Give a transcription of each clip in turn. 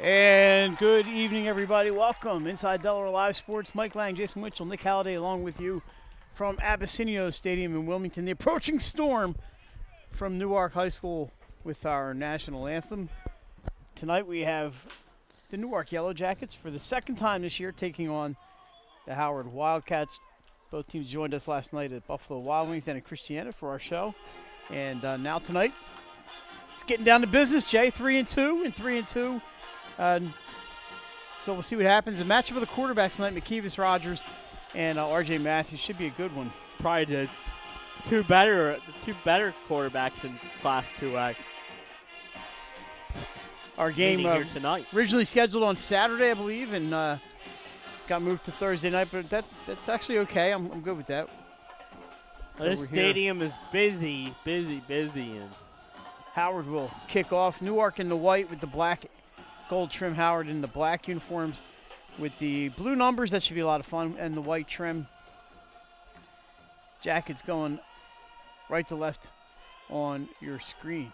And good evening, everybody. Welcome inside Delaware Live Sports. Mike Lang, Jason Mitchell, Nick Halliday, along with you from Abessinio Stadium in Wilmington. The approaching storm from Newark High School with our national anthem. Tonight we have the Newark Yellow Jackets for the second time this year taking on the Howard Wildcats. Both teams joined us last night at Buffalo Wild Wings and at Christiana for our show. And now tonight, it's getting down to business, Jay. 3-2 and 3-2. So we'll see what happens. The matchup of the quarterbacks tonight, McKeevis Rogers and R.J. Matthews, should be a good one. Probably the two better quarterbacks in Class 2A. Our game here tonight, originally scheduled on Saturday, I believe, and got moved to Thursday night. But that's actually okay. I'm good with that. So this stadium is busy, and Howard will kick off. Newark in the white with the black gold trim. Howard in the black uniforms with the blue numbers. That should be a lot of fun. And the white trim. Jackets going right to left on your screen.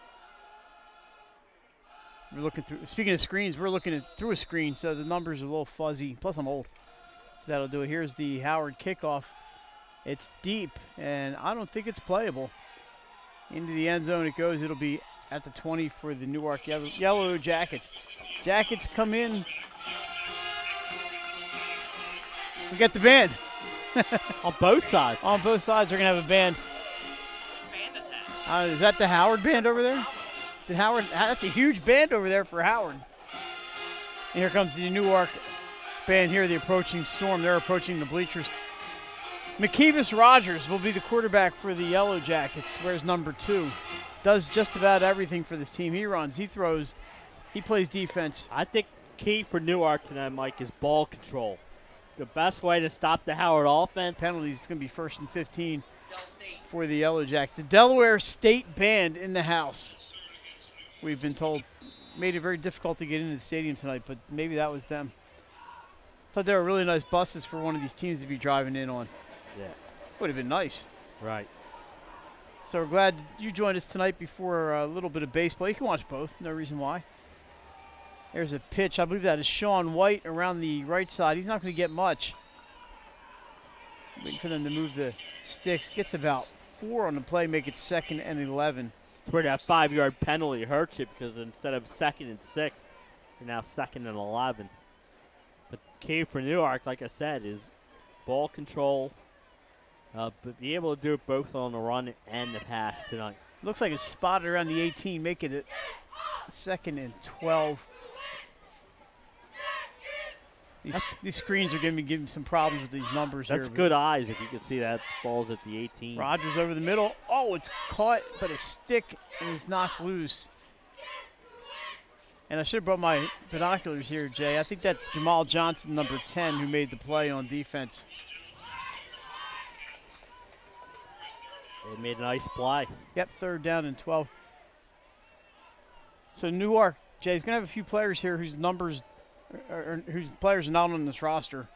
We're looking through. Speaking of screens, we're looking through a screen, so the numbers are a little fuzzy. Plus, I'm old, so that'll do it. Here's the Howard kickoff. It's deep, and I don't think it's playable. Into the end zone it goes. It'll be at the 20 for the Newark Yellow Jackets. Jackets come in. We got the band. on both sides. On both sides, they're going to have a band. What band is that? Is that the Howard band over there? That's a huge band over there for Howard. And here comes the Newark band here, the approaching storm. They're approaching the bleachers. McKeevis Rogers will be the quarterback for the Yellow Jackets. Wears number 2. Does just about everything for this team. He runs, he throws, he plays defense. I think key for Newark tonight, Mike, is ball control. The best way to stop the Howard offense. Penalties, it's going to be 1st and 15 for the Yellow Jackets. The Delaware State Band in the house. We've been told made it very difficult to get into the stadium tonight, but maybe that was them. Thought they were really nice buses for one of these teams to be driving in on. Yeah. Would have been nice. Right. So we're glad you joined us tonight before a little bit of baseball. You can watch both. No reason why. There's a pitch. I believe that is Sean White around the right side. He's not going to get much. Waiting for them to move the sticks. Gets about 4 on the play, make it 2nd and 11. It's where that 5-yard penalty hurts you because instead of 2nd and 6, you're now 2nd and 11. But key for Newark, like I said, is ball control. But be able to do it both on the run and the pass tonight. Looks like it's spotted around the 18, making it 2nd and 12. These screens are going to be giving some problems with these numbers here. That's good eyes if you can see that ball's at the 18. Rogers over the middle. Oh, it's caught, but a stick and is knocked loose. And I should have brought my binoculars here, Jay. I think that's Jamal Johnson, number 10, who made the play on defense. They made a nice play. Yep, 3rd down and 12. So Newark, Jay's going to have a few players here whose players are not on this roster,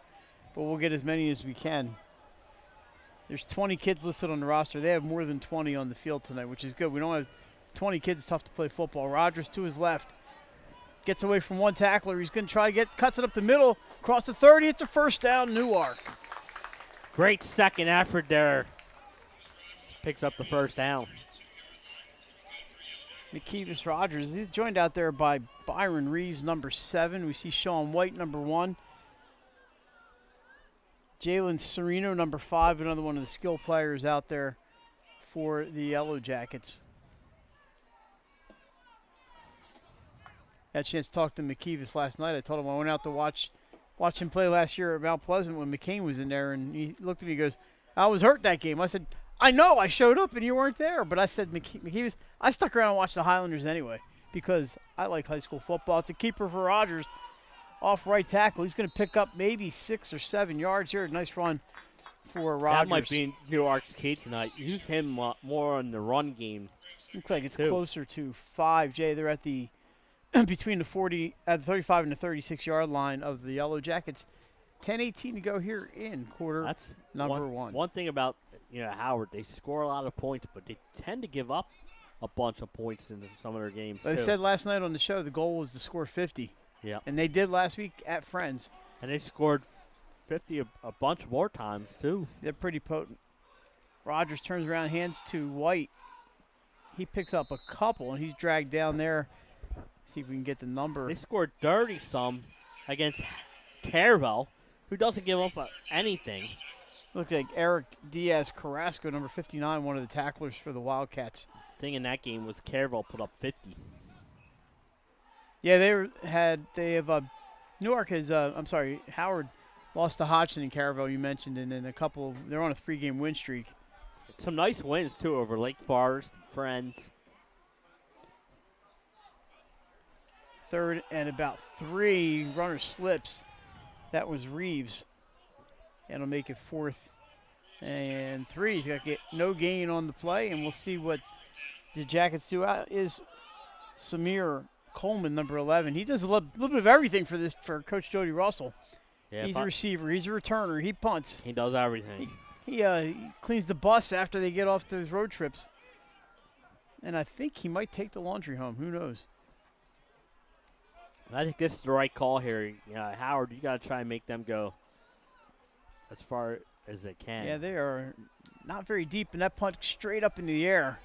but we'll get as many as we can. There's 20 kids listed on the roster. They have more than 20 on the field tonight, which is good. We don't have 20 kids. It's tough to play football. Rogers to his left. Gets away from one tackler. He's going to try to cuts it up the middle, across the 30. It's a 1st down, Newark. Great second effort there. Picks up the 1st down. McKeevis Rogers. He's joined out there by Byron Reeves, number 7. We see Sean White, number 1. Jalen Sereno, number 5, another one of the skill players out there for the Yellow Jackets. Had a chance to talk to McKeevis last night. I told him I went out to watch him play last year at Mount Pleasant when McCain was in there, and he looked at me and goes, I was hurt that game. I said, I know, I showed up and you weren't there. But I said, McKeevis, I stuck around and watched the Highlanders anyway because I like high school football. It's a keeper for Rogers off right tackle. He's going to pick up maybe 6 or 7 yards here. Nice run for Rogers. That might be Newark's key tonight. Use him more on the run game. Looks like it's closer to 5, Jay. They're at the between the 35 and the 36-yard line of the Yellow Jackets. 10:18 to go here in quarter That's number one. One thing about Howard, they score a lot of points, but they tend to give up a bunch of points in some of their games. They too. said last night on the show the goal was to score 50. Yeah. And they did last week at Friends. And they scored 50 a bunch more times, too. They're pretty potent. Rogers turns around, hands to White. He picks up a couple, and he's dragged down there. See if we can get the number. They scored 30-some against Carvel, who doesn't give up anything. Looks like Eric Diaz Carrasco, number 59, one of the tacklers for the Wildcats. The thing in that game was Carvel put up 50. Yeah, Newark has, Howard lost to Hodgson and Caravel, you mentioned, and then they're on a 3-game win streak. Some nice wins, too, over Lake Forest, Friends. Third and about 3, runner slips. That was Reeves. And it'll make it 4th and 3. He's got to get no gain on the play, and we'll see what the Jackets do. Is Samir Coleman, number 11. He does a little bit of everything for Coach Jody Russell. Yeah, he's a receiver. He's a returner. He punts. He does everything. He cleans the bus after they get off those road trips. And I think he might take the laundry home. Who knows? I think this is the right call here. Howard, you got to try and make them go as far as they can. Yeah, they are not very deep, and that punt straight up into the air.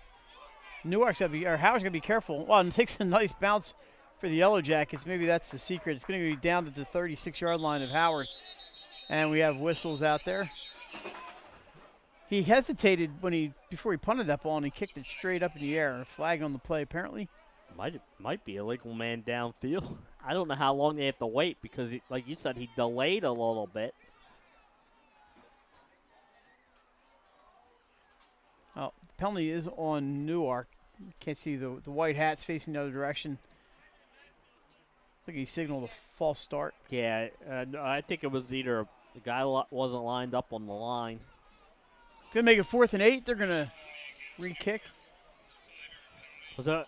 Howard's going to be careful. Well, and it takes a nice bounce for the Yellow Jackets. Maybe that's the secret. It's going to be down to the 36-yard line of Howard. And we have whistles out there. He hesitated before he punted that ball, and he kicked it straight up in the air. A flag on the play, apparently. Might be a legal man downfield. I don't know how long they have to wait because, like you said, he delayed a little bit. Oh, the penalty is on Newark. Can't see the white hats facing the other direction. I think he signaled a false start. Yeah, I think it was either the guy wasn't lined up on the line. Going to make it 4th and 8. They're going to re-kick.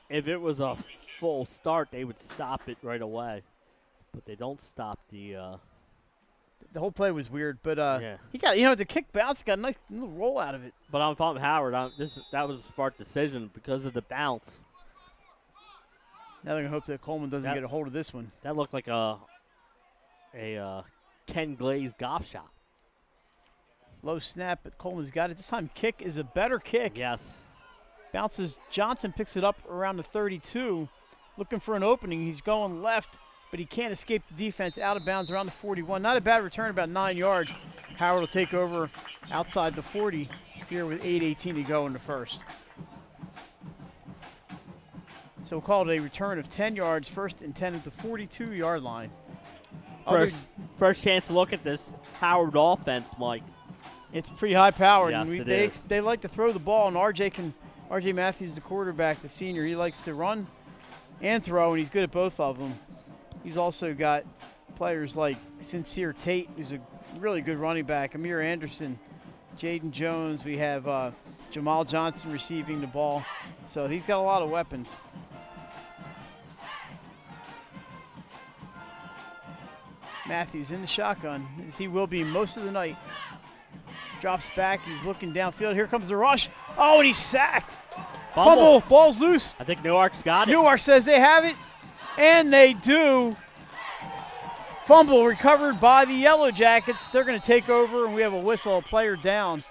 If it was a full start, they would stop it right away. But they don't stop the whole play was weird, but yeah. He got, the kick bounce, got a nice little roll out of it. But if I'm Howard, that was a smart decision because of the bounce. Now they're going to hope that Coleman doesn't get a hold of this one. That looked like a Ken Glaze golf shot. Low snap, but Coleman's got it. This time kick is a better kick. Yes. Bounces. Johnson picks it up around the 32. Looking for an opening. He's going left, but he can't escape the defense. Out of bounds around the 41. Not a bad return, about 9 yards. Howard will take over outside the 40 here with 8:18 to go in the first. So we'll call it a return of 10 yards, 1st and 10 at the 42-yard line. First chance to look at this Howard offense, Mike. It's pretty high powered. Yes, and they like to throw the ball, and RJ Matthews, the quarterback, the senior, he likes to run and throw, and he's good at both of them. He's also got players like Sincere Tate, who's a really good running back, Amir Anderson, Jaden Jones. We have Jamal Johnson receiving the ball. So he's got a lot of weapons. Matthews in the shotgun, as he will be most of the night. Drops back, he's looking downfield. Here comes the rush. Oh, and he's sacked. Fumble, ball's loose. I think Newark's got it. Newark says they have it, and they do. Fumble recovered by the Yellow Jackets. They're going to take over, and we have a whistle, a player down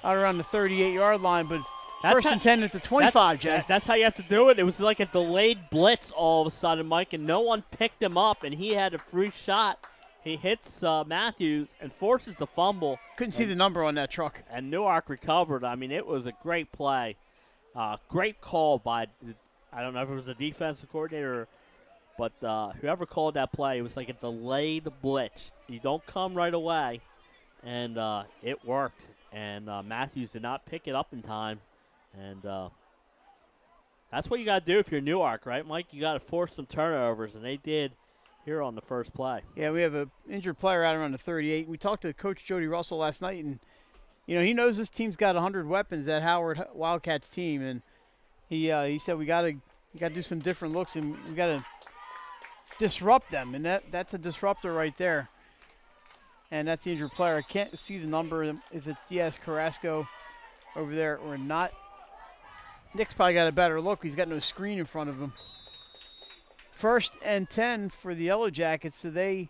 out around the 38-yard line, but first and 10 at the 25, Jack. That's how you have to do it. It was like a delayed blitz all of a sudden, Mike, and no one picked him up, and he had a free shot. He hits Matthews and forces the fumble. Couldn't see the number on that truck. And Newark recovered. I mean, it was a great play. Great call by, I don't know if it was the defensive coordinator, but whoever called that play, it was like a delayed blitz. You don't come right away, and it worked. And Matthews did not pick it up in time. And that's what you got to do if you're Newark, right, Mike? You got to force some turnovers, and they did here on the first play. Yeah, we have an injured player out around the 38. We talked to Coach Jody Russell last night, and he knows this team's got 100 weapons, that Howard Wildcats team, and he said we got to do some different looks, and we got to disrupt them, and that's a disruptor right there. And that's the injured player. I can't see the number if it's Diaz Carrasco over there or not. Nick's probably got a better look. He's got no screen in front of him. 1st and 10 for the Yellow Jackets, so they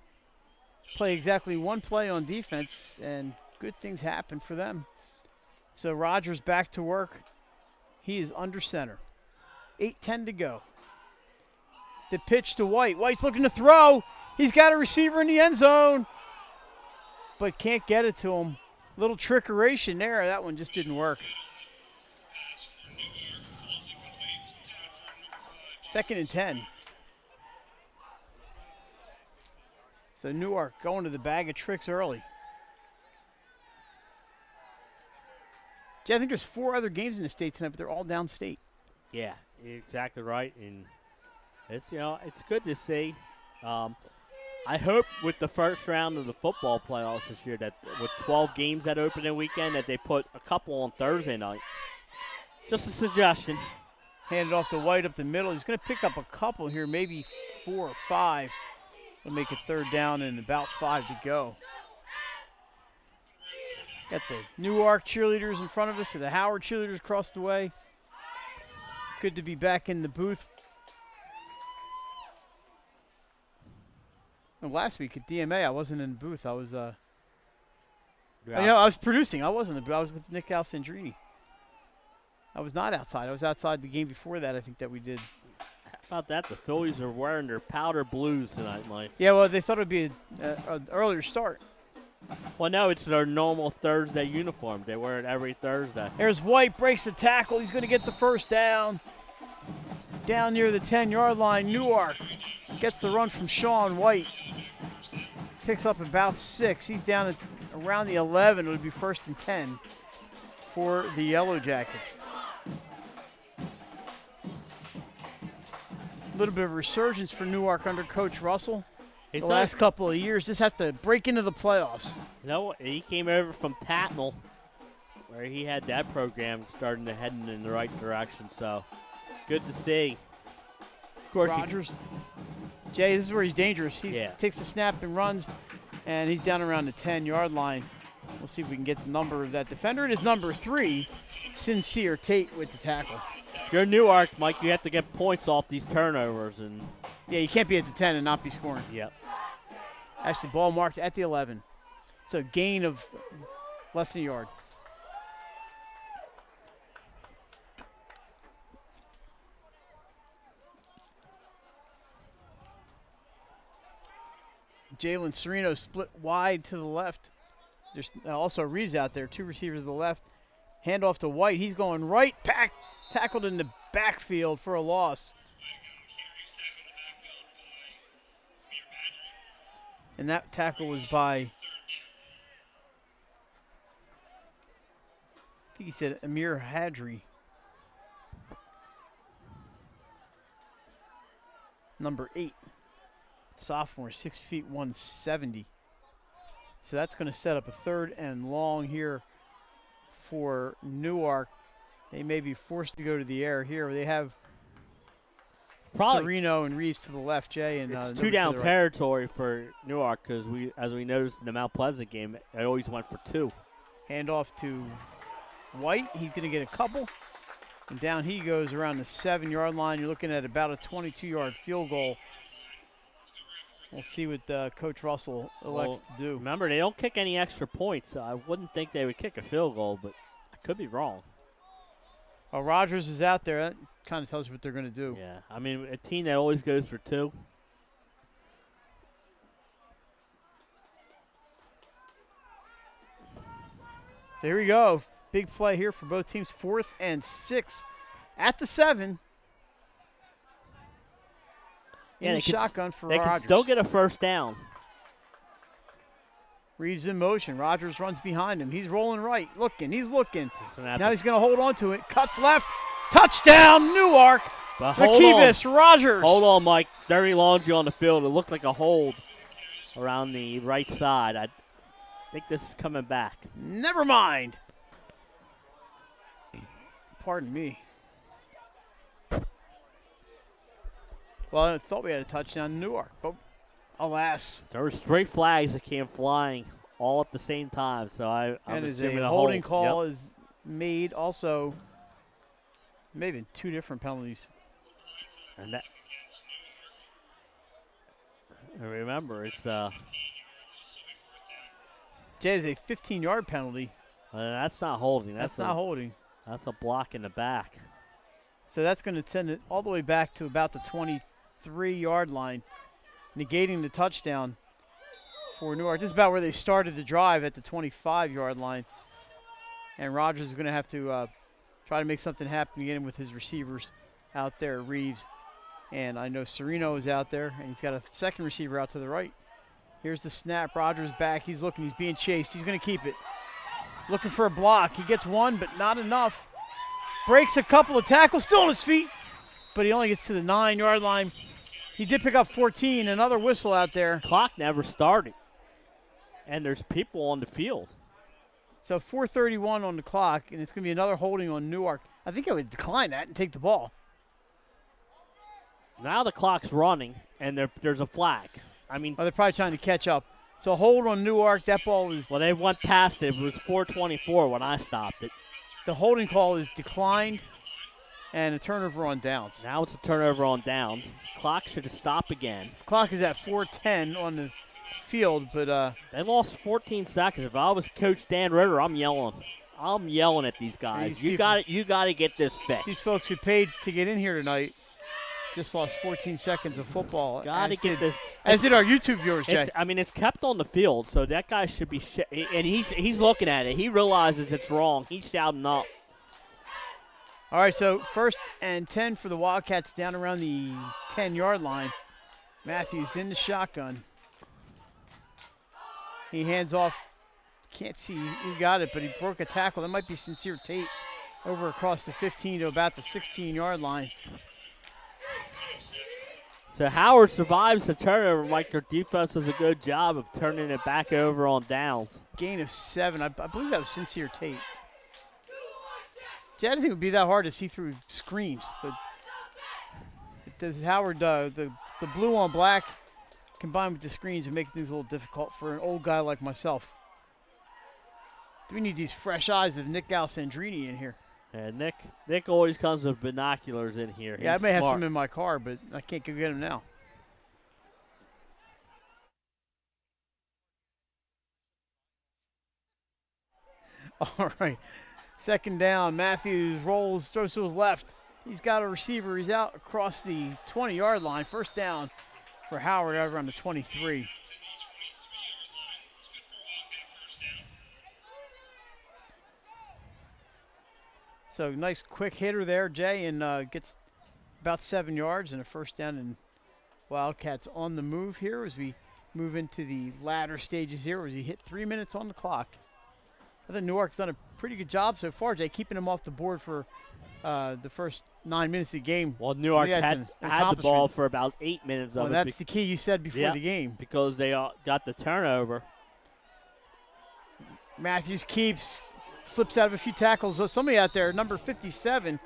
play exactly one play on defense, and good things happen for them. So Rogers back to work. He is under center. 8:10 to go. The pitch to White. White's looking to throw. He's got a receiver in the end zone, but can't get it to him. Little trickeration there. That one just didn't work. 2nd and 10. So Newark going to the bag of tricks early. Jay, I think there's 4 other games in the state tonight, but they're all downstate. Yeah, you're exactly right, and it's it's good to see. I hope with the first round of the football playoffs this year that with 12 games that opening weekend that they put a couple on Thursday night. Just a suggestion. Handed off to White up the middle. He's going to pick up a couple here, maybe 4 or 5. We'll make it 3rd down and about 5 to go. Got the Newark cheerleaders in front of us, and the Howard cheerleaders across the way. Good to be back in the booth. And last week at DMA, I wasn't in the booth. I was, I was producing. I wasn't in the booth. I was with Nick Alessandrini. I was not outside. I was outside the game before that, I think, that we did. How about that? The Phillies are wearing their powder blues tonight, Mike. Yeah, well, they thought it would be an earlier start. Well, no, it's their normal Thursday uniform. They wear it every Thursday. There's White, breaks the tackle. He's going to get the 1st down. Down near the 10-yard line, Newark gets the run from Sean White. Picks up about 6. He's down at around the 11. It would be 1st and 10 for the Yellow Jackets. A little bit of resurgence for Newark under Coach Russell. The last couple of years, just have to break into the playoffs. He came over from Tatnall, where he had that program starting to head in the right direction. So, good to see. Of course, Rogers. Jay, this is where he's dangerous. He takes the snap and runs, and he's down around the 10-yard line. We'll see if we can get the number of that defender. It is number 3, Sincere Tate with the tackle. If you're Newark, Mike, you have to get points off these turnovers. And yeah, you can't be at the 10 and not be scoring. Yep. Actually, ball marked at the 11. So gain of less than a yard. Jalen Sereno split wide to the left. There's also Reeves out there, 2 receivers to the left. Handoff to White. He's going right, tackled in the backfield for a loss. And that tackle was by, I think he said Amir Hadri. Number 8. Sophomore, 6 feet 170. So that's going to set up a 3rd and long here for Newark. They may be forced to go to the air here. They have Sereno and Reeves to the left, Jay. And it's 2-down territory for Newark because as we noticed in the Mount Pleasant game, it always went for 2. Handoff to White. He's going to get a couple. And down he goes around the 7-yard line. You're looking at about a 22-yard field goal. We'll see what Coach Russell elects to do. Remember, they don't kick any extra points, so I wouldn't think they would kick a field goal, but I could be wrong. Well, Rogers is out there. That kind of tells you what they're going to do. Yeah, I mean, a team that always goes for 2. So here we go. Big play here for both teams. 4th and 6 at the 7. Yeah, the shotgun for Rogers. They can still get a 1st down. Reeves in motion. Rogers runs behind him. He's rolling right. He's looking. Now he's going to hold on to it. Cuts left. Touchdown, Newark. McKeevis, Rogers. Hold on, Mike. Dirty laundry on the field. It looked like a hold around the right side. I think this is coming back. Never mind. Pardon me. Well, I thought we had a touchdown in Newark, but alas. There were straight flags that came flying all at the same time, so I'm assuming a holding call is made. Also, maybe 2 different penalties. And that remember, it's Jay, is a 15-yard penalty. that's not holding. That's not holding. That's a block in the back. So that's going to send it all the way back to about the 23-yard line, negating the touchdown for Newark. This is about where they started the drive at the 25-yard line. And Rogers is going to have to try to make something happen again with his receivers out there, Reeves. And I know Sereno is out there, and he's got a second receiver out to the right. Here's the snap. Rogers back. He's looking. He's being chased. He's going to keep it. Looking for a block. He gets one, but not enough. Breaks a couple of tackles. Still on his feet, but he only gets to the 9-yard line. He did pick up 14. Another whistle out there. Clock never started, and there's people on the field. So 4:31 on the clock, and it's going to be another holding on Newark. I think I would decline that and take the ball. Now the clock's running, and there's a flag. I mean, they're probably trying to catch up. So hold on Newark. That ball was. Well, they went past it. It was 4:24 when I stopped it. The holding call is declined, and a turnover on downs. Now it's a turnover on downs. Clock should have stopped again. Clock is at 4:10 on the field, but they lost 14 seconds. If I was Coach Dan Ritter, I'm yelling. I'm yelling at these guys. You got to get this fixed. These folks who paid to get in here tonight just lost 14 seconds of football. Got to get this. As did our YouTube viewers, Jay. I mean, it's kept on the field, so that guy should be. And he's looking at it. He realizes it's wrong. He's shouting up. All right, so 1st and 10 for the Wildcats down around the 10-yard line. Matthews in the shotgun. He hands off. Can't see who got it, but he broke a tackle. That might be Sincere Tate over across the 15 to about the 16-yard line. So Howard survives the turnover. Mike, their defense does a good job of turning it back over on downs. Gain of 7. I believe that was Sincere Tate. Jay, I didn't think it would be that hard to see through screens, but it does. Howard, the blue on black combined with the screens and make things a little difficult for an old guy like myself. We need these fresh eyes of Nick Alessandrini in here. Yeah, Nick always comes with binoculars in here. Yeah, He's I may have smart. some in my car, but I can't go get them now. All right, 2nd down. Matthews rolls, throws to his left. He's got a receiver. He's out across the 20-yard line. 1st down for Howard over on the 23. So nice quick hitter there, Jay, and gets about 7 yards and a 1st down. And Wildcats on the move here as we move into the latter stages here as he hit 3 minutes on the clock. I think Newark's done a pretty good job so far, Jay, keeping him off the board for the first 9 minutes of the game. Well, Newark's had the ball for about 8 minutes of it. That's the key you said before the game. Because they got the turnover. Matthews keeps, slips out of a few tackles. So somebody out there, number 57,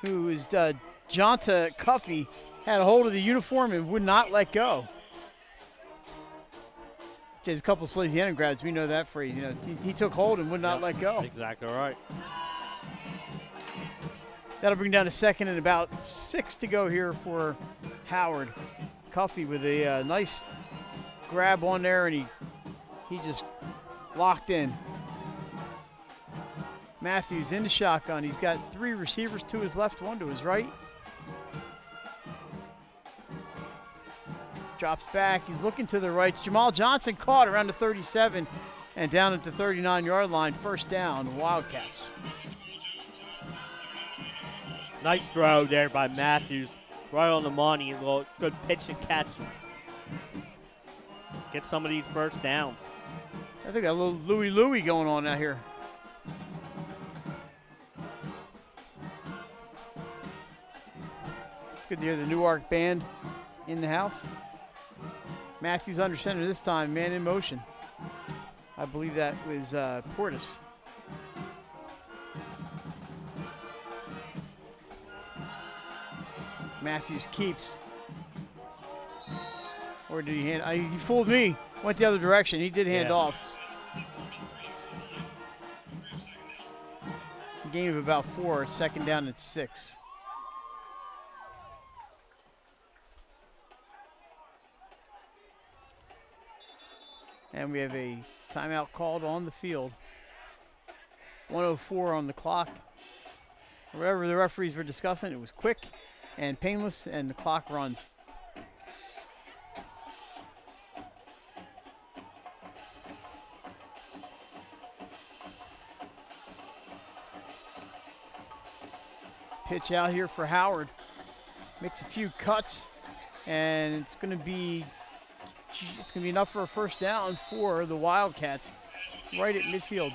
who is Jonta Cuffey, had a hold of the uniform and would not let go. There's a couple of Salesiana grads, we know that phrase. You know, he took hold and would not let go. Exactly right. That'll bring down to 2nd and about 6 to go here for Howard. Cuffey with a nice grab on there, and he just locked in. Matthews in the shotgun. He's got 3 receivers to his left, 1 to his right. Drops back. He's looking to the right. Jamal Johnson caught around the 37 and down at the 39-yard line. 1st down, Wildcats. Nice throw there by Matthews. Right on the money. A little good pitch and catch. Get some of these 1st downs. I think got a little Louie going on out here. Good to hear the Newark band in the house. Matthews under center this time, man in motion. I believe that was Portis. Matthews keeps. Or did he hand? He fooled me. Went the other direction. He did hand off. Gain of about 4. 2nd down at 6. And we have a timeout called on the field. 1:04 on the clock. Whatever the referees were discussing, it was quick and painless, and the clock runs. Pitch out here for Howard. Makes a few cuts, and it's going to be enough for a first down for the Wildcats right at midfield.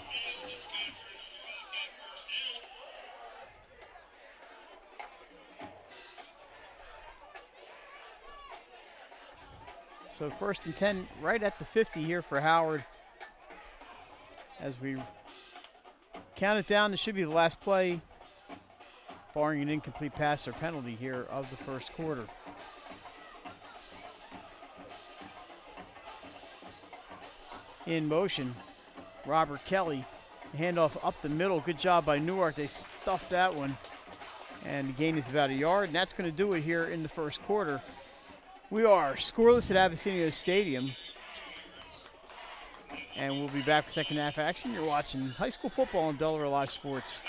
So 1st and 10 right at the 50 here for Howard. As we count it down, this should be the last play, barring an incomplete pass or penalty here of the first quarter. In motion, Robert Kelly. Handoff up the middle. Good job by Newark. They stuffed that one. And the gain is about a yard, and that's going to do it here in the first quarter. We are scoreless at Abessinio Stadium. And we'll be back for second half action. You're watching high school football on Delaware Live Sports.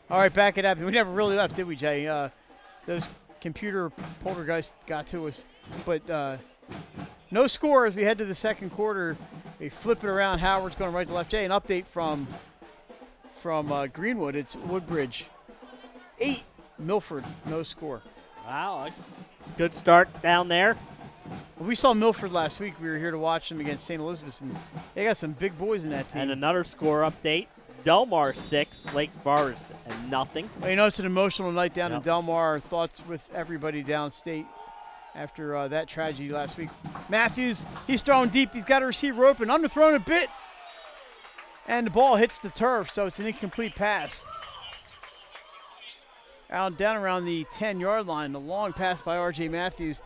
All right, back it up. We never really left, did we, Jay? Those computer poltergeists got to us. But no score as we head to the second quarter. They flip it around. Howard's going right to left. Jay, an update from Greenwood. It's Woodbridge 8, Milford, no score. Wow, good start down there. Well, we saw Milford last week. We were here to watch them against St. Elizabeth, and they got some big boys in that team. And another score update. Delmar 6, Lake Forest and nothing. Well, you know, it's an emotional night down in Delmar. Thoughts with everybody downstate after that tragedy last week. Matthews, he's throwing deep. He's got a receiver open, underthrown a bit, and the ball hits the turf, so it's an incomplete pass. Down around the 10-yard line, the long pass by R.J. Matthews.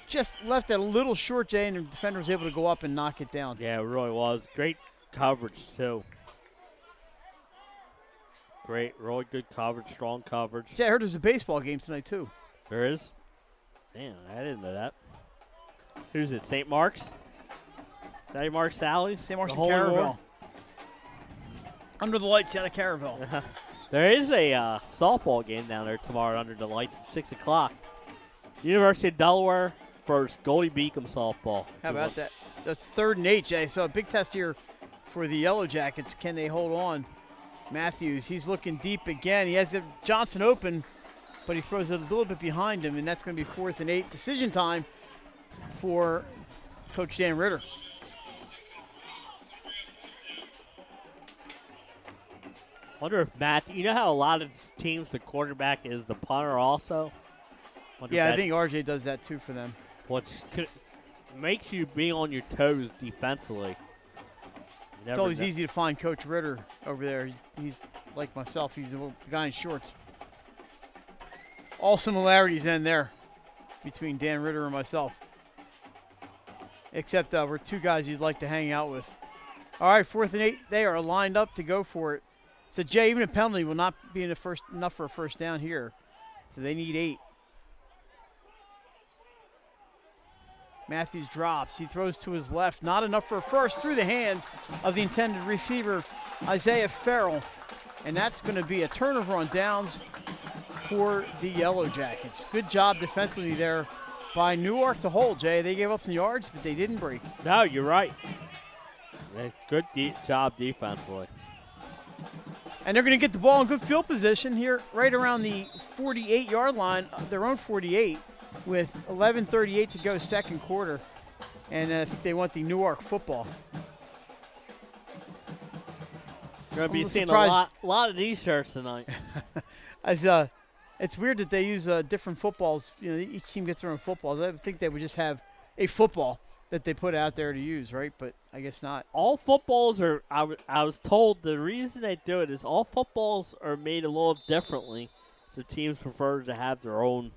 Just left it a little short, Jay, and the defender was able to go up and knock it down. Yeah, it really was. Great coverage, too. Great, really good coverage, strong coverage. Jay, I heard there's a baseball game tonight, too. There is? Damn, I didn't know that. Who's it, St. Mark's? St. Mark's Sally's? St. Mark's and Caravel. Under the lights out of Caravel. There is a softball game down there tomorrow under the lights at 6 o'clock. University of Delaware versus Goldie Beacom softball. How about that? That's 3rd and 8, Jay. So a big test here for the Yellow Jackets. Can they hold on? Matthews, he's looking deep again. He has Johnson open, but he throws it a little bit behind him, and that's going to be 4th and 8. Decision time for Coach Dan Ritter. Wonder if Matt, you know how a lot of teams, the quarterback is the punter also? Yeah, I think RJ does that too for them. Which makes you be on your toes defensively. It's always easy to find Coach Ritter over there. He's like myself. He's the guy in shorts. All similarities end there between Dan Ritter and myself. Except we're two guys you'd like to hang out with. All right, 4th and 8. They are lined up to go for it. So, Jay, even a penalty will not be enough for a first down here. So they need 8. Matthews drops. He throws to his left. Not enough for a first through the hands of the intended receiver, Isaiah Farrell. And that's going to be a turnover on downs for the Yellow Jackets. Good job defensively there by Newark to hold, Jay. They gave up some yards, but they didn't break. No, you're right. Good job defensively. And they're going to get the ball in good field position here right around the 48-yard line, their own 48, with 11:38 to go second quarter. And I think they want the Newark football. You're going to be seeing a lot of these shirts tonight. It's weird that they use different footballs. You know, each team gets their own footballs. I would think they would just have a football that they put out there to use, right? But I guess not. All footballs are, I was told the reason they do it is all footballs are made a little differently, so teams prefer to have their own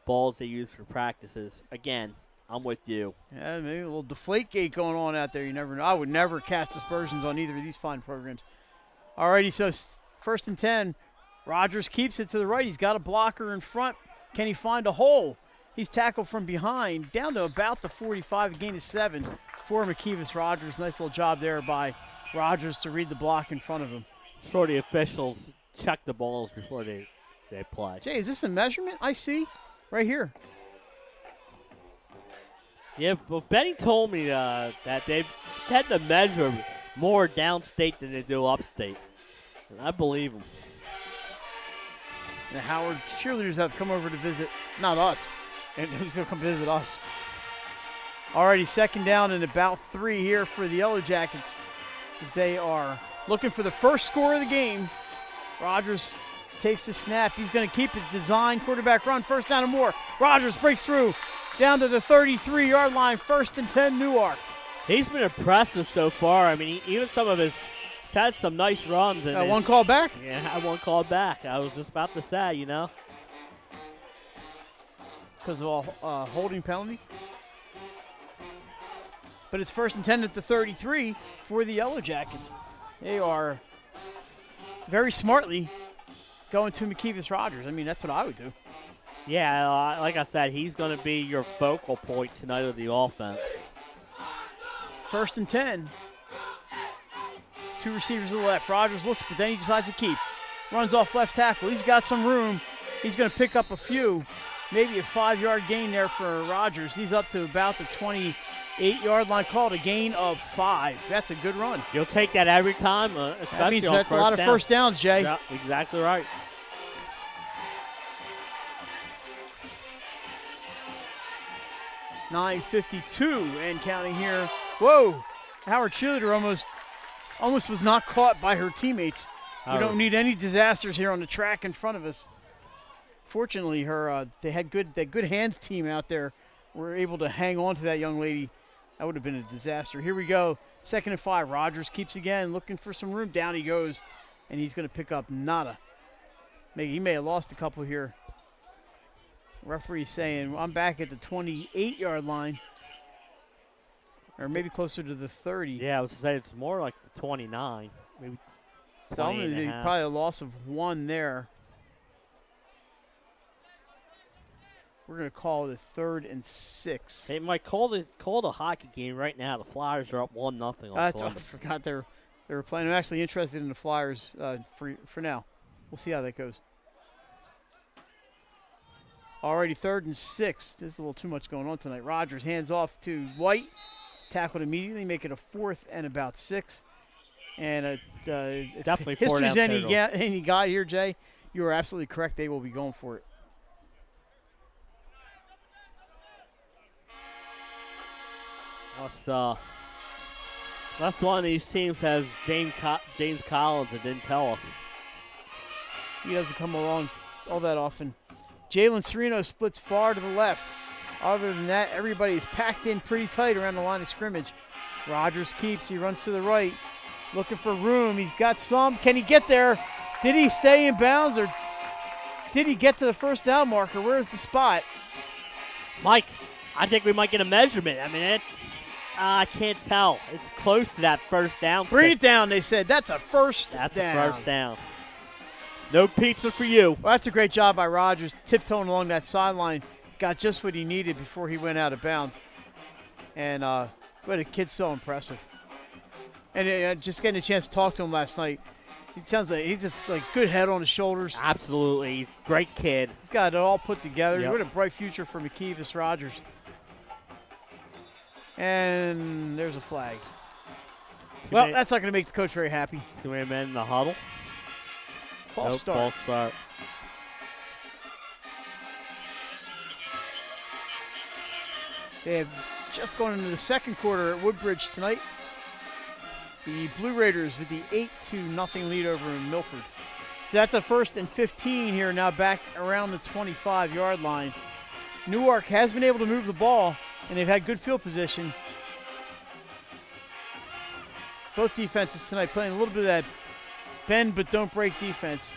balls they use for practices. Again, I'm with you. Yeah, maybe a little deflate gate going on out there. You never know. I would never cast aspersions on either of these fine programs. Alrighty, so first and 10. Rogers keeps it to the right. He's got a blocker in front. Can he find a hole? He's tackled from behind down to about the 45, a gain of 7 for McKevis Rogers. Nice little job there by Rogers to read the block in front of him. Sure, the officials check the balls before they play. Jay, is this a measurement I see right here? Yeah, but Benny told me that they tend to measure more downstate than they do upstate. And I believe him. The Howard cheerleaders have come over to visit, not us. And who's going to come visit us? Alrighty, second down and about 3 here for the Yellow Jackets as they are looking for the first score of the game. Rogers takes the snap. He's going to keep it. Design quarterback run. First down and more. Rogers breaks through down to the 33-yard line. First and 10, Newark. He's been impressive so far. I mean, even some of his he's had some nice runs. And one call back? Yeah, one call back. I was just about to say, you know. Because of a holding penalty. But it's first and 10 at the 33 for the Yellow Jackets. They are very smartly going to McKevis Rogers. I mean, that's what I would do. Yeah, like I said, he's going to be your focal point tonight of the offense. First and 10. 2 receivers to the left. Rogers looks, but then he decides to keep. Runs off left tackle. He's got some room. He's going to pick up a few. Maybe a 5-yard gain there for Rogers. He's up to about the 28-yard line, called a gain of 5. That's a good run. You'll take that every time, especially that means on that's a lot of first downs, Jay. Yeah, exactly right. .952 and counting here. Whoa! Howard cheerleader almost was not caught by her teammates. We don't need any disasters here on the track in front of us. Fortunately, they had that good hands team out there were able to hang on to that young lady. That would have been a disaster. Here we go. Second and 5. Rogers keeps again, looking for some room. Down he goes, and he's going to pick up nada. He may have lost a couple here. Referee saying, I'm back at the 28-yard line. Or maybe closer to the 30. Yeah, I was going to say it's more like the 29. Maybe so probably a loss of 1 there. We're going to call it a 3rd and 6. They might call the hockey game right now. The Flyers are up 1-0 on Columbus. I forgot they were playing. I'm actually interested in the Flyers for now. We'll see how that goes. Already 3rd and 6. There's a little too much going on tonight. Rogers hands off to White. Tackled immediately, make it a 4th and about 6. And definitely if history's any guide here, Jay, you are absolutely correct. They will be going for it. That's one of these teams has James Collins that didn't tell us. He doesn't come along all that often. Jalen Sereno splits far to the left. Other than that, everybody is packed in pretty tight around the line of scrimmage. Rogers keeps. He runs to the right, looking for room. He's got some. Can he get there? Did he stay in bounds, or did he get to the first down marker? Where's the spot? Mike, I think we might get a measurement. I mean, I can't tell. It's close to that first down. Bring it down, they said. That's a first down. That's a first down. No pizza for you. Well, that's a great job by Rogers, tiptoeing along that sideline. Got just what he needed before he went out of bounds. And but the kid's so impressive. And just getting a chance to talk to him last night, He sounds like he's just like good head on his shoulders. Absolutely. Great kid. He's got it all put together. Yep. What a bright future for McKeevis Rogers. And there's a flag. Well, that's not going to make the coach very happy. 2 men in the huddle. False start. False start. They have just gone into the second quarter at Woodbridge tonight. The Blue Raiders with the 8-0 lead over Milford. So that's a 1st and 15 here, now back around the 25-yard line. Newark has been able to move the ball, and they've had good field position. Both defenses tonight playing a little bit of that bend but don't break defense.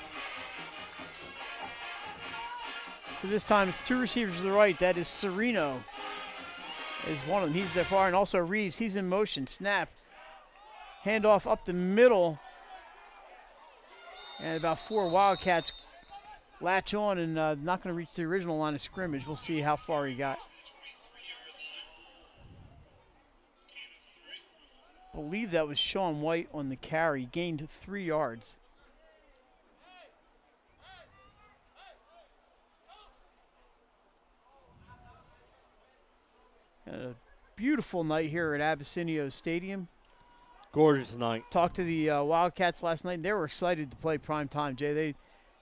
So this time it's 2 receivers to the right. That is Serino is one of them. He's there far, and also Reeves. He's in motion. Snap. Handoff up the middle. And about 4 Wildcats latch on and not going to reach the original line of scrimmage. We'll see how far he got. I believe that was Sean White on the carry. Gained 3 yards. A beautiful night here at Abessinio Stadium. Gorgeous night. Talked to the Wildcats last night, and they were excited to play prime time, Jay.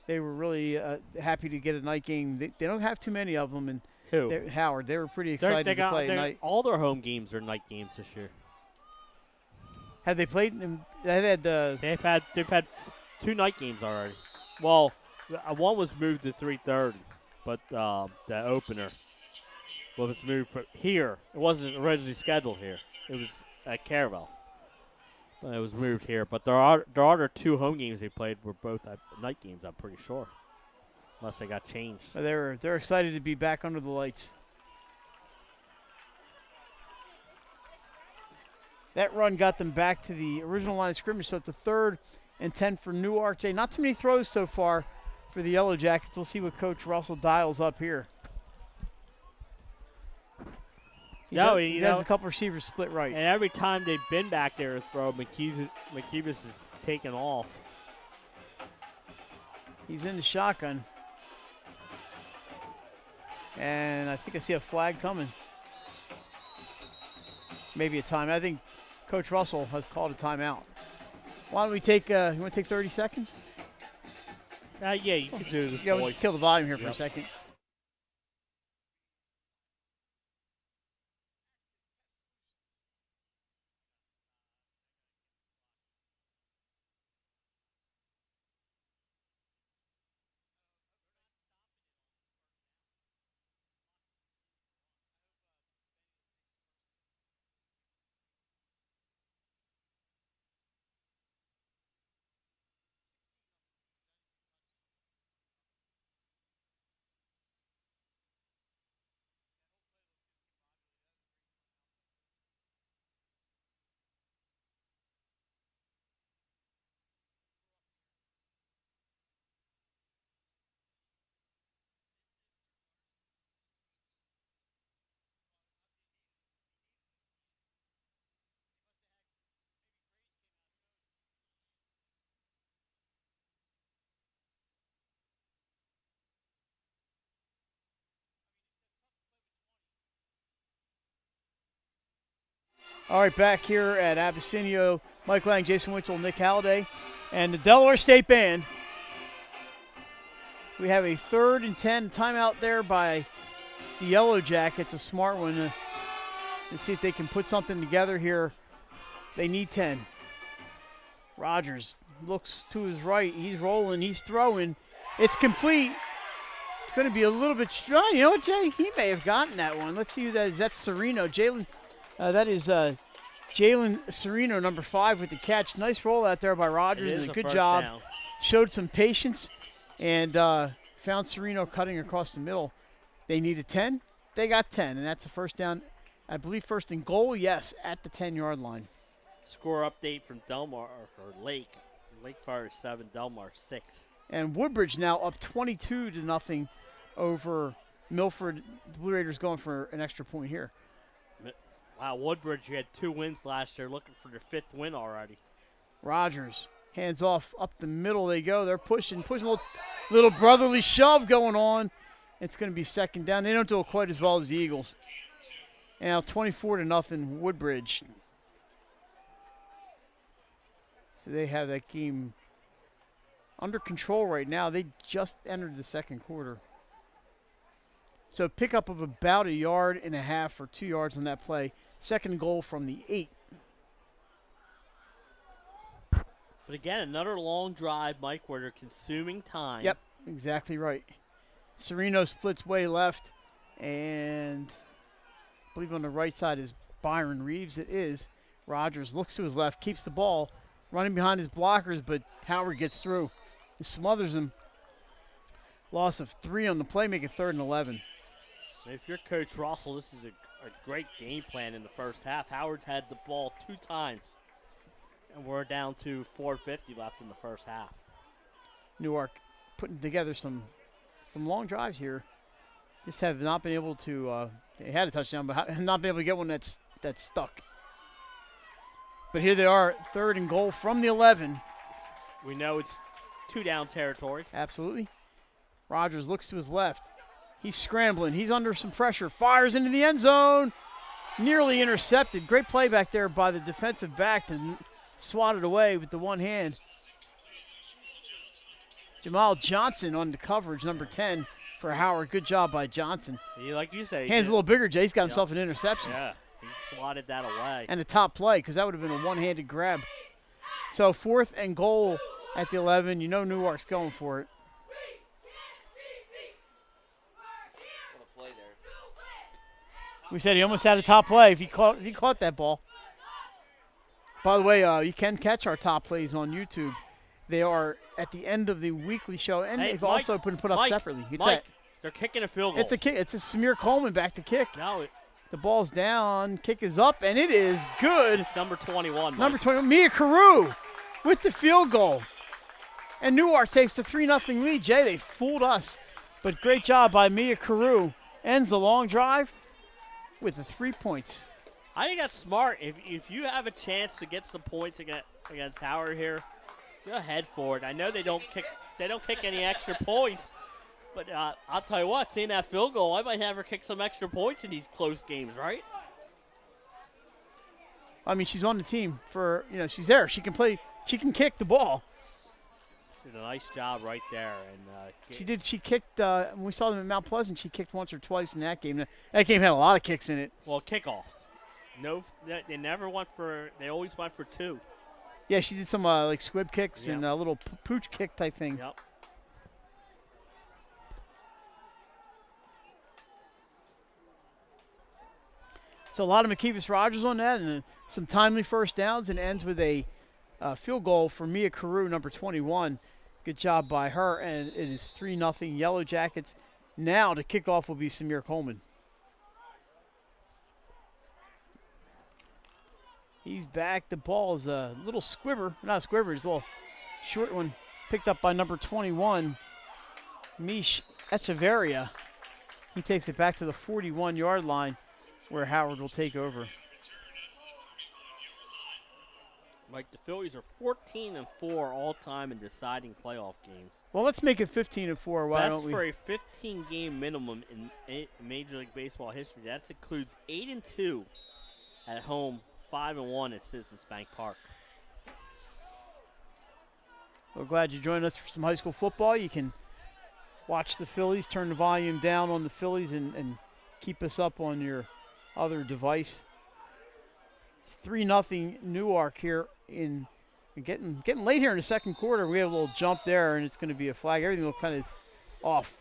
They were really happy to get a night game. They don't have too many of them. And Who? Howard. They were pretty excited to play at night. All their home games are night games this year. Have they played? They've had 2 night games already. Well, one was moved to 3:30, but the opener was moved from here. It wasn't originally scheduled here. It was at Caravel. It was moved here, but there are 2 home games they played were both night games. I'm pretty sure, unless they got changed. They're excited to be back under the lights. That run got them back to the original line of scrimmage, so it's a 3rd and 10 for Newark. Jay, not too many throws so far for the Yellow Jackets. We'll see what Coach Russell dials up here. He has a couple receivers split right. And every time they've been back there to throw, McKeevis is taken off. He's in the shotgun. And I think I see a flag coming. Maybe a timeout. I think Coach Russell has called a timeout. Why don't we take, you want to take 30 seconds? Yeah, you can do this. Yeah, we'll just kill the volume here for a second. All right, back here at Abessinio, Mike Lang, Jason Winchell, Nick Halliday, and the Delaware State Band. We have a 3rd and 10 timeout there by the Yellow Jackets, a smart one. Let's see if they can put something together here. They need 10. Rogers looks to his right. He's rolling. He's throwing. It's complete. It's going to be a little bit strong. You know what, Jay? He may have gotten that one. Let's see who that is. That's Serino. That is Jalen Serino, number 5, with the catch. Nice roll out there by Rogers, and a good job. Down. Showed some patience and found Serino cutting across the middle. They needed 10. They got 10, and that's a first down. I believe 1st and goal, yes, at the 10-yard line. Score update from Delmar or Lake. Lake Fire 7, Delmar 6. And Woodbridge now up 22-0 over Milford. The Blue Raiders going for an extra point here. Wow, Woodbridge had 2 wins last year, looking for their 5th win already. Rogers Hands off, up the middle they go. They're pushing a little brotherly shove going on. It's going to be second down. They don't do it quite as well as the Eagles. And now 24-0 Woodbridge. So they have that game under control right now. They just entered the second quarter. So pickup of about 1.5 yards or 2 yards on that play. Second goal from the 8. But again, another long drive, Mike, where they're consuming time. Yep, exactly right. Sereno splits way left, and I believe on the right side is Byron Reeves. It is. Rogers looks to his left, keeps the ball, running behind his blockers, but Howard gets through. He smothers him. Loss of 3 on the play, make it 3rd and 11. If you're Coach Russell, this is a great game plan in the first half. Howard's had the ball 2 times, and we're down to 4:50 left in the first half. Newark putting together some long drives here. Just have not been able to, they had a touchdown, but have not been able to get one that's stuck. But here they are, 3rd and goal from the 11. We know it's 2-down territory. Absolutely. Rogers looks to his left. He's scrambling. He's under some pressure. Fires into the end zone. Nearly intercepted. Great play back there by the defensive back to swat it away with the one hand. Jamal Johnson on the coverage, number 10 for Howard. Good job by Johnson. Like you say. Hand's a little bigger, Jay. He's got himself an interception. Yeah, he swatted that away. And a top play, because that would have been a one-handed grab. So 4th and goal at the 11. You know Newark's going for it. We said he almost had a top play if he caught that ball. By the way, you can catch our top plays on YouTube. They are at the end of the weekly show, and they've also been put up separately. They're kicking a field goal. It's a kick. It's a Samir Coleman back to kick. No, the ball's down. Kick is up, and it is good. It's number 21. Number 21, Mia Carew with the field goal. And Newark takes the 3-0 lead. Jay, they fooled us, but great job by Mia Carew. Ends the long drive with the 3 points. I think that's smart. If you have a chance to get some points against Howard here, go ahead for it. I know they don't kick any extra points, but I'll tell you what, seeing that field goal, I might have her kick some extra points in these close games, right? I mean, she's on the team for, she's there. She can play. She can kick the ball. She did a nice job right there. And she did. She kicked. When we saw them in Mount Pleasant, she kicked once or twice in that game. That game had a lot of kicks in it. Well, kickoffs. No, they never went for. They always went for 2. Yeah, she did some like squib kicks and a little pooch kick type thing. Yep. So a lot of McKeevis Rogers on that, and some timely first downs, and ends with a field goal for Mia Carew, number 21. Good job by her, and it is 3-0 Yellow Jackets. Now the kickoff will be Samir Coleman. He's back. The ball is a little squibber. Not a squibber. It's a little short one. Picked up by number 21, Mish Echeverria. He takes it back to the 41-yard line where Howard will take over. Mike, the Phillies are 14-4 all-time in deciding playoff games. Well, let's make it 15-4. Why don't we? That's for a 15-game minimum in Major League Baseball history. That includes 8-2 at home, 5-1 at Citizens Bank Park. We're glad you joined us for some high school football. You can watch the Phillies, turn the volume down on the Phillies, and keep us up on your other device. It's 3-0 Newark here in getting late here in the second quarter. We have a little jump there, and it's going to be a flag. Everything looked kind of off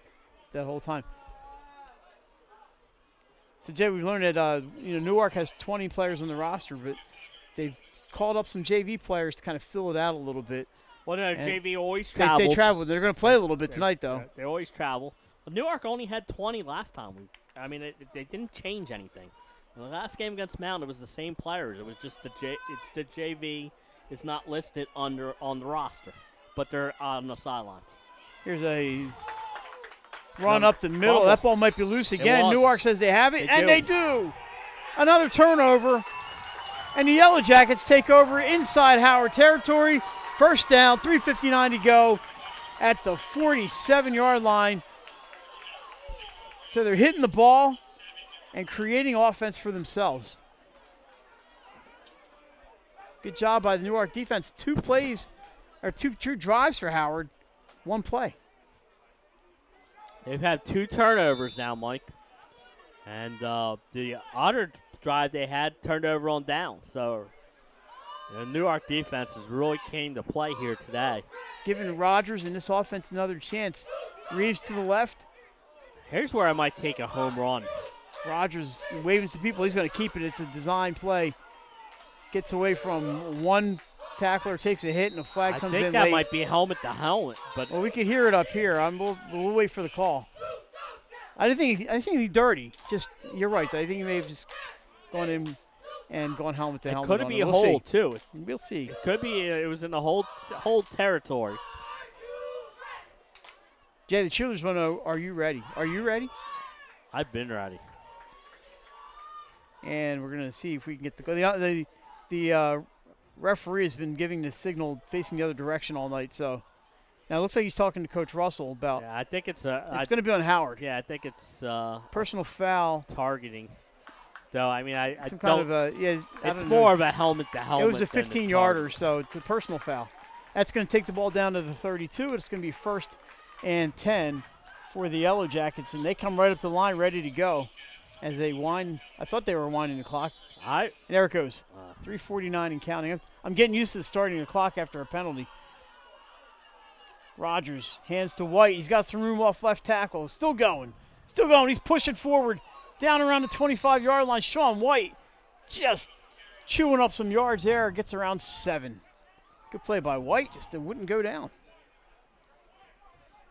that whole time. So, Jay, we've learned that Newark has 20 players on the roster, but they've called up some JV players to kind of fill it out a little bit. Well, no, JV always travels. They travel. They're going to play a little bit tonight, though. They always travel. Well, Newark only had 20 last time. They didn't change anything. In the last game against Mountain, it was the same players. It was just the JV is not listed on the roster, but they're on the sidelines. Here's a run up the middle. Fumble. That ball might be loose again. Newark says they have it, and they do. Another turnover, and the Yellow Jackets take over inside Howard territory First down, 3:59 to go at the 47-yard line. So they're hitting the ball and creating offense for themselves. Good job by the Newark defense. Two drives for Howard, one play. They've had 2 turnovers now, Mike. And the other drive they had turned over on down. So the Newark defense is really came to play here today. Giving Rogers and this offense another chance. Reeves to the left. Here's where I might take a home run. Rogers waving some people. He's going to keep it. It's a design play. Gets away from one tackler, takes a hit, and a flag comes in late. I think that might be helmet to helmet. But well, we could hear it up here. We'll wait for the call. I think he's dirty. Just you're right. I think he may have just gone in and gone helmet to helmet. It could be a hold too. We'll see. It could be. It was in the hold territory. Jay, the cheerleaders want to know: are you ready? Are you ready? I've been ready. And we're gonna see if we can get the referee has been giving the signal facing the other direction all night. So now it looks like he's talking to Coach Russell about. Yeah, I think it's going to be on Howard. Yeah, I think it's personal foul targeting. Though I mean, I some don't. Kind of a, yeah, it's more of a helmet to helmet. It was a 15-yarder, so it's a personal foul. That's going to take the ball down to the 32. It's going to be 1st and 10 for the Yellow Jackets, and they come right up the line ready to go. As they wind, I thought they were winding the clock. There it goes. 3:49 and counting. I'm getting used to starting the clock after a penalty. Rogers hands to White. He's got some room off left tackle. Still going. He's pushing forward down around the 25-yard line. Sean White just chewing up some yards there. Gets around 7. Good play by White. Just it wouldn't go down.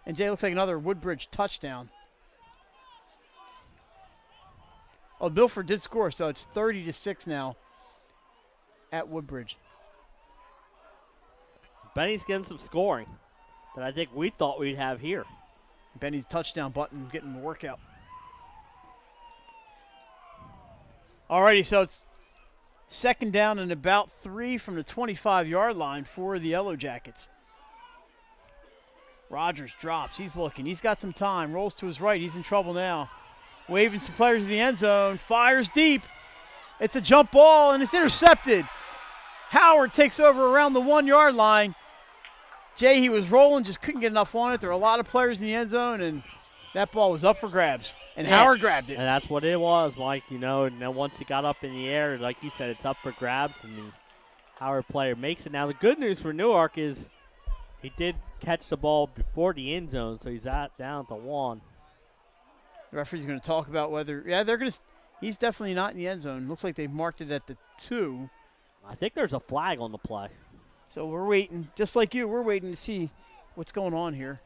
And Jay, looks like another Woodbridge touchdown. Oh, Milford did score, so it's 30-6 now at Woodbridge. Benny's getting some scoring that I think we thought we'd have here. Benny's touchdown button getting the workout. Alrighty, so it's 2nd down and about 3 from the 25-yard line for the Yellow Jackets. Rogers drops. He's looking. He's got some time. Rolls to his right. He's in trouble now. Waving some players in the end zone. Fires deep. It's a jump ball, and it's intercepted. Howard takes over around the 1-yard line. Jay, he was rolling, just couldn't get enough on it. There were a lot of players in the end zone, and that ball was up for grabs. And Howard grabbed it. And that's what it was, Mike, and then once he got up in the air, like you said, it's up for grabs, and the Howard player makes it. Now, the good news for Newark is he did catch the ball before the end zone, so he's down at the 1. The referee's going to talk about whether, they're going to, he's definitely not in the end zone. Looks like they've marked it at the 2. I think there's a flag on the play. So we're waiting, just like you, we're waiting to see what's going on here.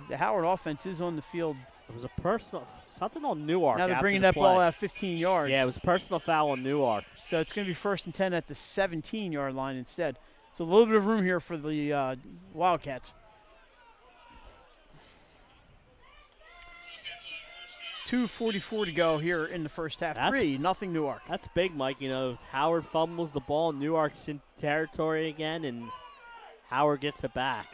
The Howard offense is on the field. It was a personal, something on Newark. Now they're bringing that ball out 15 yards. Yeah, it was a personal foul on Newark. So it's going to be 1st and 10 at the 17-yard line instead. So a little bit of room here for the Wildcats. 2:44 to go here in the first half. 3-0 Newark. That's big, Mike. Howard fumbles the ball. Newark's in territory again, and Howard gets it back.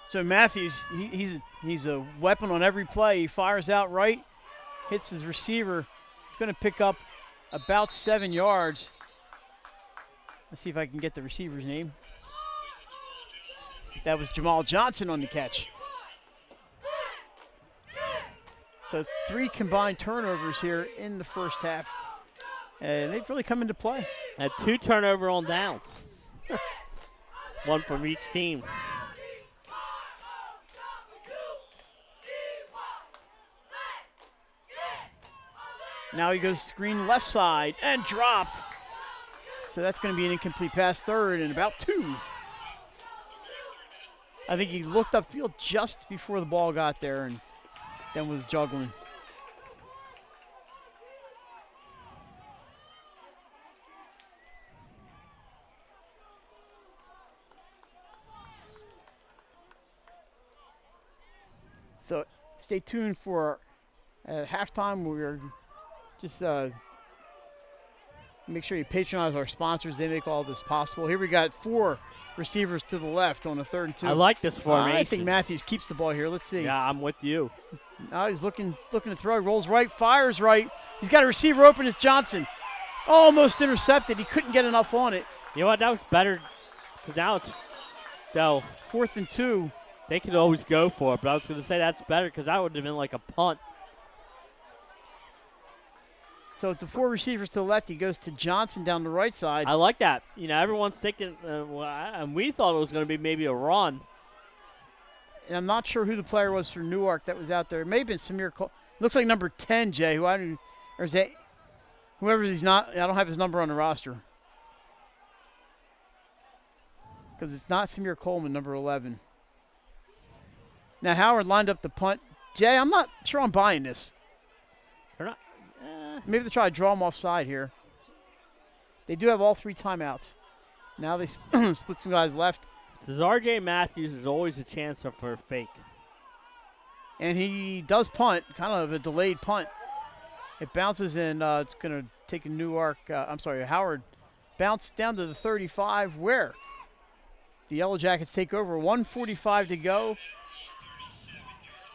So Matthews, he's a weapon on every play. He fires out right, hits his receiver. He's going to pick up about 7 yards. Let's see if I can get the receiver's name. That was Jamal Johnson on the catch. So 3 combined turnovers here in the first half. And they've really come into play. And 2 turnover on downs. 1 from each team. Now he goes screen left side and dropped. So that's going to be an incomplete pass, 3rd and about 2. I think he looked upfield just before the ball got there and then was juggling. So stay tuned for at halftime. We're just Make sure you patronize our sponsors. They make all this possible. Here we got 4 receivers to the left on a 3rd and 2. I like this formation. I think Matthews keeps the ball here. Let's see. Yeah, I'm with you. Now he's looking to throw. Rolls right, fires right. He's got a receiver open. It's Johnson. Almost intercepted. He couldn't get enough on it. You know what? That was better. 'Cause now it's, though, 4th and 2. they could always go for it, but I was going to say that's better because that would have been like a punt. So with the 4 receivers to the left, he goes to Johnson down the right side. I like that. You know, everyone's thinking, and we thought it was going to be maybe a run. And I'm not sure who the player was for Newark that was out there. It may have been Samir Cole. Looks like number 10, Jay, who I don't, or is that whoever he's not. I don't have his number on the roster. Because it's not Samir Coleman, number 11. Now Howard lined up the punt. Jay, I'm not sure I'm buying this. They're not. Maybe they try to draw him offside here. They do have all 3 timeouts. Now they split some guys left. This is R.J. Matthews. There's always a chance for a fake. And he does punt, kind of a delayed punt. It bounces and it's going to take a Newark, Howard bounce down to the 35 where the Yellow Jackets take over. 1:45 to go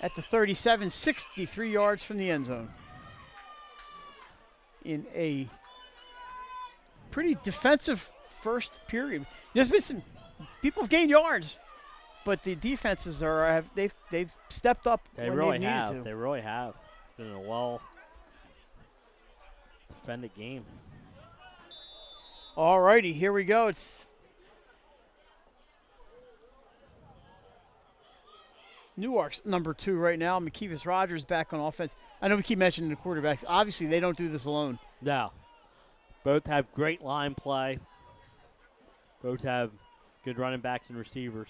at the 37, 63 yards from the end zone. In a pretty defensive first period. There's been some people have gained yards, but the defenses they've stepped up. They when really they've needed have. to. They really have. It's been a well defended game. All righty, here we go. It's Newark's number 2 right now. McKeevis Rogers back on offense. I know we keep mentioning the quarterbacks. Obviously, they don't do this alone. No. Both have great line play. Both have good running backs and receivers.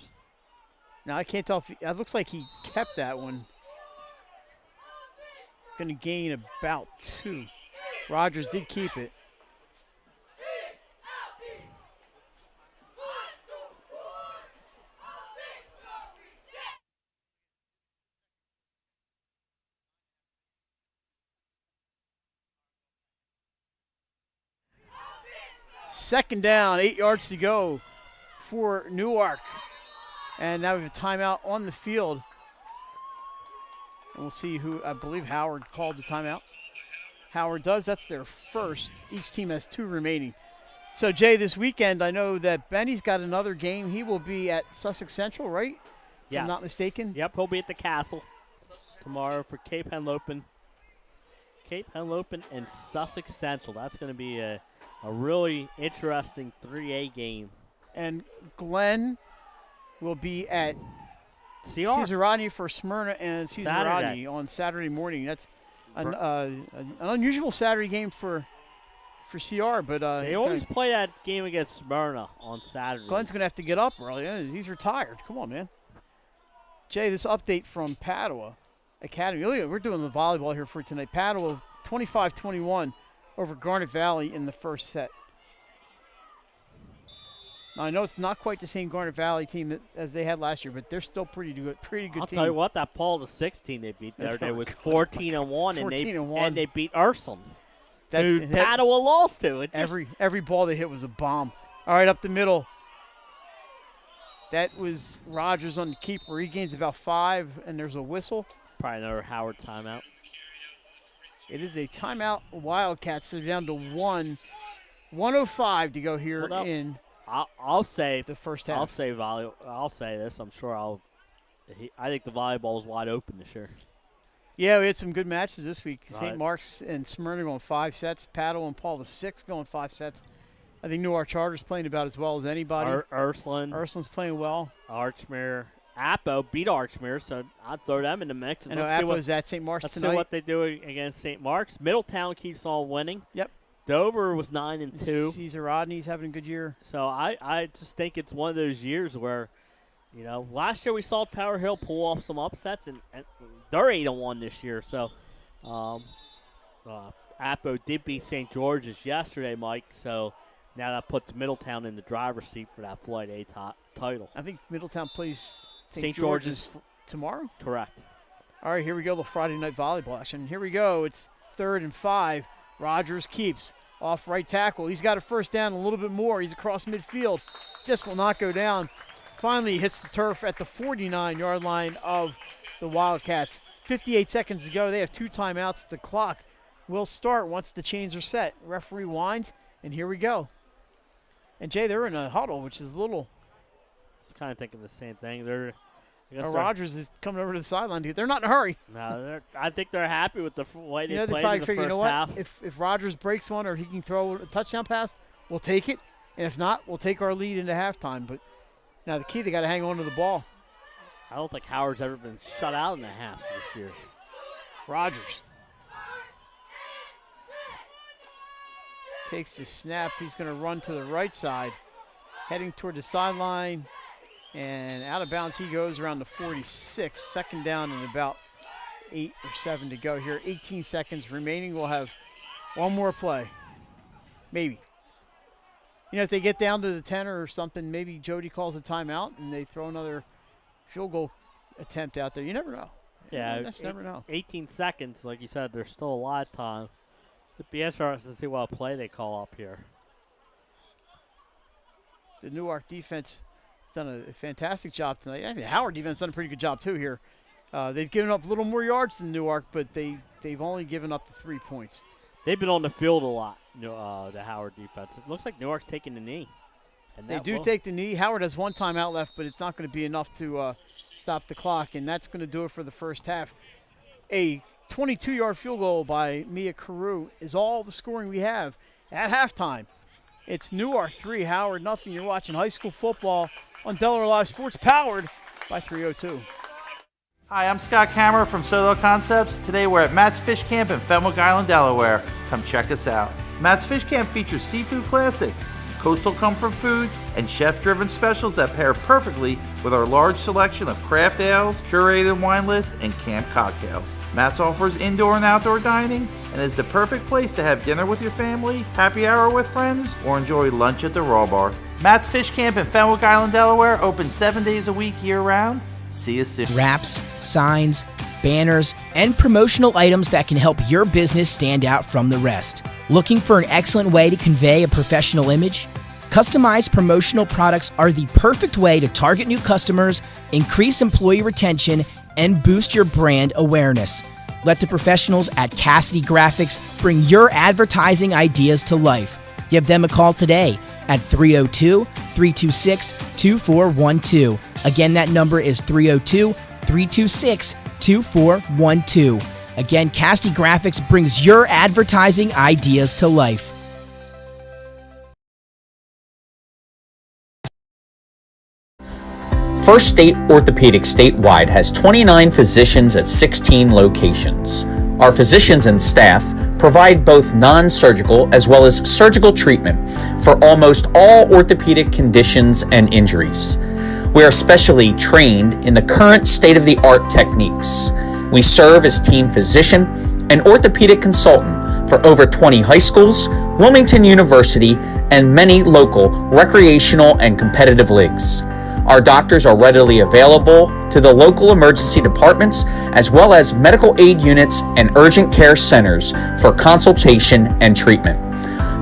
Now, I can't tell if it looks like he kept that one. Going to gain about 2. Rogers did keep it. Second down, 8 yards to go for Newark. And now we have a timeout on the field. And we'll see who, I believe Howard called the timeout. Howard does. That's their first. Each team has 2 remaining. So, Jay, this weekend, I know that Benny's got another game. He will be at Sussex Central, right? If Yeah. I'm not mistaken. Yep, he'll be at the Castle tomorrow for Cape Henlopen. Cape Henlopen and Sussex Central. That's going to be a really interesting 3A game. And Glenn will be at Caesar Rodney for Smyrna and Caesar Rodney on Saturday morning. That's an unusual Saturday game for CR, but they always play that game against Smyrna on Saturday. Glenn's going to have to get up early. He's retired. Come on, man. Jay, this update from Padua Academy. We're doing the volleyball here for tonight. Padua 25-21 over Garnet Valley in the first set. Now, I know it's not quite the same Garnet Valley team as they had last year, but they're still pretty good I'll team. tell you what, that Paul the 16 they beat the other day was 14-1, and they beat Ursuline, who Padua lost to. Every ball they hit was a bomb. All right, up the middle. That was Rogers on the keeper. He gains about 5, and there's a whistle. Probably another Howard timeout. It is a timeout. Wildcats are down to 1. 1:05 to go here in I'll say the first half. I'll say this. I'm sure I think the volleyball is wide open this year. Yeah, we had some good matches this week. Right. St. Mark's and Smyrna going 5 sets. Paddle and Paul VI going 5 sets. I think Newark Charter's playing about as well as anybody. Ursula's playing well. Archmere. Appo beat Archmere, so I'd throw them in the mix. I know Appo's at St. Mark's tonight. tonight. See what they do against St. Mark's. Middletown keeps on winning. Yep. Dover was 9-2. Caesar Rodney's having a good year. So I just think it's one of those years where, last year we saw Tower Hill pull off some upsets, and they're 8-1 this year. So Appo did beat St. George's yesterday, Mike. So now that puts Middletown in the driver's seat for that Flight A title. I think Middletown plays St. George's tomorrow? Correct. All right, here we go, the Friday night volleyball action. Here we go. It's 3rd and 5. Rogers keeps. off right tackle. He's got a first down, a little bit more. He's across midfield. Just will not go down. Finally hits the turf at the 49-yard line of the Wildcats. 58 seconds to go. They have 2 timeouts. The clock will start once the chains are set. Referee winds, and here we go. And Jay, they're in a huddle, which is a little. I was kind of thinking the same thing. Rogers is coming over to the sideline. They're not in a hurry. No, I think they're happy with the way they played probably in the figure, first half. If Rogers breaks one or he can throw a touchdown pass, we'll take it. And if not, we'll take our lead into halftime. But now the key, they got to hang on to the ball. I don't think Howard's ever been shut out in a half this year. Rogers takes the snap. He's going to run to the right side, heading toward the sideline. And out of bounds he goes around the 46. Second down and about 8 or 7 to go here. 18 seconds remaining. We'll have one more play. Maybe. If they get down to the 10 or something, maybe Jody calls a timeout and they throw another field goal attempt out there. You never know. Yeah, you just never know. 18 seconds, like you said, there's still a lot of time. It'd be interesting to see what play they call up here. The Newark defense has done a fantastic job tonight. Actually, Howard defense done a pretty good job too here. They've given up a little more yards than Newark, but they've only given up the 3 points. They've been on the field a lot, the Howard defense. It looks like Newark's taking the knee. And they do take the knee. Howard has 1 timeout left, but it's not going to be enough to stop the clock, and that's going to do it for the first half. A 22-yard field goal by Mia Carew is all the scoring we have at halftime. It's Newark 3, Howard nothing. You're watching high school football on Delaware Live Sports, powered by 302. Hi, I'm Scott Kammerer from Solo Concepts. Today we're at Matt's Fish Camp in Fenwick Island, Delaware. Come check us out. Matt's Fish Camp features seafood classics, coastal comfort food, and chef-driven specials that pair perfectly with our large selection of craft ales, curated wine list, and camp cocktails. Matt's offers indoor and outdoor dining and is the perfect place to have dinner with your family, happy hour with friends, or enjoy lunch at the Raw Bar. Matt's Fish Camp in Fenwick Island, Delaware, open 7 days a week year-round. See you soon. Wraps, signs, banners, and promotional items that can help your business stand out from the rest. Looking for an excellent way to convey a professional image? Customized promotional products are the perfect way to target new customers, increase employee retention, and boost your brand awareness. Let the professionals at Cassidy Graphics bring your advertising ideas to life. Give them a call today at 302-326-2412. Again, that number is 302-326-2412. Again, Cassidy Graphics brings your advertising ideas to life. First State Orthopedic statewide has 29 physicians at 16 locations. Our physicians and staff provide both non-surgical as well as surgical treatment for almost all orthopedic conditions and injuries. We are specially trained in the current state-of-the-art techniques. We serve as team physician and orthopedic consultant for over 20 high schools, Wilmington University, and many local recreational and competitive leagues. Our doctors are readily available to the local emergency departments as well as medical aid units and urgent care centers for consultation and treatment.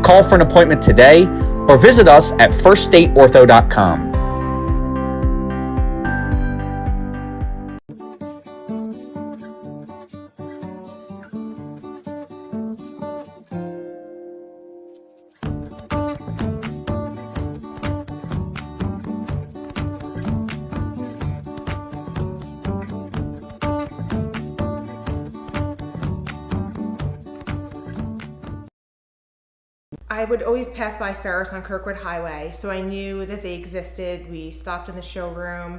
Call for an appointment today or visit us at firststateortho.com. I would always pass by Ferris on Kirkwood Highway, so I knew that they existed. We stopped in the showroom.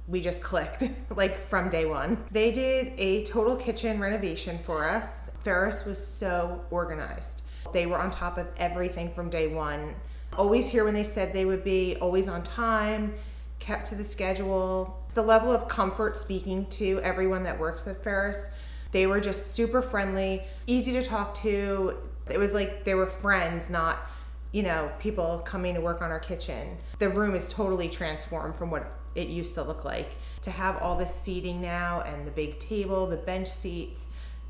We just clicked, like from day one. They did a total kitchen renovation for us. Ferris was so organized. They were on top of everything from day one. Always here when they said they would be, always on time, kept to the schedule. The level of comfort speaking to everyone that works at Ferris, they were just super friendly, easy to talk to. It was like they were friends, not, people coming to work on our kitchen. The room is totally transformed from what it used to look like. To have all this seating now and the big table, the bench seats,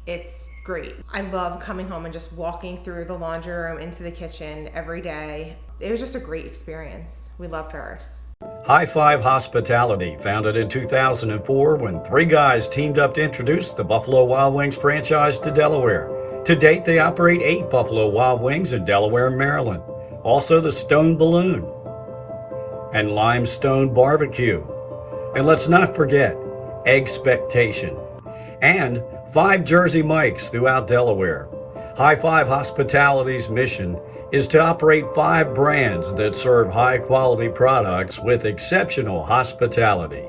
It's great. I love coming home and just walking through the laundry room into the kitchen every day. It was just a great experience. We loved ours. High Five Hospitality, founded in 2004 when three guys teamed up to introduce the Buffalo Wild Wings franchise to Delaware. To date, they operate 8 Buffalo Wild Wings in Delaware and Maryland. Also the Stone Balloon and Limestone Barbecue. And let's not forget Eggspectation and 5 Jersey Mikes throughout Delaware. High Five Hospitality's mission is to operate 5 brands that serve high-quality products with exceptional hospitality.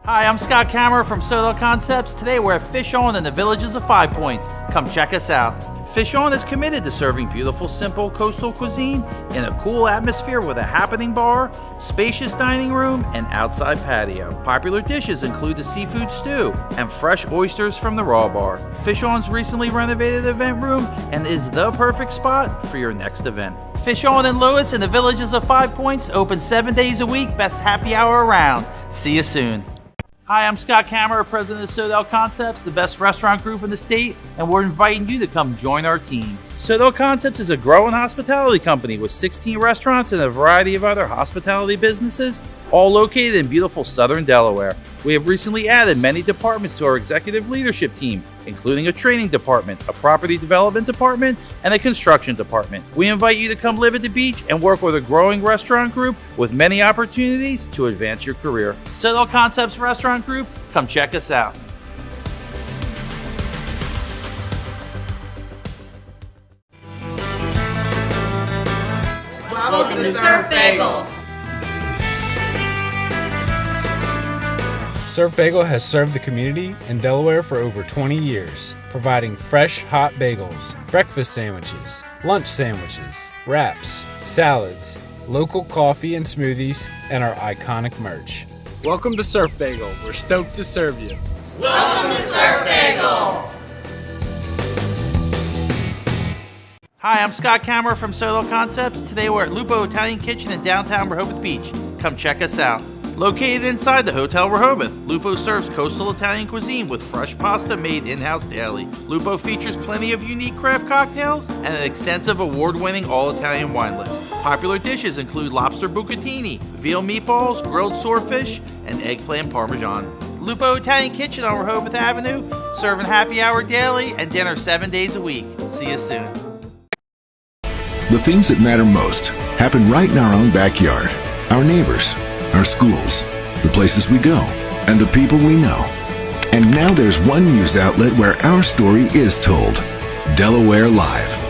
Hi, I'm Scott Kammerer from Soto Concepts. Today we're at Fish On in the Villages of 5 Points. Come check us out. Fish On is committed to serving beautiful, simple coastal cuisine in a cool atmosphere with a happening bar, spacious dining room, and outside patio. Popular dishes include the seafood stew and fresh oysters from the raw bar. Fish On's recently renovated event room and is the perfect spot for your next event. Fish On in Lewis in the Villages of 5 Points, open 7 days a week, best happy hour around. See you soon. Hi, I'm Scott Kammerer, president of Soto Concepts, the best restaurant group in the state, and we're inviting you to come join our team. Soto Concepts is a growing hospitality company with 16 restaurants and a variety of other hospitality businesses, all located in beautiful southern Delaware. We have recently added many departments to our executive leadership team, including a training department, a property development department, and a construction department. We invite you to come live at the beach and work with a growing restaurant group with many opportunities to advance your career. Soto Concepts Restaurant Group, come check us out. Welcome to Surf Bagel. Surf Bagel has served the community in Delaware for over 20 years, providing fresh, hot bagels, breakfast sandwiches, lunch sandwiches, wraps, salads, local coffee and smoothies, and our iconic merch. Welcome to Surf Bagel. We're stoked to serve you. Welcome to Surf Bagel. Hi, I'm Scott Kammerer from Soto Concepts. Today we're at Lupo Italian Kitchen in downtown Rehoboth Beach. Come check us out. Located inside the Hotel Rehoboth, Lupo serves coastal Italian cuisine with fresh pasta made in-house daily. Lupo features plenty of unique craft cocktails and an extensive award-winning all-Italian wine list. Popular dishes include lobster bucatini, veal meatballs, grilled swordfish, and eggplant parmesan. Lupo Italian Kitchen on Rehoboth Avenue, serving happy hour daily and dinner 7 days a week. See you soon. The things that matter most happen right in our own backyard. Our neighbors, our schools, the places we go, and the people we know. And now there's one news outlet where our story is told. Delaware Live.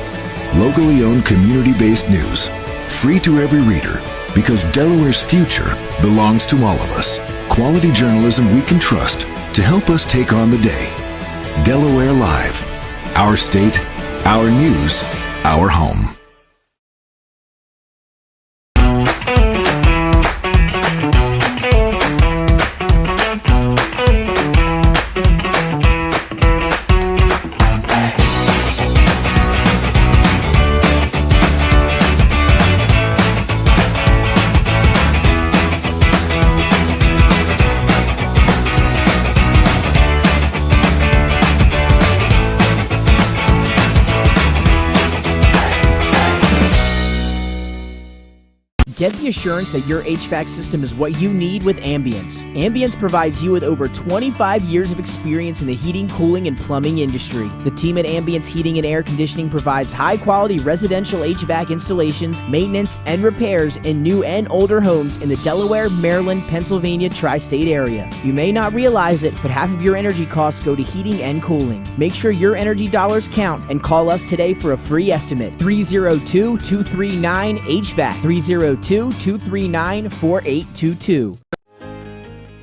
Locally owned community-based news. Free to every reader, because Delaware's future belongs to all of us. Quality journalism we can trust to help us take on the day. Delaware Live. Our state, our news, our home. Get the assurance that your HVAC system is what you need with Ambience. Ambience provides you with over 25 years of experience in the heating, cooling, and plumbing industry. The team at Ambience Heating and Air Conditioning provides high-quality residential HVAC installations, maintenance, and repairs in new and older homes in the Delaware, Maryland, Pennsylvania tri-state area. You may not realize it, but half of your energy costs go to heating and cooling. Make sure your energy dollars count and call us today for a free estimate. 302-239-HVAC. 302-239-4822.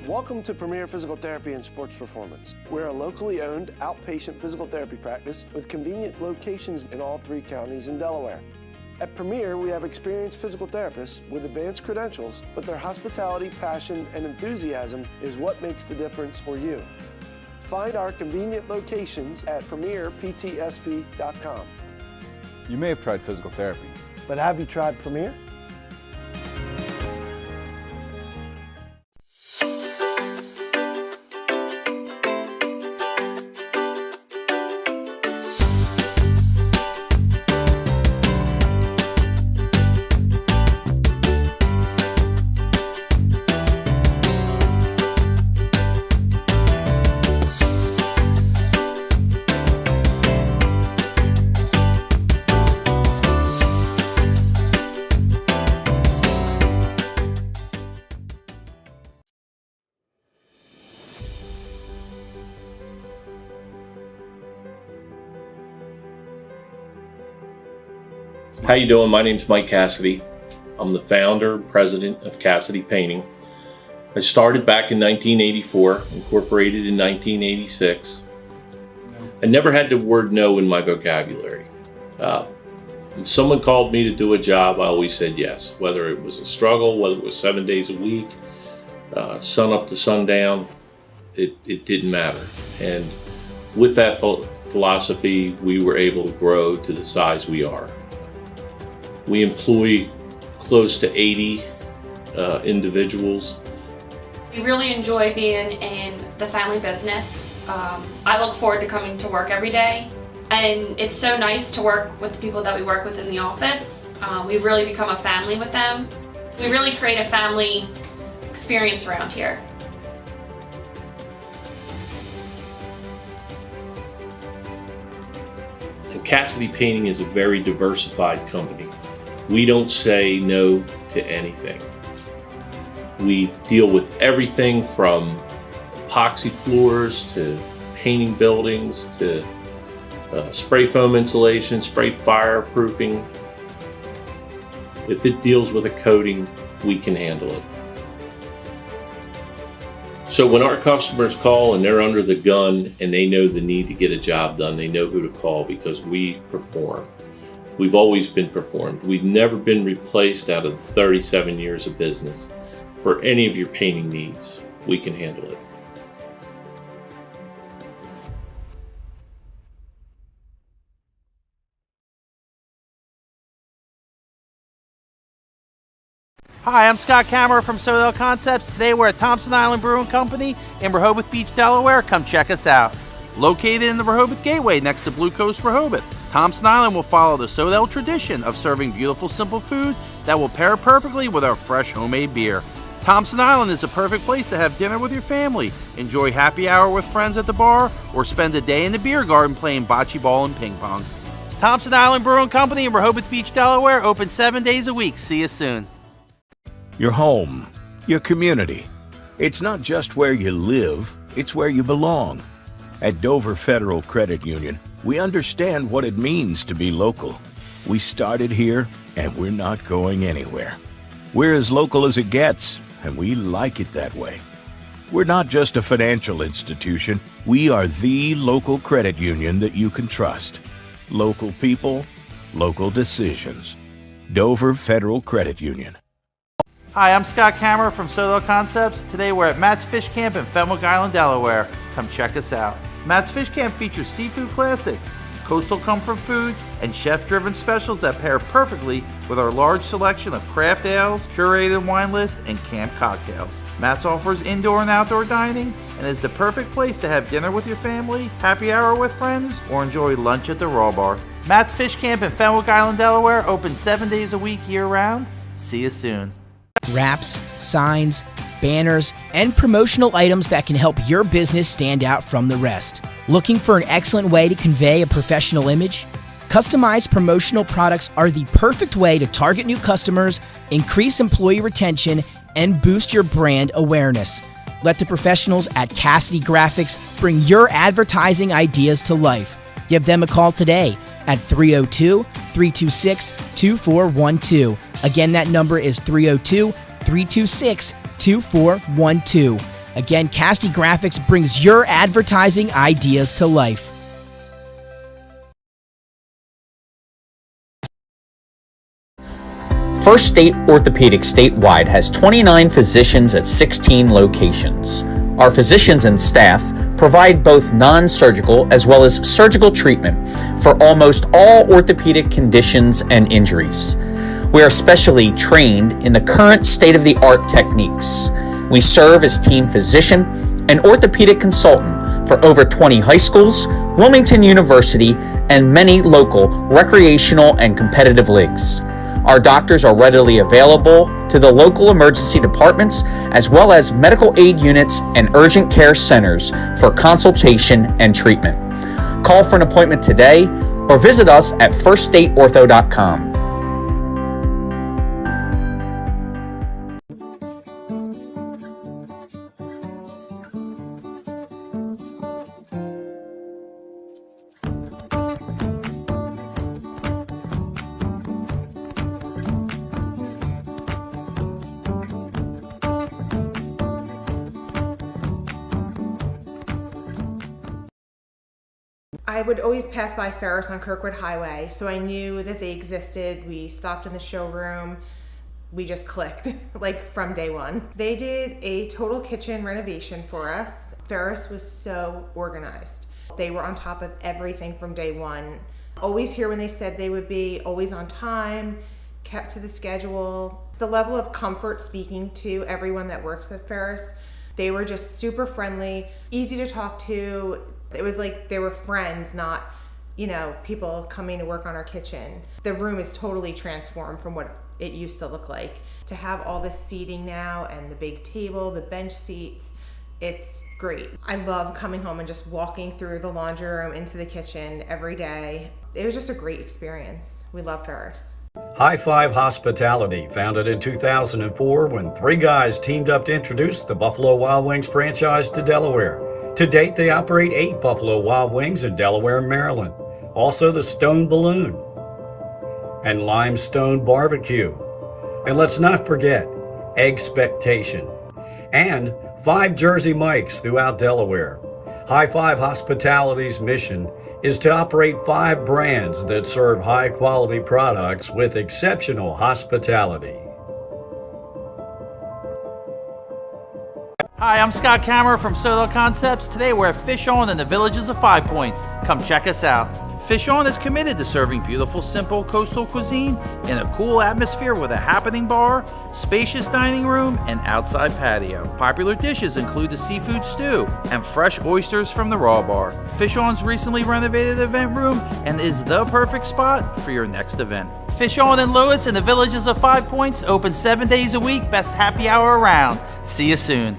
Welcome to Premier Physical Therapy and Sports Performance. We're a locally owned outpatient physical therapy practice with convenient locations in all 3 counties in Delaware. At Premier, we have experienced physical therapists with advanced credentials, but their hospitality, passion, and enthusiasm is what makes the difference for you. Find our convenient locations at premierptsp.com. You may have tried physical therapy, but have you tried Premier? How you doing? My name's Mike Cassidy. I'm the founder and president of Cassidy Painting. I started back in 1984, incorporated in 1986. I never had the word no in my vocabulary. If someone called me to do a job, I always said yes, whether it was a struggle, whether it was 7 days a week, sun up to sundown, it didn't matter. And with that philosophy, we were able to grow to the size we are. We employ close to 80 individuals. We really enjoy being in the family business. I look forward to coming to work every day, and it's so nice to work with the people that we work with in the office. We've really become a family with them. We really create a family experience around here. And Cassidy Painting is a very diversified company. We don't say no to anything. We deal with everything from epoxy floors to painting buildings to spray foam insulation, spray fireproofing. If it deals with a coating, we can handle it. So when our customers call and they're under the gun and they know the need to get a job done, they know who to call because we perform. We've always been performed. We've never been replaced out of 37 years of business. For any of your painting needs, we can handle it. Hi, I'm Scott Kammerer from Soto Concepts. Today we're at Thompson Island Brewing Company in Rehoboth Beach, Delaware. Come check us out. Located in the Rehoboth Gateway next to Blue Coast Rehoboth, Thompson Island will follow the Sodell tradition of serving beautiful, simple food that will pair perfectly with our fresh homemade beer. Thompson Island is a perfect place to have dinner with your family, enjoy happy hour with friends at the bar, or spend a day in the beer garden playing bocce ball and ping pong. Thompson Island Brewing Company in Rehoboth Beach, Delaware, open 7 days a week. See you soon. Your home, your community. It's not just where you live, it's where you belong. At Dover Federal Credit Union, we understand what it means to be local. We started here, and we're not going anywhere. We're as local as it gets, and we like it that way. We're not just a financial institution, we are the local credit union that you can trust. Local people, local decisions. Dover Federal Credit Union. Hi, I'm Scott Kammerer from Soto Concepts. Today we're at Matt's Fish Camp in Fenwick Island, Delaware. Come check us out. Matt's Fish Camp features seafood classics, coastal comfort food, and chef-driven specials that pair perfectly with our large selection of craft ales, curated wine list, and camp cocktails. Matt's offers indoor and outdoor dining and is the perfect place to have dinner with your family, happy hour with friends, or enjoy lunch at the Raw Bar. Matt's Fish Camp in Fenwick Island, Delaware, open 7 days a week year-round. See you soon. Wraps, signs, banners, and promotional items that can help your business stand out from the rest. Looking for an excellent way to convey a professional image? Customized promotional products are the perfect way to target new customers, increase employee retention, and boost your brand awareness. Let the professionals at Cassidy Graphics bring your advertising ideas to life. Give them a call today at 302-326-2412. Again, that number is 302-326-2412. Again, Cassidy Graphics brings your advertising ideas to life. First State Orthopedic statewide has 29 physicians at 16 locations. Our physicians and staff provide both non-surgical as well as surgical treatment for almost all orthopedic conditions and injuries. We are specially trained in the current state-of-the-art techniques. We serve as team physician and orthopedic consultant for over 20 high schools, Wilmington University, and many local recreational and competitive leagues. Our doctors are readily available to the local emergency departments as well as medical aid units and urgent care centers for consultation and treatment. Call for an appointment today or visit us at firststateortho.com. I would always pass by Ferris on Kirkwood Highway, so I knew that they existed. We stopped in the showroom. We just clicked, like from day one. They did a total kitchen renovation for us. Ferris was so organized. They were on top of everything from day one. Always here when they said they would be, always on time, kept to the schedule. The level of comfort speaking to everyone that works at Ferris, they were just super friendly, easy to talk to. It was like they were friends, not, people coming to work on our kitchen. The room is totally transformed from what it used to look like. To have all this seating now and the big table, the bench seats, it's great. I love coming home and just walking through the laundry room into the kitchen every day. It was just a great experience. We love Ferris. High Five Hospitality, founded in 2004 when three guys teamed up to introduce the Buffalo Wild Wings franchise to Delaware. To date, they operate 8 Buffalo Wild Wings in Delaware and Maryland. Also the Stone Balloon and Limestone Barbecue. And let's not forget Eggspectation and 5 Jersey Mikes throughout Delaware. High Five Hospitality's mission is to operate 5 brands that serve high-quality products with exceptional hospitality. Hi, I'm Scott Kammerer from Soto Concepts. Today we're at Fish On in the Villages of 5 Points. Come check us out. Fish On is committed to serving beautiful, simple coastal cuisine in a cool atmosphere with a happening bar, spacious dining room, and outside patio. Popular dishes include the seafood stew and fresh oysters from the raw bar. Fish On's recently renovated event room and is the perfect spot for your next event. Fish On in Lewis in the Villages of 5 Points, open 7 days a week, best happy hour around. See you soon.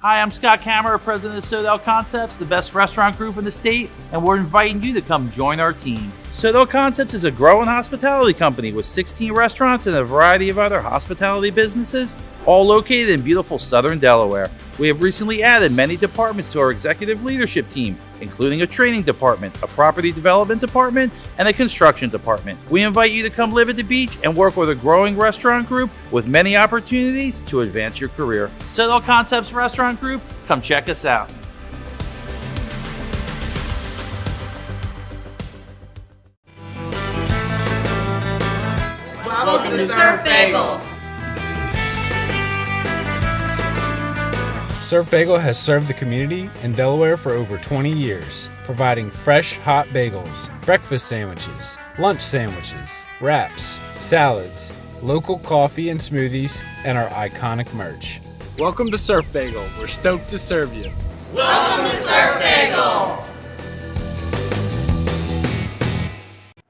Hi, I'm Scott Kammerer, president of Soto Concepts, the best restaurant group in the state, and we're inviting you to come join our team. Soto Concepts is a growing hospitality company with 16 restaurants and a variety of other hospitality businesses, all located in beautiful southern Delaware. We have recently added many departments to our executive leadership team, including a training department, a property development department, and a construction department. We invite you to come live at the beach and work with a growing restaurant group with many opportunities to advance your career. Soto Concepts Restaurant Group, come check us out. Welcome to Surf Bagel. Surf Bagel has served the community in Delaware for over 20 years, providing fresh, hot bagels, breakfast sandwiches, lunch sandwiches, wraps, salads, local coffee and smoothies, and our iconic merch. Welcome to Surf Bagel. We're stoked to serve you. Welcome to Surf Bagel.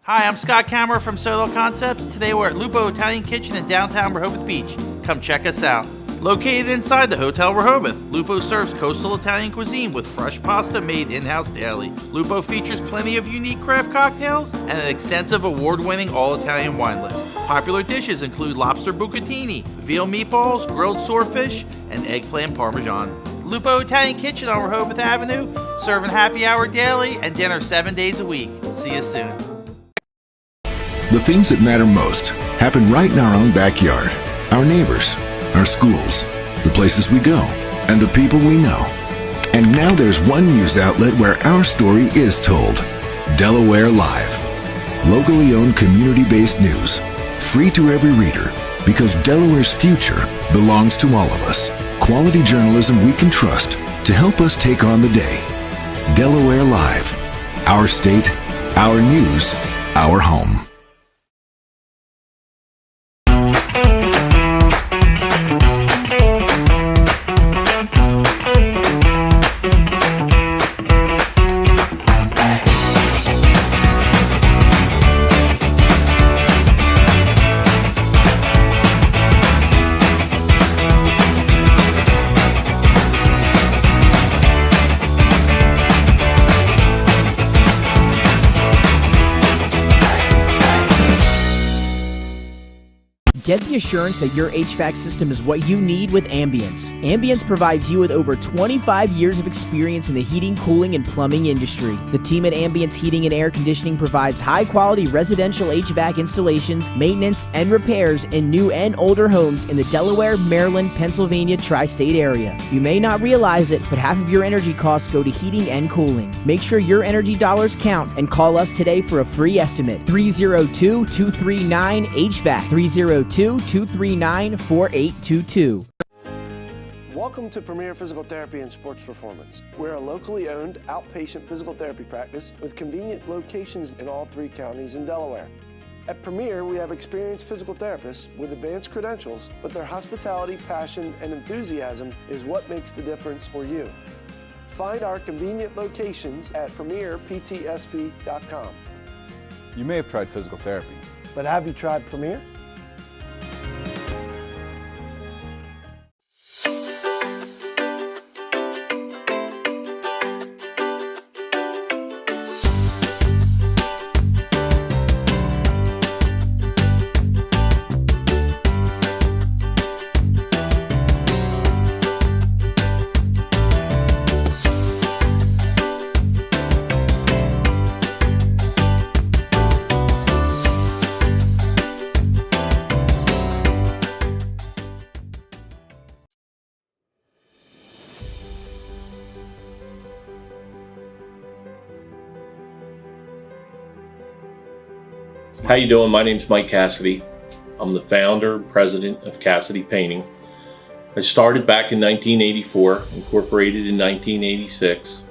Hi, I'm Scott Kammerer from Soto Concepts. Today we're at Lupo Italian Kitchen in downtown Rehoboth Beach. Come check us out. Located inside the Hotel Rehoboth, Lupo serves coastal Italian cuisine with fresh pasta made in-house daily. Lupo features plenty of unique craft cocktails and an extensive award-winning all-Italian wine list. Popular dishes include lobster bucatini, veal meatballs, grilled swordfish, and eggplant parmesan. Lupo Italian Kitchen on Rehoboth Avenue, serving happy hour daily and dinner 7 days a week. See you soon. The things that matter most happen right in our own backyard. Our neighbors, our schools, the places we go, and the people we know. And now there's one news outlet where our story is told. Delaware Live. Locally owned community-based news. Free to every reader, because Delaware's future belongs to all of us. Quality journalism we can trust to help us take on the day. Delaware Live. Our state, our news, our home. Get the assurance that your HVAC system is what you need with Ambience. Ambience provides you with over 25 years of experience in the heating, cooling, and plumbing industry. The team at Ambience Heating and Air Conditioning provides high-quality residential HVAC installations, maintenance, and repairs in new and older homes in the Delaware, Maryland, Pennsylvania tri-state area. You may not realize it, but half of your energy costs go to heating and cooling. Make sure your energy dollars count and call us today for a free estimate. 302-239-HVAC. 302-239-4822. Welcome to Premier Physical Therapy and Sports Performance. We're a locally owned outpatient physical therapy practice with convenient locations in all 3 counties in Delaware. At Premier, we have experienced physical therapists with advanced credentials, but their hospitality, passion, and enthusiasm is what makes the difference for you. Find our convenient locations at premierptsp.com. You may have tried physical therapy, but have you tried Premier? How you doing? My name's Mike Cassidy. I'm the founder and president of Cassidy Painting. I started back in 1984, incorporated in 1986.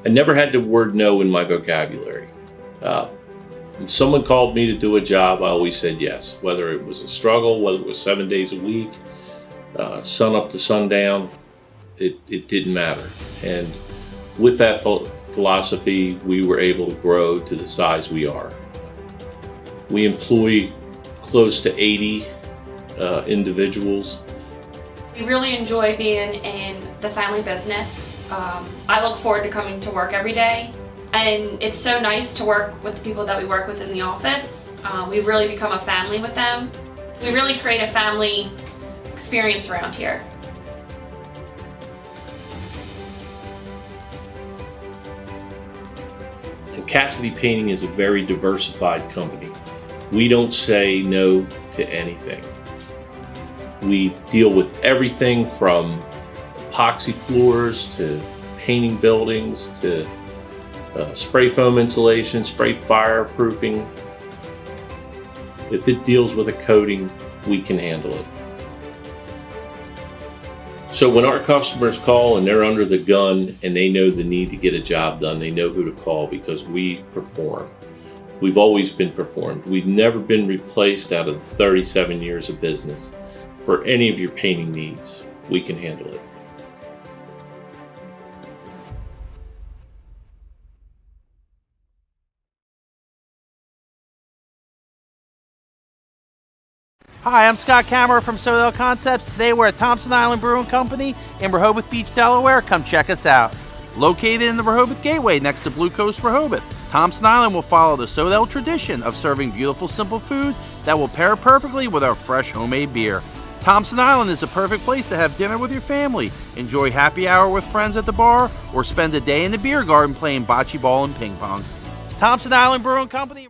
I never had the word no in my vocabulary. When someone called me to do a job, I always said yes. Whether it was a struggle, whether it was 7 days a week, sun up to sundown, it didn't matter. And with that philosophy, we were able to grow to the size we are. We employ close to 80 individuals. We really enjoy being in the family business. I look forward to coming to work every day, and it's so nice to work with the people that we work with in the office. We've really become a family with them. We really create a family experience around here. And Cassidy Painting is a very diversified company. We don't say no to anything. We deal with everything from epoxy floors to painting buildings to spray foam insulation, spray fireproofing. If it deals with a coating, we can handle it. So when our customers call and they're under the gun and they know the need to get a job done, they know who to call because we perform. We've always been performed. We've never been replaced out of 37 years of business. For any of your painting needs, we can handle it. Hi, I'm Scott Kammerer from Sodell Concepts. Today we're at Thompson Island Brewing Company in Rehoboth Beach, Delaware. Come check us out. Located in the Rehoboth Gateway next to Blue Coast Rehoboth, Thompson Island will follow the Sodell tradition of serving beautiful, simple food that will pair perfectly with our fresh homemade beer. Thompson Island is a perfect place to have dinner with your family, enjoy happy hour with friends at the bar, or spend a day in the beer garden playing bocce ball and ping pong. Thompson Island Brewing Company.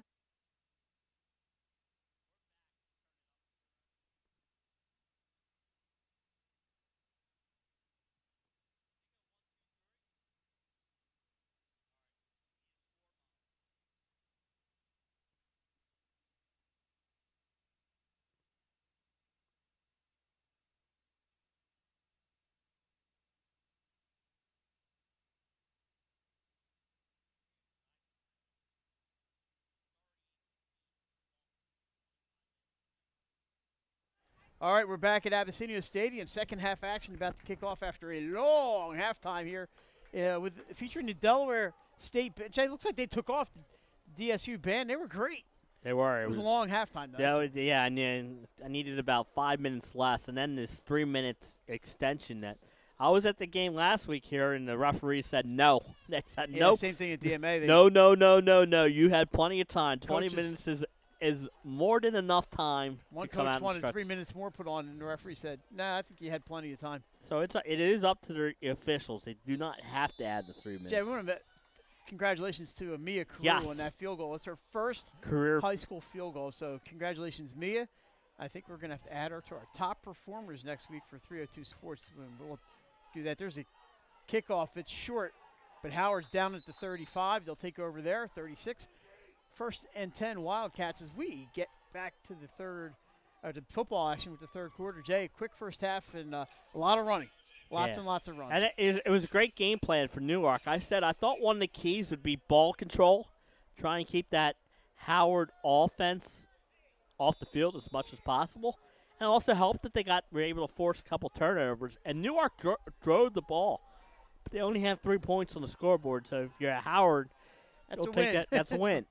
All right, we're back at Abessinio Stadium. Second half action about to kick off after a long halftime here, with featuring the Delaware State bench. It looks like they took off the DSU band. They were great. They were. It was a long halftime, though. Yeah, I needed about 5 minutes less, and then this 3 minutes extension that I was at the game last week here, and the referee said no. They said no. Same thing at DMA. No. You had plenty of time. 20 minutes is is more than enough time One to come out coach and wanted stretch. 3 minutes more put on, and the referee said, "Nah, I think you had plenty of time." So it is up to the officials. They do not have to add the 3 minutes. Jay, we want to congratulations to Mia Carew Yes. on that field goal. It's her first Career high school field goal. So congratulations, Mia. I think we're going to have to add her to our top performers next week for 302 Sports. We'll do that. There's a kickoff. It's short, but Howard's down at the 35. They'll take over there, 36. First and 10 Wildcats as we get back to the football action with the third quarter. Jay, quick first half and a lot of running. Lots and lots of runs. And it was a great game plan for Newark. I thought one of the keys would be ball control, try and keep that Howard offense off the field as much as possible, and also helped that they were able to force a couple turnovers. And Newark drove the ball, but they only have 3 points on the scoreboard. So if you're at Howard, That's a take win. that's a win.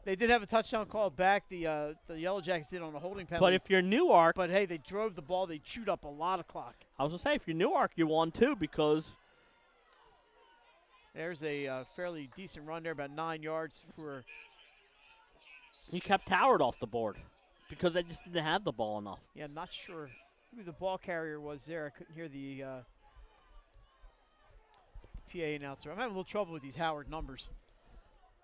They did have a touchdown called back. The Yellow Jackets did on a holding penalty. But if you're Newark, but hey, they drove the ball. They chewed up a lot of clock. I was gonna say if you're Newark, you won too because there's a fairly decent run there, about 9 yards for. You kept Howard off the board because they just didn't have the ball enough. Yeah, I'm not sure who the ball carrier was there. I couldn't hear the PA announcer. I'm having a little trouble with these Howard numbers.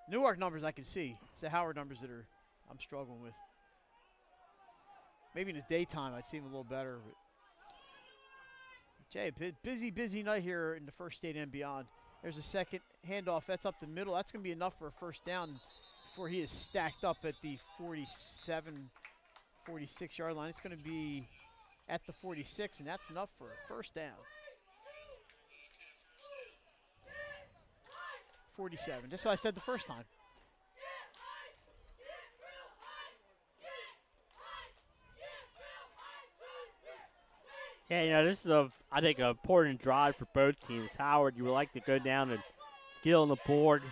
Newark numbers I can see. It's the Howard numbers that I'm struggling with. Maybe in the daytime I'd see them a little better. But Jay, busy night here in the First State and beyond. There's a second handoff. That's up the middle. That's going to be enough for a first down before he is stacked up at the 47, 46-yard line. It's going to be at the 46, and that's enough for a first down. 47, just what I said the first time. Yeah, this is I think, an important drive for both teams. Howard, you would like to go down and get on the board,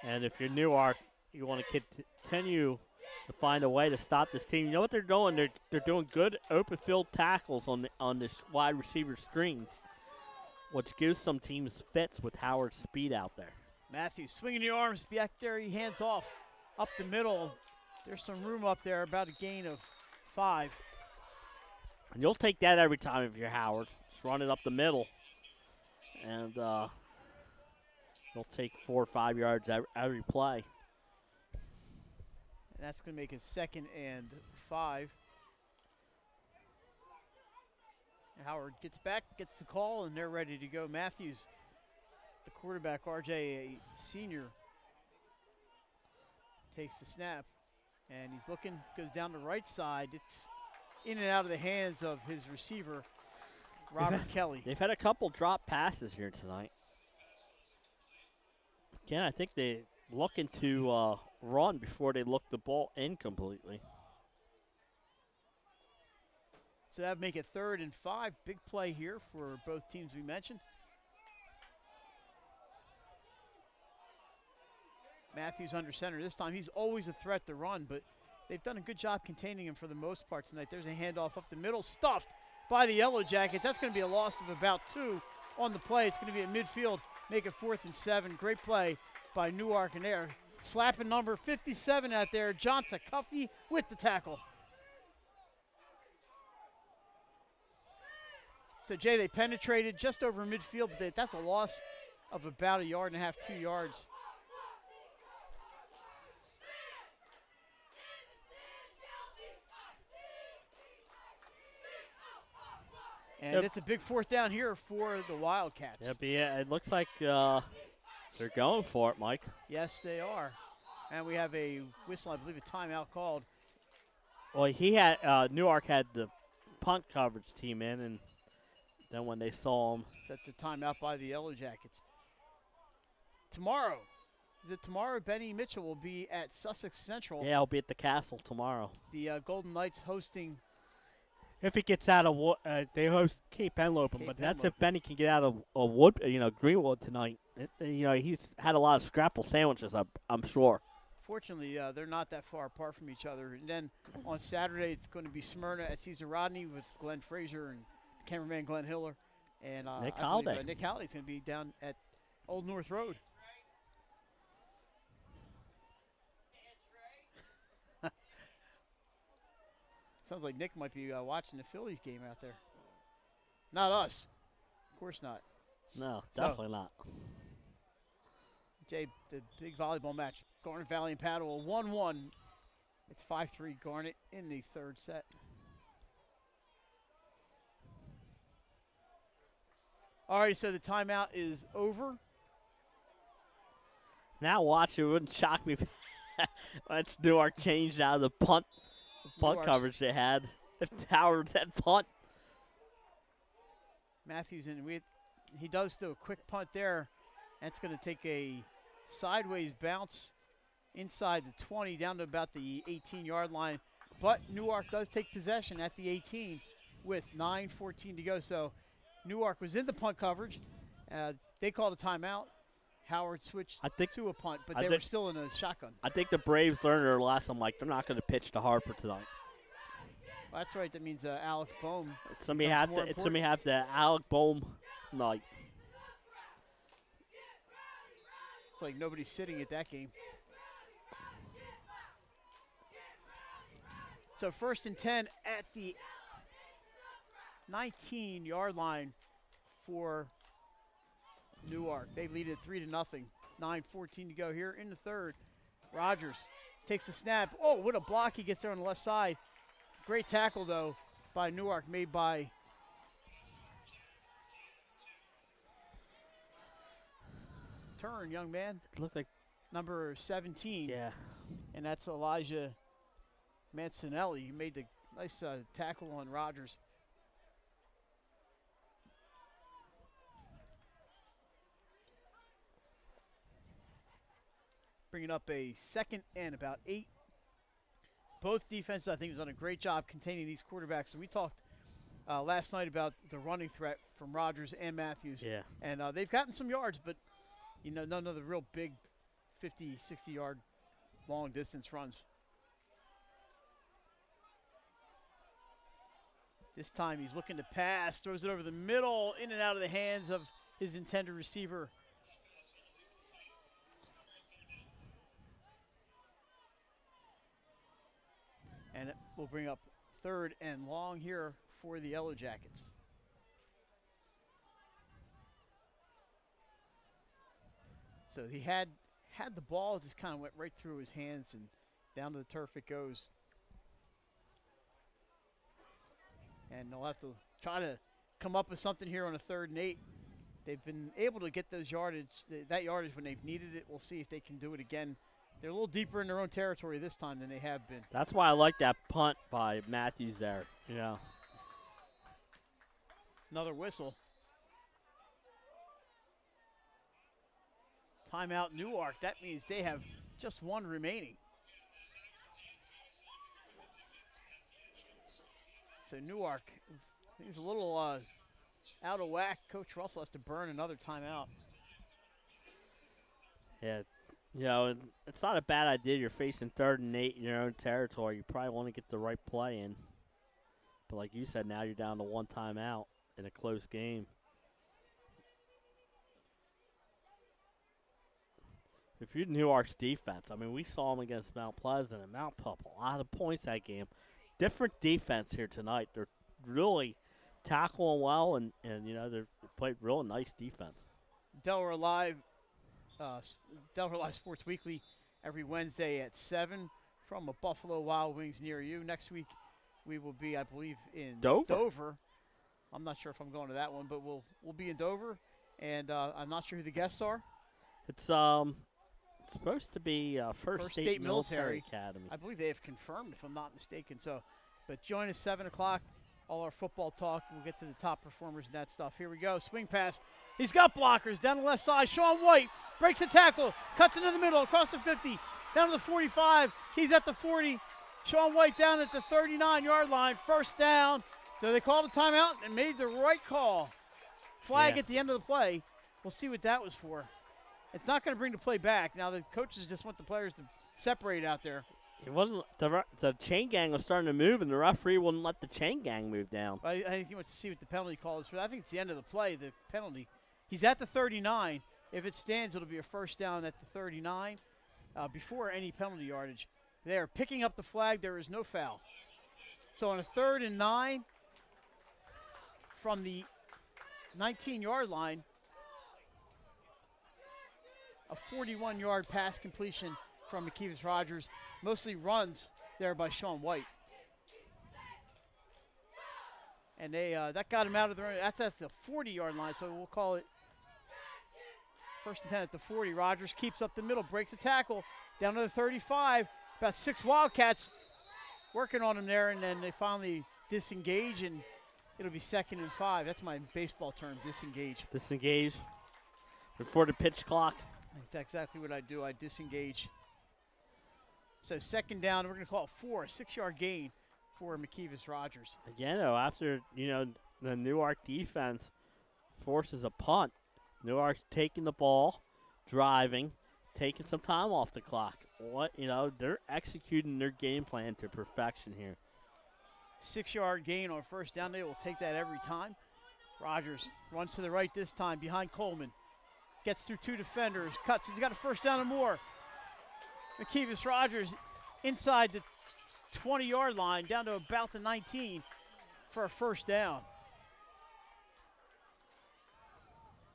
and if you're Newark, you want to continue to find a way to stop this team. You know what they're doing? They're doing good open field tackles on this wide receiver screens, which gives some teams fits with Howard's speed out there. Matthews swinging the arms back there. He hands off up the middle. There's some room up there, about a gain of 5. And you'll take that every time if you're Howard. Just run it up the middle. And you'll take 4 or 5 yards every play. And that's going to make it 2nd and 5. And Howard gets back, gets the call, and they're ready to go. Matthews, the quarterback, RJ, a senior, takes the snap. And he's looking, goes down the right side. It's in and out of the hands of his receiver, Robert Kelly. They've had a couple drop passes here tonight. Again, I think they're looking to run before they look the ball in completely. So that would make it 3rd and 5. Big play here for both teams we mentioned. Matthews under center. This time he's always a threat to run, but they've done a good job containing him for the most part tonight. There's a handoff up the middle, stuffed by the Yellow Jackets. That's going to be a loss of about 2 on the play. It's going to be at midfield, make it 4th and 7. Great play by Newark, and they're slapping number 57 out there, Jonta Cuffey with the tackle. So, Jay, they penetrated just over midfield, but that's a loss of about 1.5 yards, 2 yards. And it's a big 4th down here for the Wildcats. Yep, yeah, it looks like they're going for it, Mike. Yes, they are. And we have a whistle, I believe a timeout called. Well, Newark had the punt coverage team in, and then when they saw him. That's a timeout by the Yellow Jackets. Tomorrow, is it tomorrow? Benny Mitchell will be at Sussex Central. Yeah, I'll be at the Castle tomorrow. The Golden Knights hosting. If he gets out of they host Cape Henlopen, but that's if Benny can get out of Greenwood tonight. He's had a lot of scrapple sandwiches, I'm sure. Fortunately, they're not that far apart from each other. And then on Saturday, it's going to be Smyrna at Cesar Rodney with Glenn Fraser and cameraman Glenn Hiller. And Nick Halliday. Nick Halliday's going to be down at Old North Road. Sounds like Nick might be watching the Phillies game out there. Not us. Of course not. No, definitely not. Jay, the big volleyball match. Garnet Valley and Padua 1-1. It's 5-3 Garnet in the third set. All right, so the timeout is over. Now watch, it wouldn't shock me if Newark changed out of the punt coverage they had. If Howard had punt. Matthews, and he does do a quick punt there. That's going to take a sideways bounce inside the 20 down to about the 18-yard line. But Newark does take possession at the 18 with 9:14 to go. So Newark was in the punt coverage. They called a timeout. Howard switched to a punt, but they were still in a shotgun. I think the Braves learned their lesson. Like, they're not going to pitch to Harper tonight. Well, that's right. That means Alec Bohm. Somebody have the Alec Bohm night. It's like nobody's sitting at that game. So 1st and 10 at the 19-yard line for Newark. They lead it 3-0. 9:14 to go here in the third. Rogers takes a snap. Oh, what a block he gets there on the left side. Great tackle, though, by Newark, made by Turn, young man. It looked like number 17. Yeah. And that's Elijah Mancinelli. He made the nice tackle on Rogers. Bringing up a 2nd and about 8. Both defenses, I think, have done a great job containing these quarterbacks. And we talked last night about the running threat from Rogers and Matthews. Yeah. And they've gotten some yards, but, you know, none of the real big 50, 60-yard long distance runs. This time he's looking to pass, throws it over the middle, in and out of the hands of his intended receiver. And it will bring up 3rd and long here for the Yellow Jackets. So he had the ball, just kind of went right through his hands, and down to the turf it goes. And they'll have to try to come up with something here on a 3rd and 8. They've been able to get those that yardage when they've needed it. We'll see if they can do it again. They're a little deeper in their own territory this time than they have been. That's why I like that punt by Matthews there. Yeah. Another whistle. Timeout Newark. That means they have just one remaining. So Newark, he's a little out of whack. Coach Russell has to burn another timeout. Yeah. You know, it's not a bad idea. You're facing 3rd and 8 in your own territory. You probably want to get the right play in. But like you said, now you're down to one timeout in a close game. If you're Newark's defense, I mean, we saw them against Mount Pleasant and Mount Pup. A lot of points that game. Different defense here tonight. They're really tackling well, and you know, they've played real nice defense. Delaware Live Sports Weekly every Wednesday at 7 from a Buffalo Wild Wings near you. Next week we will be, I believe, in Dover. I'm not sure if I'm going to that one, but we'll be in Dover, and I'm not sure who the guests are. It's supposed to be First State Military Academy. I believe they have confirmed, if I'm not mistaken. So, but join us 7 o'clock. All our football talk. We'll get to the top performers and that stuff. Here we go. Swing pass. He's got blockers down the left side. Sean White breaks a tackle, cuts into the middle, across the 50, down to the 45. He's at the 40. Sean White down at the 39-yard line. 1st down. So they called a timeout and made the right call. Flag at the end of the play. We'll see what that was for. It's not going to bring the play back. Now the coaches just want the players to separate out there. It wasn't the chain gang was starting to move, and the referee wouldn't let the chain gang move down. I think he wants to see what the penalty call is for. I think it's the end of the play, the penalty. He's at the 39. If it stands, it'll be a 1st down at the 39 before any penalty yardage. They are picking up the flag. There is no foul. So on a 3rd and 9 from the 19-yard line, a 41-yard pass completion from McKeevis Rogers, mostly runs there by Sean White. And they that got him out of the run. That's the 40-yard line, so we'll call it 1st and 10 at the 40. Rogers keeps up the middle, breaks the tackle, down to the 35. About 6 Wildcats working on him there, and then they finally disengage, and it'll be 2nd and 5. That's my baseball term, disengage. Disengage before the pitch clock. That's exactly what I do. I disengage. So 2nd down, we're going to call it 4, a 6-yard gain for McKeevis Rogers. Again, though, after, the Newark defense forces a punt, Newark's taking the ball, driving, taking some time off the clock. They're executing their game plan to perfection here. 6-yard gain on 1st down. They will take that every time. Rogers runs to the right this time behind Coleman. Gets through 2 defenders, cuts. He's got a 1st down and more. McKeevis Rogers inside the 20-yard line down to about the 19 for a 1st down.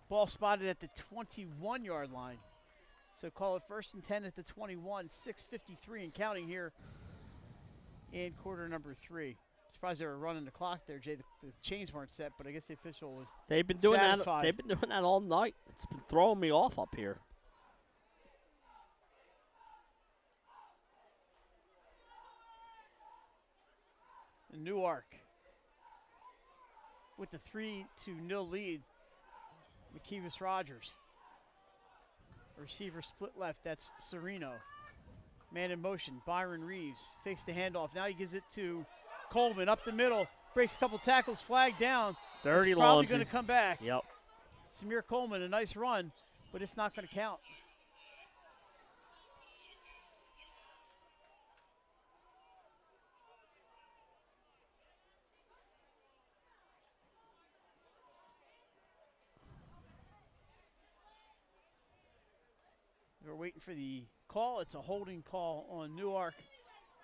Ball spotted at the 21-yard line. So call it 1st and 10 at the 21, 6:53 and counting here in quarter number 3. Surprised they were running the clock there, Jay. The chains weren't set, but I guess the official was They've been doing satisfied. that. They've been doing that all night. It's been throwing me off up here. Newark with the 3-0 lead. McKeevis Rogers. Receiver split left, that's Sereno. Man in motion, Byron Reeves fakes the handoff. Now he gives it to Coleman up the middle, breaks a couple tackles, flag down. Dirty it's probably laundry. going to come back. Yep. Samir Coleman, a nice run, but it's not going to count. We're waiting for the call. It's a holding call on Newark.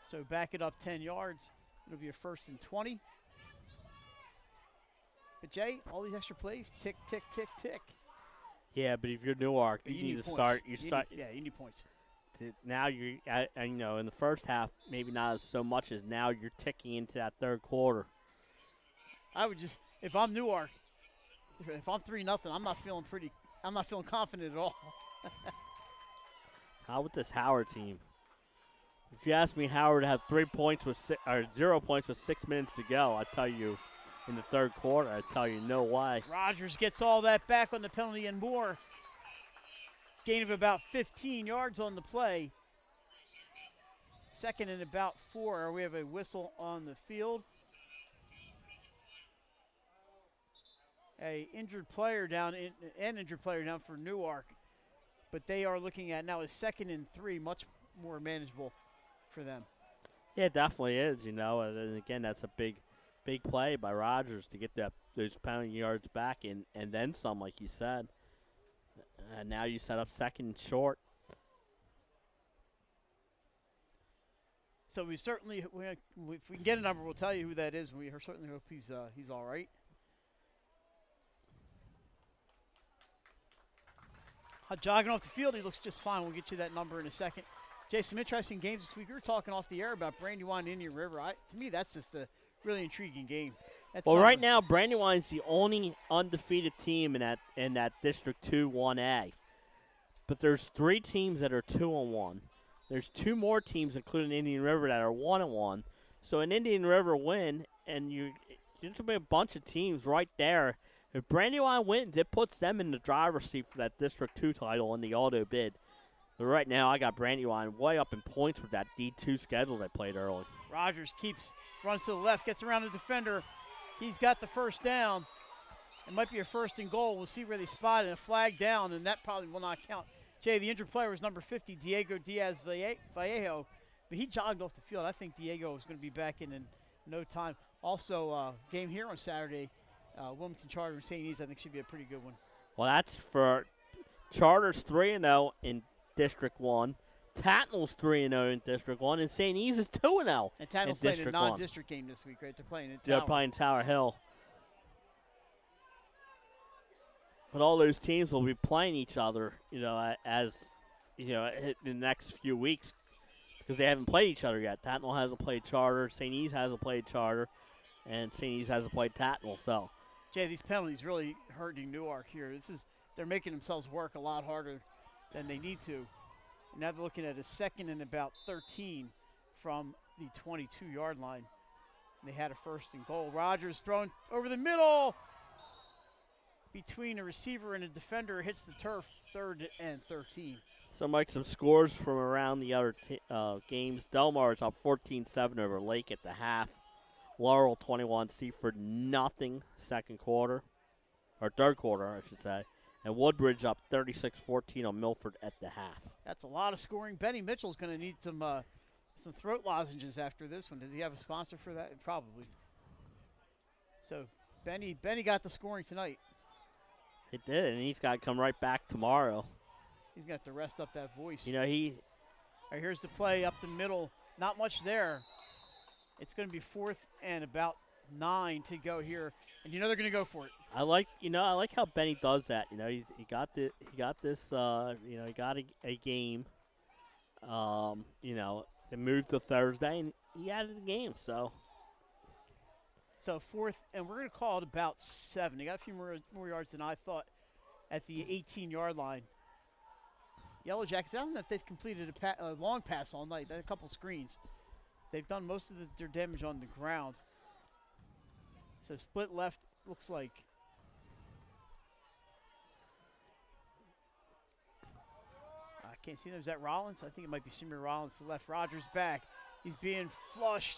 So back it up 10 yards. It'll be a 1st and 20. But Jay, all these extra plays, tick, tick, tick, tick. Yeah, but if you're Newark, you need to start. You need points. Now you're, in the first half, maybe not as so much as now you're ticking into that 3rd quarter. I would just, if I'm Newark, if I'm 3-0, I'm not feeling confident at all. How with this Howard team? If you ask me, Howard had 0 points with 6 minutes to go, I tell you, in the 3rd quarter, I tell you, no way. Rogers gets all that back on the penalty and more. Gain of about 15 yards on the play. 2nd and about 4. We have a whistle on the field. An injured player down for Newark. But they are looking at now a 2nd and 3, much more manageable for them. Yeah, it definitely is, And again, that's a big play by Rogers to get those penalty yards back and then some, like you said. And now you set up 2nd and short. So we certainly, if we can get a number, we'll tell you who that is. We certainly hope he's all right. Jogging off the field, he looks just fine. We'll get you that number in a second. Jay, some interesting games this week. We were talking off the air about Brandywine and Indian River. To me, that's just a really intriguing game. Right now, Brandywine's the only undefeated team in that District 2 1A. But there's 3 teams that are 2-1. There's 2 more teams, including Indian River, that are 1-1. So an Indian River win, and there's going to be a bunch of teams right there. If Brandywine wins, it puts them in the driver's seat for that District 2 title in the auto bid. But right now, I got Brandywine way up in points with that D2 schedule they played early. Rogers runs to the left, gets around the defender. He's got the 1st down. It might be a 1st and goal. We'll see where they spot it. A flag down, and that probably will not count. Jay, the injured player was number 50, Diego Diaz Vallejo, but he jogged off the field. I think Diego is going to be back in no time. Also, game here on Saturday, Wilmington Charter and St. E's, I think should be a pretty good one. Well, that's for Charter's 3-0 in District 1. Tatnall's 3-0 in District 1, and St. E's is 2-0 And Tatnall's in playing a District 1. non-district game this week, right? They're playing in They're Tower. playing Tower Hill. But all those teams will be playing each other, as in the next few weeks, because they haven't played each other yet. Tatnall hasn't played Charter, St. E's hasn't played Charter, and St. E's hasn't played Tatnall. So, Jay, these penalties really hurting Newark here. They're making themselves work a lot harder than they need to. Now they're looking at a second and about 13 from the 22-yard line. They had a first and goal. Rogers thrown over the middle between a receiver and a defender, hits the turf, 3rd and 13. So, Mike, some scores from around the other games. Delmar is up 14-7 over Lake at the half. Laurel 21, Seaford nothing third quarter, I should say. And Woodbridge up 36-14 on Milford at the half. That's a lot of scoring. Benny Mitchell's going to need some throat lozenges after this one. Does he have a sponsor for that? Probably. So Benny got the scoring tonight. It did, and he's got to come right back tomorrow. He's got to rest up that voice. All right, here's the play up the middle. Not much there. It's going to be 4th and about 9 to go here, and they're going to go for it. I like how Benny does that. He got a game. They moved to Thursday, and he added the game. So 4th, and we're going to call it about 7. They got a few more yards than I thought at the 18-yard line. Yellow Jackets, I don't know if they've completed a long pass all night. They had a couple screens. They've done most of their damage on the ground. So split left looks like. I can't see them. Is that Rollins? I think it might be Seymour Rollins to left. Rogers back. He's being flushed.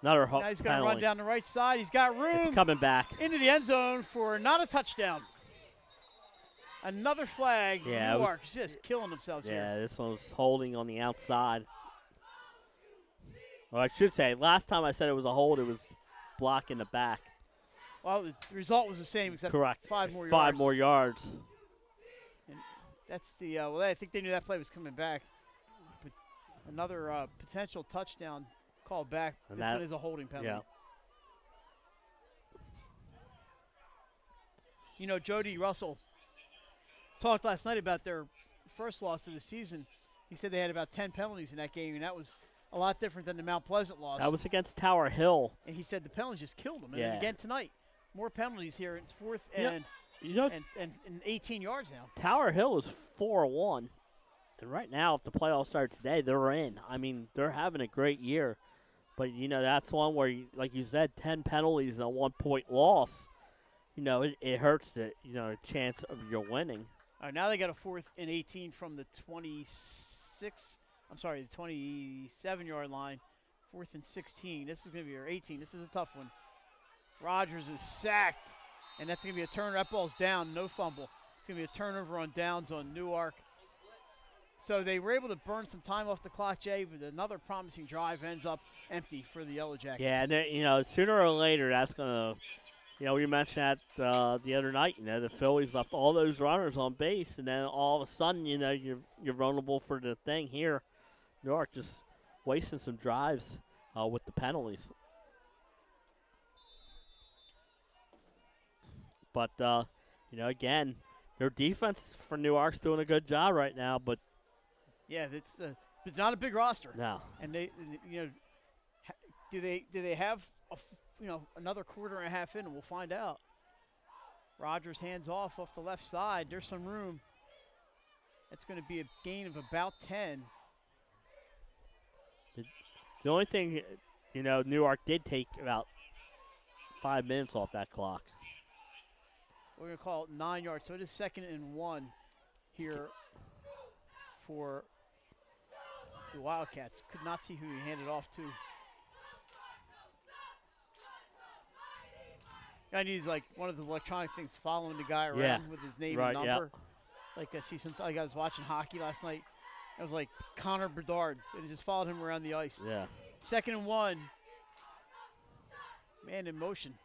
Now he's going to run down the right side. He's got room. It's coming back. Into the end zone for not a touchdown. Another flag. Yeah, Newark's just killing themselves here. Yeah, this one was holding on the outside. Well, I should say, last time I said it was a hold, it was blocking the back. Well, the result was the same except Correct. 5 more yards. 5 more yards. And that's the I think they knew that play was coming back. But another potential touchdown called back. And this one is a holding penalty. Yeah. Jody Russell talked last night about their first loss of the season. He said they had about 10 penalties in that game, and that was a lot different than the Mount Pleasant loss. That was against Tower Hill. And he said the penalties just killed them. Yeah. And again tonight, more penalties here. It's 4th and 18 yards now. Tower Hill is 4-1. And right now, if the playoffs start today, they're in. I mean, they're having a great year. But, that's one where, like you said, 10 penalties and a 1-point loss. It hurts the, chance of your winning. All right, now they got a 4th and 18 from the 27-yard line. 4th and 16. This is going to be our 18. This is a tough one. Rogers is sacked, and that's going to be a turnover. That ball's down, no fumble. It's going to be a turnover on downs on Newark. So they were able to burn some time off the clock, Jay, but another promising drive ends up empty for the Yellow Jackets. Yeah, and, sooner or later that's going to, we mentioned that the other night, the Phillies left all those runners on base, and then all of a sudden, you're vulnerable for the thing here. Newark just wasting some drives with the penalties. But, again, their defense for Newark's doing a good job right now, but yeah, it's not a big roster. No. And they, do they have another quarter and a half in? And we'll find out. Rogers hands off the left side. There's some room. That's going to be a gain of about 10. The only thing, Newark did take about 5 minutes off that clock. We're going to call it 9 yards. So it is 2nd and 1 here for the Wildcats. Could not see who he handed off to. Guy needs like one of the electronic things following the guy around with his name and number. Yeah. Like I see I was watching hockey last night. It was like Connor Bedard, and it just followed him around the ice. Yeah. 2nd and 1. Man in motion.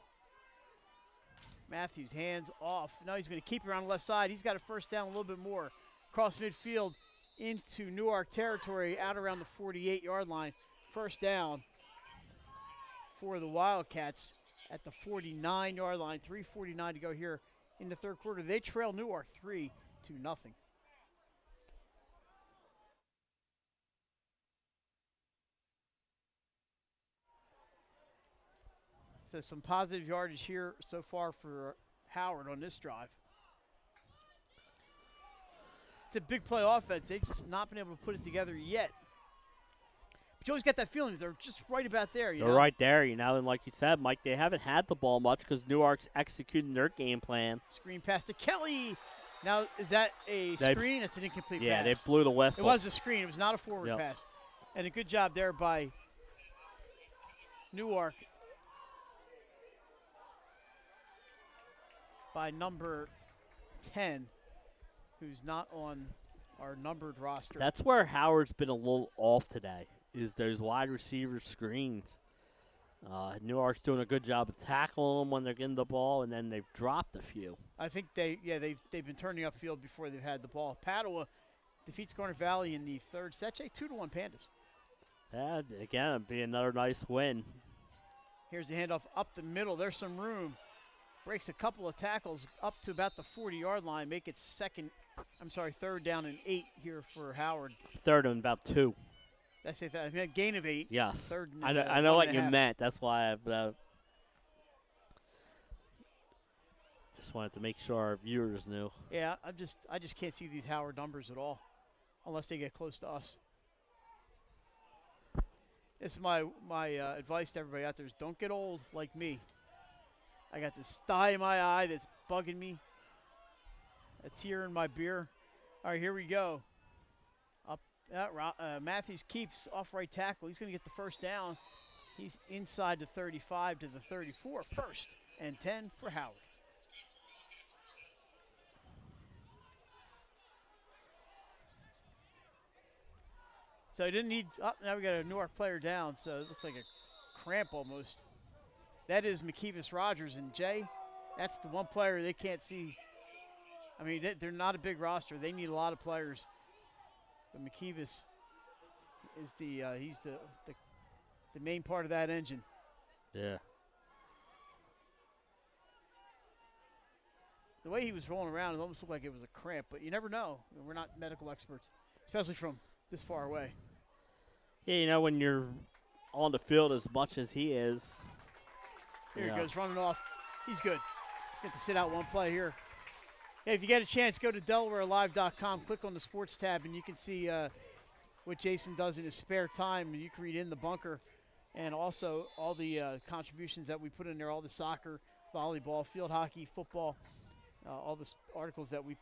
Matthews hands off. Now he's going to keep it around the left side. He's got a first down a little bit more. Across midfield. into Newark territory out around the 48-yard line. First down for the Wildcats at the 49-yard line. 3:49 to go here in the third quarter. They trail Newark 3-0. So some positive yardage here so far for Howard on this drive. It's a big play offense. They've just not been able to put it together yet. But you always get that feeling that they're just right about there. They're right there, and like you said, Mike, they haven't had the ball much because Newark's executing their game plan. Screen pass to Kelly. Now, is that a screen? It's an incomplete pass. Yeah, they blew the whistle. It was a screen. It was not a forward pass. And a good job there by Newark. By number 10, who's not on our numbered roster. That's where Howard's been a little off today, is those wide receiver screens. Newark's doing a good job of tackling them when they're getting the ball, and then they've dropped a few. I think they've been turning upfield before they've had the ball. Padua defeats Garnet Valley in the third set. 2-1 Pandas. Yeah, again, it'd be another nice win. Here's the handoff up the middle. There's some room. Breaks a couple of tackles up to about the 40-yard line. Make it third down and 8 here for Howard. Third and about 2. That's it. I mean, gain of 8. Yes. Third and I know what you meant. That's why I just wanted to make sure our viewers knew. Yeah, I just can't see these Howard numbers at all, unless they get close to us. This is my advice to everybody out there: is don't get old like me. I got this sty in my eye that's bugging me. A tear in my beer. All right, here we go. Up, Matthews keeps off right tackle. He's going to get the first down. He's inside the 35 to the 34. 1st and 10 for Howard. So he didn't need. Now we got a Newark player down. So it looks like a cramp almost. That is McKeevis Rogers, and Jay, that's the one player they can't see. I mean, they're not a big roster. They need a lot of players. But McKeevis is he's the main part of that engine. Yeah. The way he was rolling around, it almost looked like it was a cramp, but you never know. We're not medical experts, especially from this far away. Yeah, when you're on the field as much as he is. Here he goes, running off. He's good. Get to sit out one play here. Hey, if you get a chance, go to DelawareLive.com, click on the sports tab, and you can see what Jason does in his spare time. You can read In the Bunker, and also all the contributions that we put in there, all the soccer, volleyball, field hockey, football, all the articles that we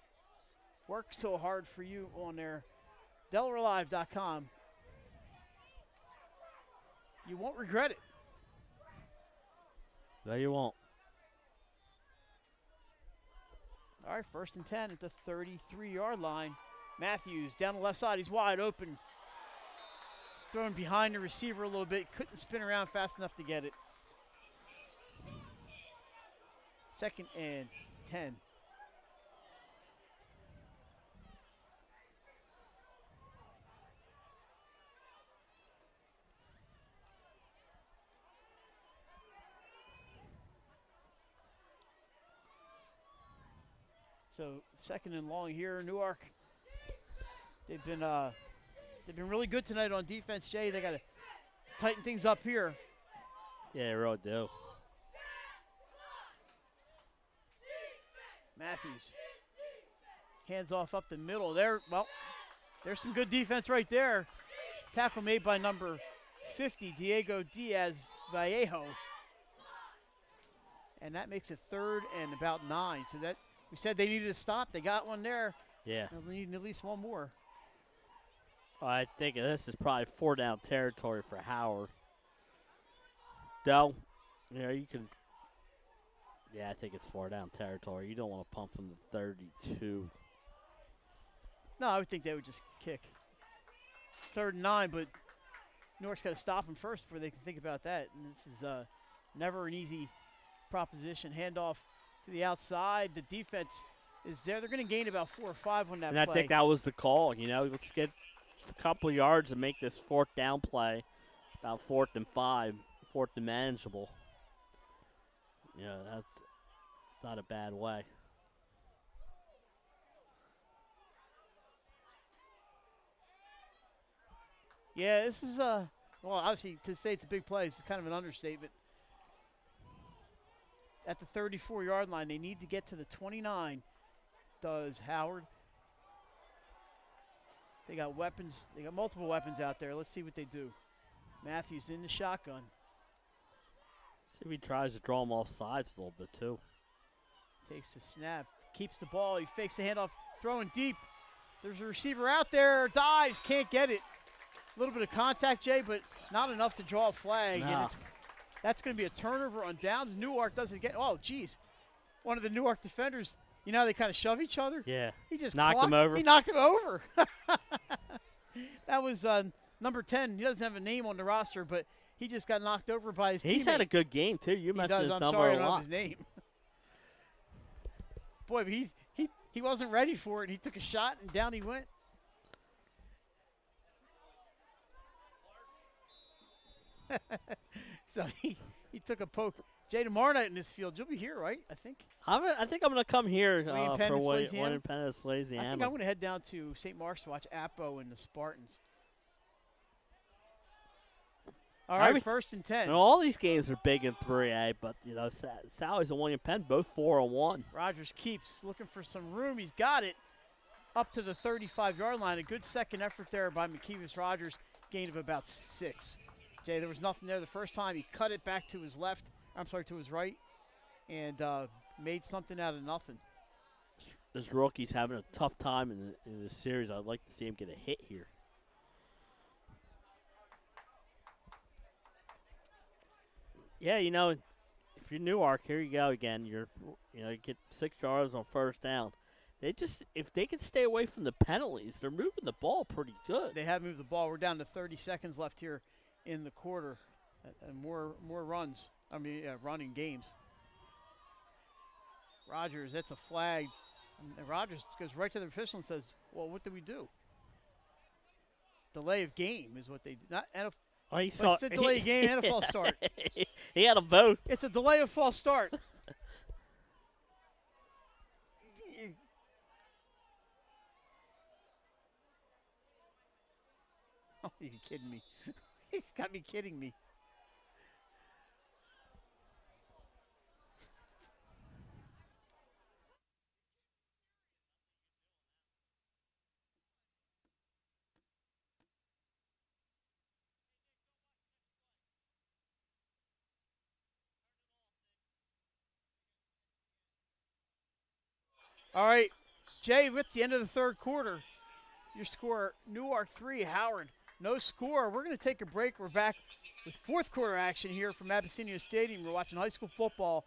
work so hard for you on there. DelawareLive.com. You won't regret it. No, you won't. All right, 1st and 10 at the 33-yard line. Matthews down the left side. He's wide open. He's thrown behind the receiver a little bit. Couldn't spin around fast enough to get it. 2nd and 10. So 2nd and long here, Newark. They've been really good tonight on defense, Jay. They got to tighten things up here. Yeah, they really do. Matthews. Hands off up the middle. There's some good defense right there. Tackle made by number 50, Diego Diaz Vallejo. And that makes it 3rd and about 9. So that we said they needed to stop. They got one there. Yeah. They'll need at least one more. I think this is probably 4 down territory for Howard. Del, you can. Yeah, I think it's 4 down territory. You don't want to pump from the 32. No, I would think they would just kick. 3rd and 9, but Newark's got to stop them first before they can think about that. And this is never an easy proposition. Handoff to the outside. The defense is there. They're going to gain about 4 or 5 on that And play. I think that was the call. Let's get a couple yards and make this 4th down play about 4th and 5, 4th and manageable. That's not a bad way. Yeah, this is well, obviously to say it's a big play is kind of an understatement. At the 34-yard line, they need to get to the 29. Does Howard? They got weapons. They got multiple weapons out there. Let's see what they do. Matthews in the shotgun. See if he tries to draw him off sides a little bit too. Takes the snap, keeps the ball. He fakes the handoff, throwing deep. There's a receiver out there, dives, can't get it. A little bit of contact, Jay, but not enough to draw a flag. No. And that's going to be a turnover on downs. Newark doesn't get. Oh, geez, one of the Newark defenders. You know how they kind of shove each other? Yeah. He just knocked him over. He knocked him over. That was number 10. He doesn't have a name on the roster, but he just got knocked over by his teammate. He's had a good game too. You mentioned his number sorry, a I don't lot. know his name. Boy, but he wasn't ready for it. He took a shot and down he went. So he took a poke. Jay, tomorrow night in this field, you'll be here, right? I think. I think I'm going to come here William Penn for and William Slasiana? Penn and Slasiana. I think I'm going to head down to St. Mark's to watch Appo and the Spartans. All right, 1st and 10. All these games are big in 3A, but Sally's and William Penn both 4-1. Rogers keeps looking for some room. He's got it up to the 35-yard line. A good second effort there by McKeevis Rogers. Gain of about 6. Jay, there was nothing there the first time. He cut it back to his left. I'm sorry, to his right, and made something out of nothing. This rookie's having a tough time in this series. I'd like to see him get a hit here. Yeah, if you're Newark, here you go again. You get 6 yards on 1st down. If they can stay away from the penalties, they're moving the ball pretty good. They have moved the ball. We're down to 30 seconds left here in the quarter, and more runs. Running games. Rogers, that's a flag. And Rogers goes right to the official and says, "Well, what do we do?" Delay of game is what they do. Not it's a delay of game and a false start. He had them both. It's a delay of false start. Oh, you're kidding me. He's got me kidding me. All right, Jay, it's the end of the 3rd quarter. Your score, Newark 3, Howard no score. We're going to take a break. We're back with 4th quarter action here from Abessinio Stadium. We're watching high school football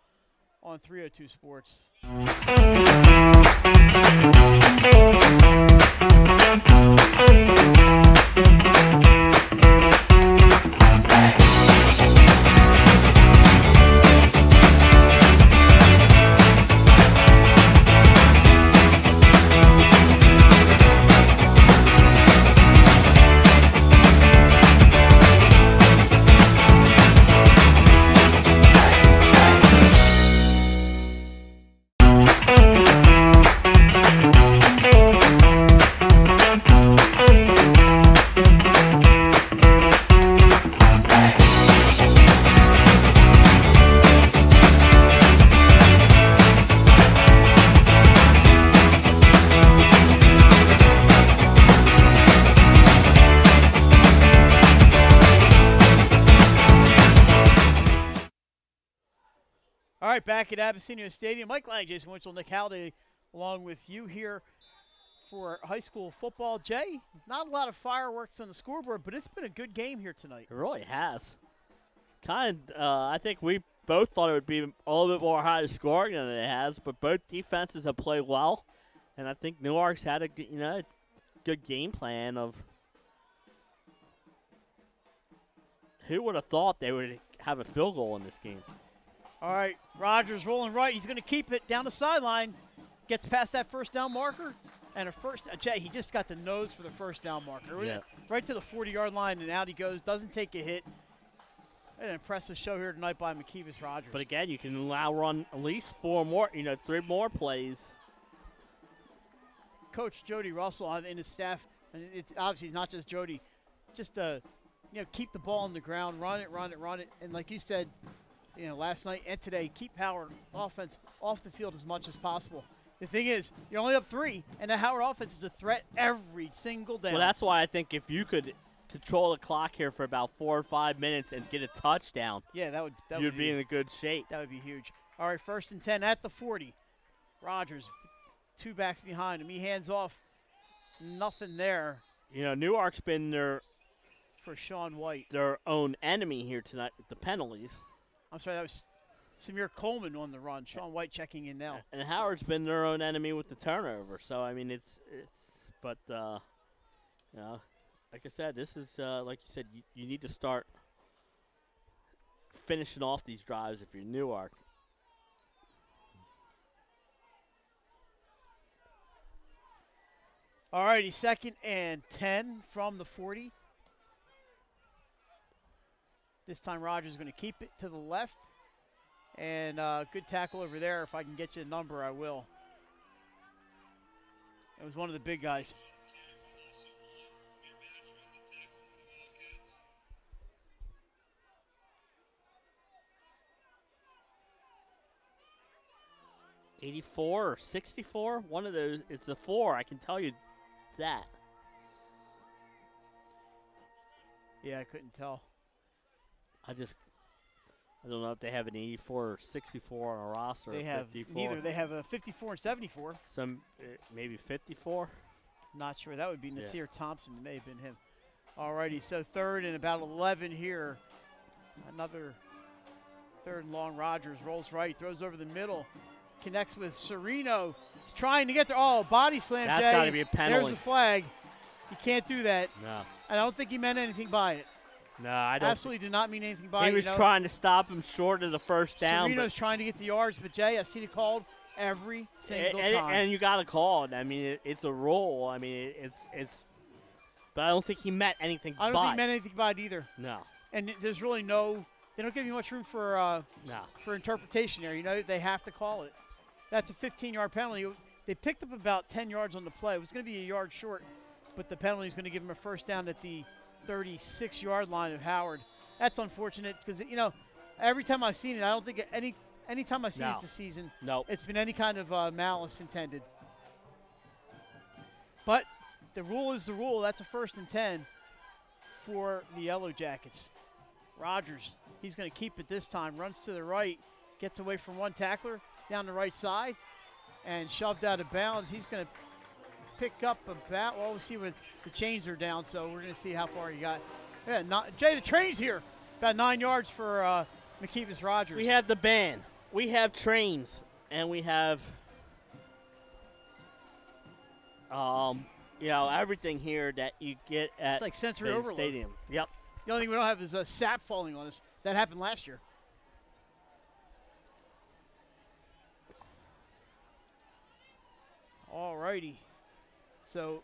on 302 Sports. All right, back at Abessinio Stadium. Mike Lang, Jason Winchell, Nick Halliday, along with you here for high school football. Jay, not a lot of fireworks on the scoreboard, but it's been a good game here tonight. It really has. I think we both thought it would be a little bit more high scoring than it has, but both defenses have played well, and I think Newark's had a good game plan of who would have thought they would have a field goal in this game. All right, Rogers rolling right. He's going to keep it down the sideline. gets past that first down marker, and Jay, he just got the nose for the first down marker. Yeah. Right to the 40-yard line, and out he goes, doesn't take a hit. An impressive show here tonight by McKeevis Rogers. But again, you can allow run at least 4 more, 3 more plays. Coach Jody Russell and his staff, and it's obviously not just Jody, just keep the ball on the ground, run it, and like you said, last night and today, keep Howard offense off the field as much as possible. The thing is, you're only up 3, and the Howard offense is a threat every single down. Well, that's why I think if you could control the clock here for about 4 or 5 minutes and get a touchdown, yeah, you'd be in a good shape. That would be huge. All right, 1st and 10 at the 40. Rogers, 2 backs behind him. He hands off. Nothing there. Newark's been for Sean White, their own enemy here tonight with the penalties. I'm sorry, that was Samir Coleman on the run. Sean White checking in now. And Howard's been their own enemy with the turnover. So I mean, but like I said, this is like you said, you need to start finishing off these drives if you're Newark. All righty, 2nd and 10 from the 40. This time Rogers is going to keep it to the left. And good tackle over there. If I can get you a number, I will. It was one of the big guys. $84 or $64, one of those. It's a 4. I can tell you that. Yeah, I couldn't tell. I don't know if they have an 84 or 64 on a roster. They or have 54. neither. They have a 54 and 74. Some maybe 54. Not sure. That would be Nasir Thompson. It may have been him. All righty. So 3rd and about 11 here. Another 3rd and long. Rogers rolls right, throws over the middle, connects with Serino. He's trying to get there. Oh, body slam. That's Jay. got to be a penalty. There's a flag. You can't do that. No. I don't think he meant anything by it. No, I don't. Absolutely did not mean anything by it. He was trying to stop him short of the first down. Serino's trying to get the yards, but Jay, I've seen it called every single time. And you got to call it. I mean, it's a rule. I mean, it's. But I don't think he meant anything by it. I don't think he meant anything by it either. No. And there's really no. They don't give you much room for interpretation there. They have to call it. That's a 15-yard penalty. They picked up about 10 yards on the play. It was going to be a yard short, but the penalty is going to give them a first down at the 36-yard line of Howard. That's unfortunate because, every time I've seen it, I don't think any time I've seen it this season, it's been any kind of malice intended. But the rule is the rule. That's a 1st and 10 for the Yellow Jackets. Rogers, he's going to keep it this time, runs to the right, gets away from one tackler down the right side, and shoved out of bounds. He's going to pick up about, well, we'll see when the chains are down, so we're going to see how far he got. Yeah, Jay, the train's here. About 9 yards for McKeevis Rogers. We have the band. We have trains. And we have, everything here that you get at it's like sensory overload. Stadium. Yep. The only thing we don't have is a sap falling on us. That happened last year. All righty. So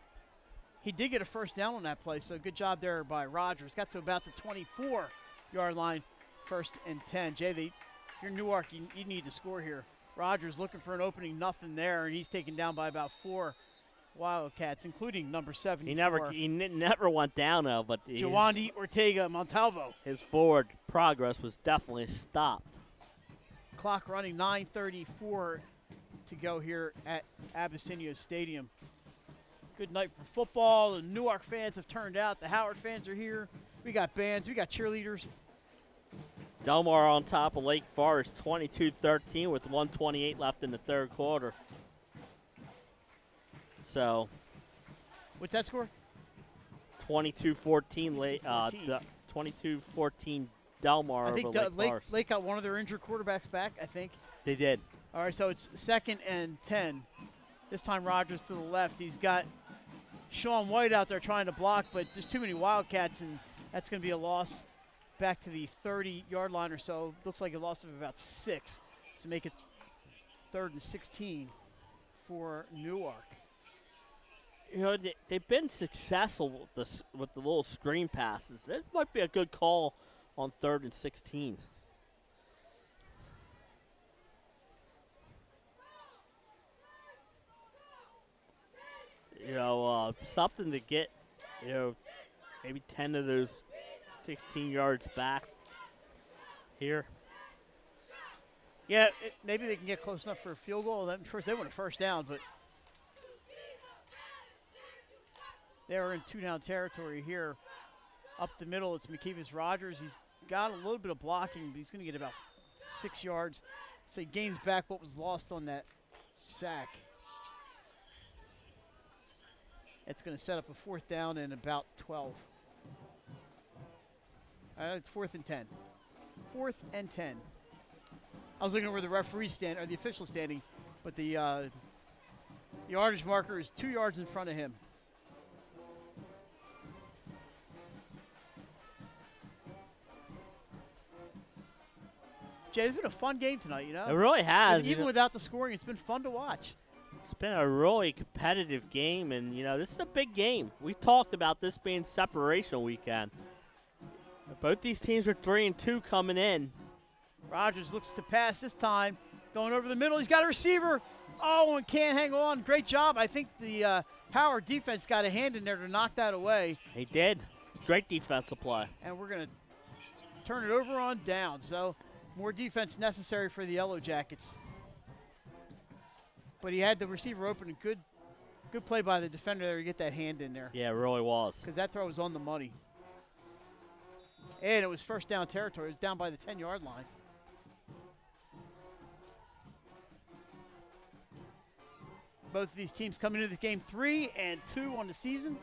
he did get a first down on that play, so good job there by Rogers. Got to about the 24-yard line, 1st and 10. Jay, if you're Newark, you need to score here. Rogers looking for an opening, nothing there, and he's taken down by about 4 Wildcats, including number 74. He never went down, though, but Jawandi Ortega Montalvo. His forward progress was definitely stopped. Clock running, 9:34 to go here at Abessinio Stadium. Good night for football. The Newark fans have turned out. The Howard fans are here. We got bands. We got cheerleaders. Delmar on top of Lake Forest, 22-13 with 1:28 left in the 3rd quarter. So, what's that score? 22-14. 22-14 Delmar over Lake Forest. Lake got one of their injured quarterbacks back, I think. They did. All right, so it's 2nd and 10. This time Rogers to the left. He's got Sean White out there trying to block, but there's too many Wildcats, and that's going to be a loss back to the 30-yard line or so. Looks like a loss of about 6 to make it 3rd and 16 for Newark. You know, they've been successful with the little screen passes. It might be a good call on 3rd and 16. You know, something to get, you know, maybe 10 of those 16 yards back here. Yeah, maybe they can get close enough for a field goal. First, they want a first down, but they're in 2-down territory here. Up the middle, it's McKeevis Rogers. He's got a little bit of blocking, but he's going to get about 6 yards. So he gains back what was lost on that sack. It's going to set up a 4th down and about 12. It's 4th and 10. 4th and 10. I was looking at where the referees stand, or the official standing, but the yardage marker is 2 yards in front of him. Jay, it's been a fun game tonight, you know? It really has. Even without the scoring, it's been fun to watch. It's been a really competitive game, and, you know, this is a big game. We talked about this being separation weekend. Both these teams are 3-2 coming in. Rogers looks to pass this time. Going over the middle. He's got a receiver. Oh, and can't hang on. Great job. I think the Howard defense got a hand in there to knock that away. He did. Great defensive play. And we're going to turn it over on down. So more defense necessary for the Yellow Jackets. But he had the receiver open. A good play by the defender there to get that hand in there. Yeah, it really was. Because that throw was on the money. And it was first down territory. It was down by the 10-yard line. Both of these teams coming into the game 3-2 on the season.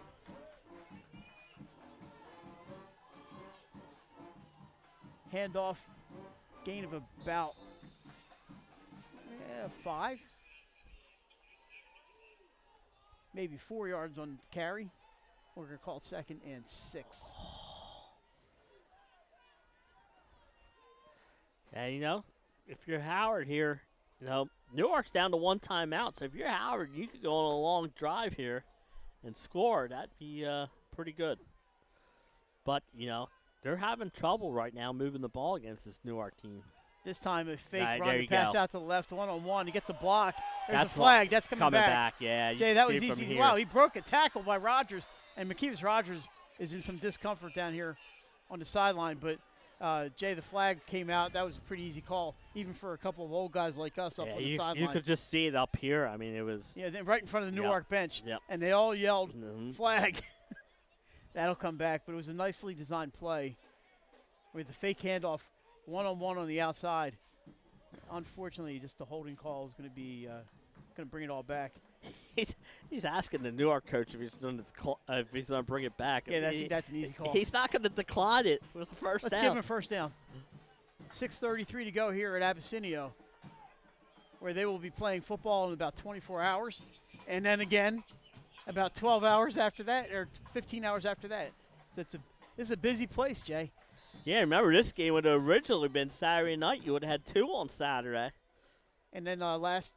Handoff, gain of about 5. Maybe 4 yards on carry. We're going to call it 2nd and 6. And, you know, if you're Howard here, you know, Newark's down to 1 timeout. So if you're Howard, you could go on a long drive here and score. That'd be pretty good. But, you know, they're having trouble right now moving the ball against this Newark team. This time a fake run to pass out to the left, 1-on-1. He gets a block. There's That's a flag. That's coming back. Yeah, Jay, that was easy. Wow, he broke a tackle by Rogers. And McKeevis Rogers is in some discomfort down here on the sideline. But, Jay, the flag came out. That was a pretty easy call, even for a couple of old guys like us up on the sideline. You could just see it up here. I mean, it was. Yeah, right in front of the Newark bench. Yep. And they all yelled, flag. That'll come back. But it was a nicely designed play with the fake handoff, 1-on-1 on the outside. Unfortunately, just the holding call is going to be going to bring it all back. He's asking the Newark coach if he's going to bring it back. Yeah, that's an easy call. He's not going to decline it. It was the first down. Let's give him a first down. 6:33 to go here at Abessinio, where they will be playing football in about 24 hours. And then again, about 12 hours after that, or 15 hours after that. So this is a busy place, Jay. Yeah, remember this game would have originally been Saturday night. You would have had 2 on Saturday. And then last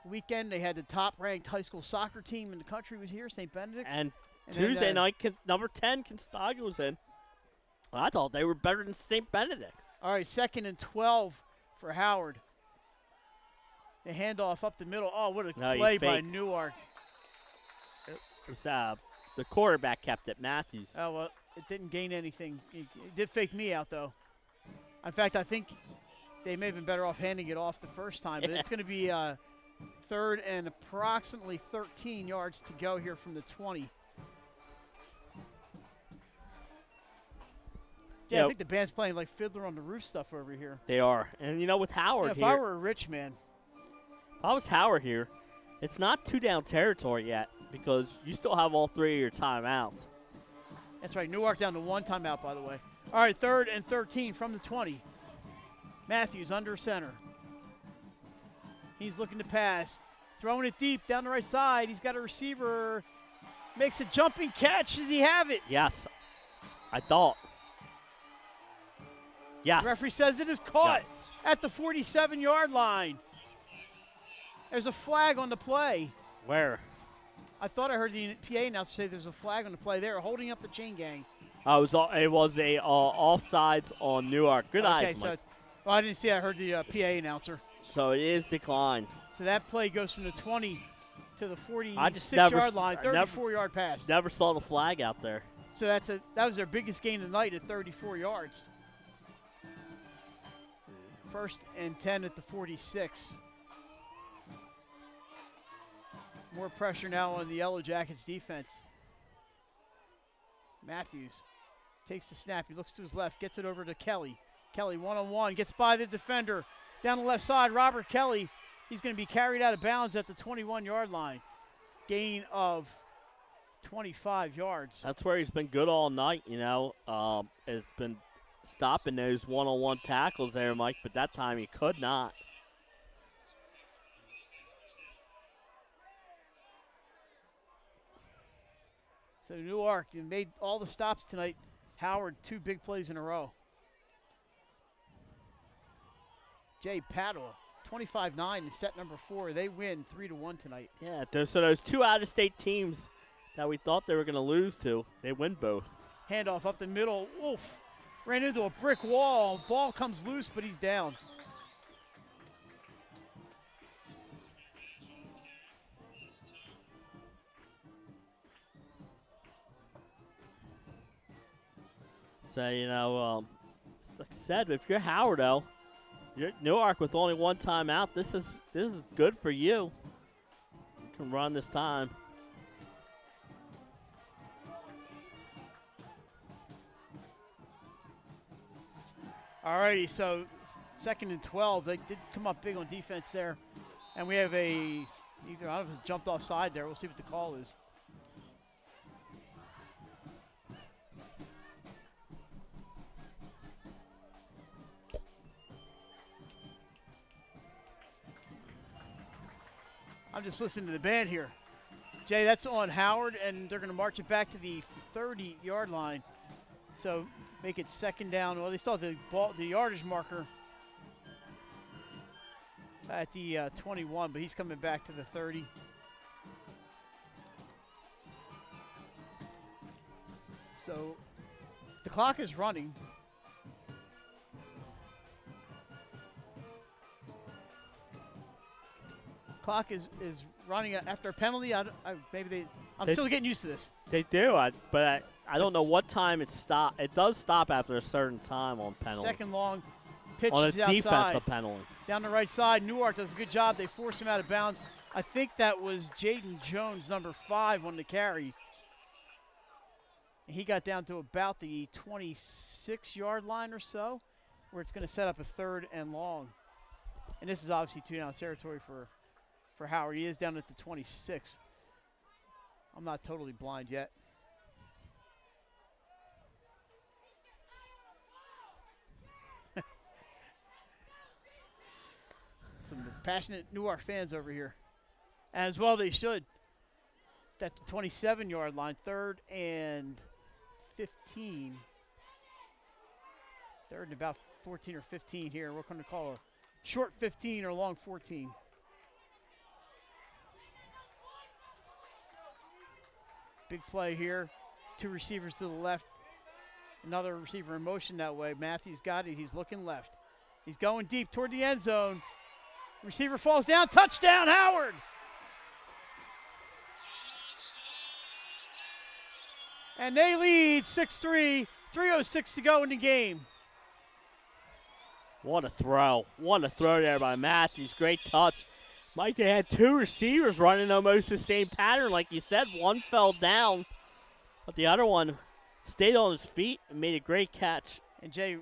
weekend they had the top-ranked high school soccer team in the country was here, St. Benedict's. And Tuesday night, number 10, Constaga was in. I thought they were better than St. Benedict. All right, 2nd and 12 for Howard. The handoff up the middle. Oh, what a play by Newark. It was, the quarterback kept it, Matthews. Oh, well, it didn't gain anything. It did fake me out, though. In fact, I think they may have been better off handing it off the first time. But it's going to be 3rd and approximately 13 yards to go here from the 20. Yeah, I think the band's playing like Fiddler on the Roof stuff over here. They are. And, you know, with Howard if I were a rich man. If I was Howard here, it's not 2-down territory yet because you still have all 3 of your timeouts. That's right. Newark down to 1 timeout, by the way. All right, 3rd and 13 from the 20. Matthews under center. He's looking to pass. Throwing it deep down the right side. He's got a receiver. Makes a jumping catch. Does he have it? Yes. I thought. Yes. The referee says it is caught at the 47-yard line. There's a flag on the play. Where? I thought I heard the PA announcer say there's a flag on the play. They're holding up the chain gang. It was a offsides on Newark. Good eyes, Mike. Well, I didn't see it. I heard the PA announcer. So it is declined. So that play goes from the 20 to the 46-yard line, 34-yard pass. Never saw the flag out there. So that was their biggest gain of the night at 34 yards. 1st and 10 at the 46. More pressure now on the Yellow Jackets defense. Matthews takes the snap. He looks to his left, gets it over to Kelly. Kelly one-on-one, gets by the defender. Down the left side, Robert Kelly. He's going to be carried out of bounds at the 21-yard line. Gain of 25 yards. That's where he's been good all night, It's been stopping those one-on-one tackles there, Mike, but that time he could not. So Newark made all the stops tonight. Howard, 2 big plays in a row. Jay Padua, 25-9 in set number 4. They win 3-1 tonight. Yeah, so those 2 out-of-state teams that we thought they were going to lose to, they win both. Handoff up the middle. Wolf ran into a brick wall. Ball comes loose, but he's down. So, like I said, if you're Howard, though, you're Newark with only 1 timeout, this is good for you. You can run this time. All righty, so 2nd and 12. They did come up big on defense there. And we have either, I don't know if it's jumped offside there. We'll see what the call is. I'm just listening to the band here. Jay, that's on Howard, and they're going to march it back to the 30-yard line. So make it 2nd down. Well, they still have the yardage marker at the 21, but he's coming back to the 30. So the clock is running. Clock is running after a penalty. I'm still getting used to this. They do, but I don't know what time it stops. It does stop after a certain time on penalty. 2nd long pitch on a outside. defensive penalty. Down the right side, Newark does a good job. They force him out of bounds. I think that was Jaden Jones, number 5, on the carry. He got down to about the 26-yard line or so, where it's going to set up a 3rd and long. And this is obviously 2-down territory for Howard. He is down at the 26. I'm not totally blind yet. Some passionate Newark fans over here. As well they should. At the 27-yard line, 3rd and 15. 3rd and about 14 or 15 here. We're going to call a short 15 or long 14. Big play here. 2 receivers to the left. Another receiver in motion that way. Matthews got it. He's looking left. He's going deep toward the end zone. Receiver falls down. Touchdown, Howard! And they lead 6-3. 3:06 to go in the game. What a throw. What a throw there by Matthews. Great touch. Mike, they had 2 receivers running almost the same pattern. Like you said, one fell down, but the other one stayed on his feet and made a great catch. And Jay,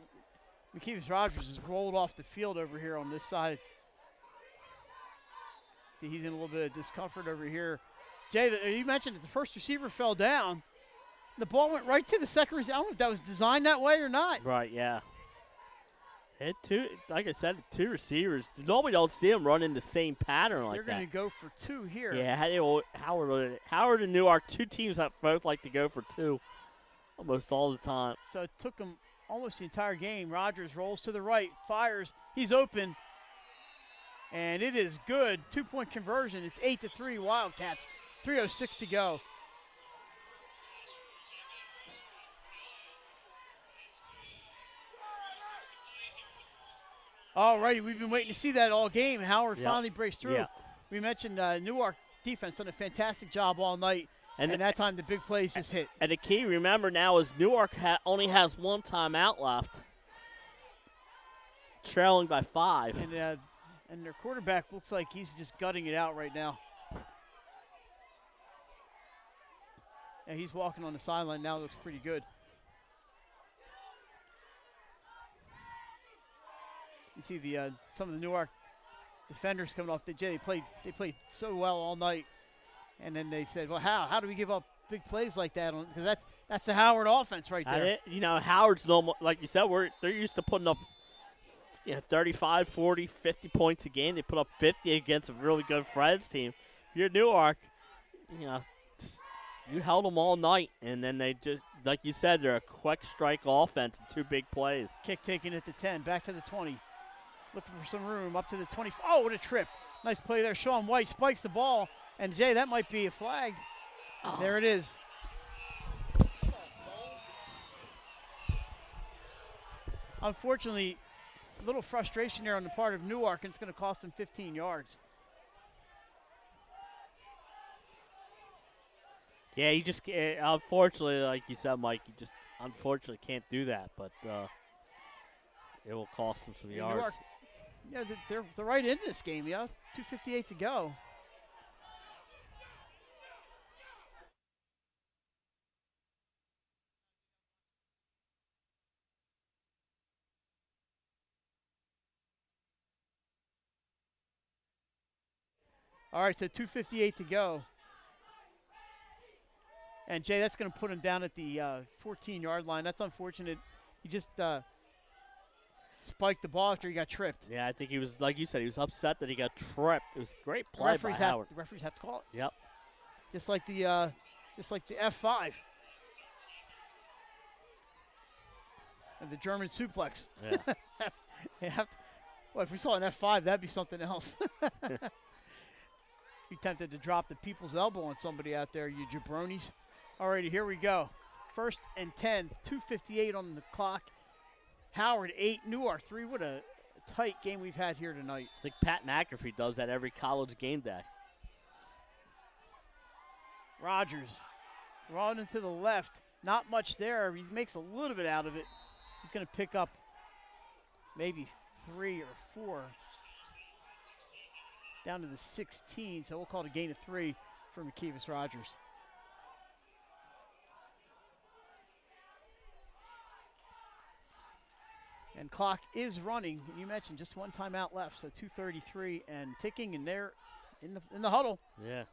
McKeevis Rogers has rolled off the field over here on this side. See, he's in a little bit of discomfort over here. Jay, you mentioned that the first receiver fell down. The ball went right to the second receiver. I don't know if that was designed that way or not. Right, yeah. Hit 2, like I said, 2 receivers. Normally don't see them running the same pattern like that. They're going to go for 2 here. Yeah, Howard and Newark, 2 teams that both like to go for 2 almost all the time. So it took them almost the entire game. Rogers rolls to the right, fires. He's open. And it is good. 2-point conversion. It's 8-3 Wildcats. 3:06 to go. All righty, we've been waiting to see that all game. Howard finally breaks through. Yep. We mentioned Newark defense done a fantastic job all night, and that time the big plays just hit. And the key, remember now, is Newark only has one timeout left, trailing by 5. And their quarterback looks like he's just gutting it out right now. And he's walking on the sideline now. Looks pretty good. You see the some of the Newark defenders coming off the J. They played so well all night, and then they said, "Well, how do we give up big plays like that?" Because that's the Howard offense right there. Howard's normal, like you said, they're used to putting up 35, 40, 50 points a game. They put up 50 against a really good Fred's team. If you're Newark, you held them all night, and then they just, like you said, they're a quick strike offense and 2 big plays. Kick taken at the 10, back to the 20. Looking for some room, up to the 20. Oh, what a trip. Nice play there. Sean White spikes the ball, and Jay, that might be a flag. Oh. There it is. Unfortunately, a little frustration there on the part of Newark, and it's going to cost them 15 yards. Yeah, you just, unfortunately, like you said, Mike, you just unfortunately can't do that, but it will cost them some yards. Newark, they're right in this game, 2:58 to go. All right, so 2:58 to go. And, Jay, that's going to put him down at the 14-yard line. That's unfortunate. He just spiked the ball after he got tripped. Yeah, I think he was, like you said, he was upset that he got tripped. It was a great play by Howard. The referees have to call it. Yep. Just like the F5. And the German suplex. Yeah. Well, if we saw an F5, that'd be something else. Be tempted to drop the people's elbow on somebody out there, you jabronis. All righty, here we go. 1st and 10, 2:58 on the clock. Howard 8, Newark 3. What a tight game we've had here tonight. I think Pat McAfee does that every college game day. Rogers running to the left. Not much there. He makes a little bit out of it. He's going to pick up maybe 3 or 4. Down to the 16, so we'll call it a gain of 3 for McKeevis Rogers. And clock is running. You mentioned just one timeout left, so 2:33 and ticking, and they're in the huddle. Yeah.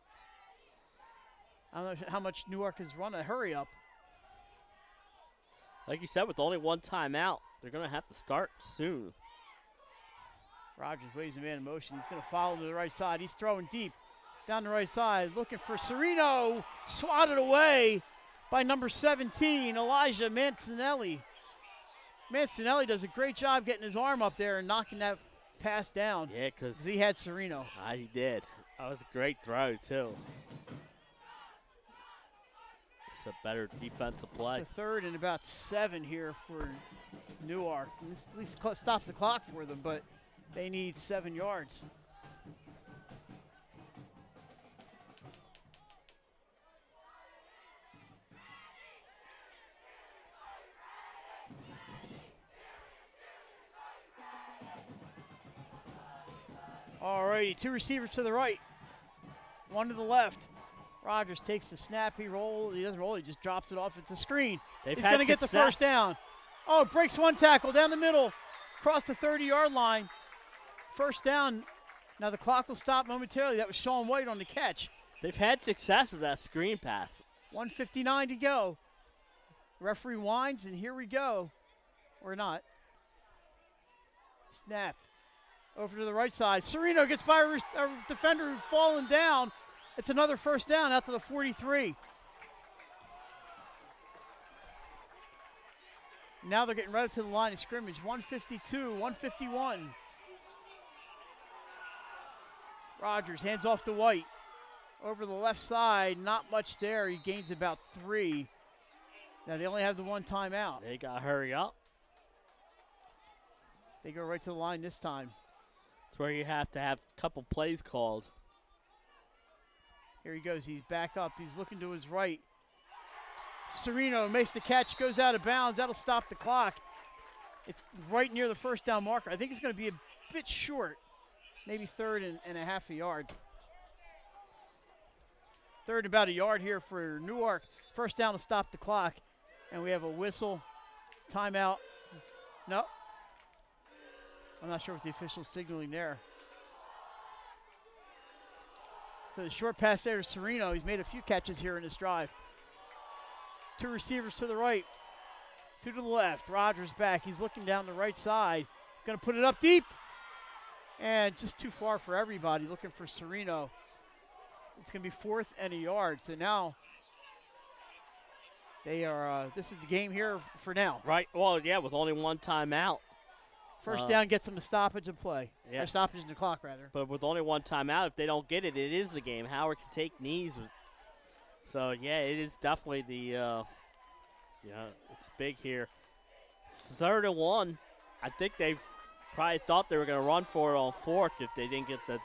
I don't know how much Newark has run a hurry up. Like you said, with only one timeout, they're going to have to start soon. Rogers waves a man in motion. He's going to follow to the right side. He's throwing deep down the right side, looking for Serino. Swatted away by number 17, Elijah Mancinelli. Mancinelli does a great job getting his arm up there and knocking that pass down. Yeah, because he had Serino. He did. That was a great throw, too. It's a better defensive play. It's a 3rd and about 7 here for Newark. And this at least stops the clock for them, but they need 7 yards. All righty, 2 receivers to the right, 1 to the left. Rogers takes the snap, he doesn't roll, he just drops it off. It's a screen. He's going to get the 1st down. Oh, breaks 1 tackle down the middle, across the 30-yard line. 1st down. Now the clock will stop momentarily. That was Sean White on the catch. They've had success with that screen pass. 1:59 to go. Referee winds, and here we go. Or not. Snap. Over to the right side. Serino gets by a defender who's fallen down. It's another 1st down out to the 43. Now they're getting right up to the line of scrimmage. 152, 151. Rogers hands off to White. Over the left side, not much there. He gains about 3. Now they only have the 1 timeout. They got to hurry up. They go right to the line this time. It's where you have to have a couple plays called. Here he goes. He's back up. He's looking to his right. Serino makes the catch, goes out of bounds. That'll stop the clock. It's right near the first down marker. I think it's going to be a bit short, maybe 3rd and a half a yard. 3rd and about a yard here for Newark. First down to stop the clock. And we have a whistle, timeout. No. I'm not sure what the official's signaling there. So the short pass there to Serino. He's made a few catches here in this drive. 2 receivers to the right, 2 to the left. Rogers back. He's looking down the right side. Going to put it up deep. And just too far for everybody. Looking for Serino. It's going to be 4th and a yard. So now they are, this is the game here for now. Right. Well, yeah, with only 1 timeout. First down gets them a stoppage of play. Yeah. Or stoppage in the clock, rather. But with only 1 timeout, if they don't get it, it is the game. Howard can take knees. So, yeah, it is definitely the, it's big here. 3rd and 1. I think they probably thought they were going to run for it on 4th if they didn't get the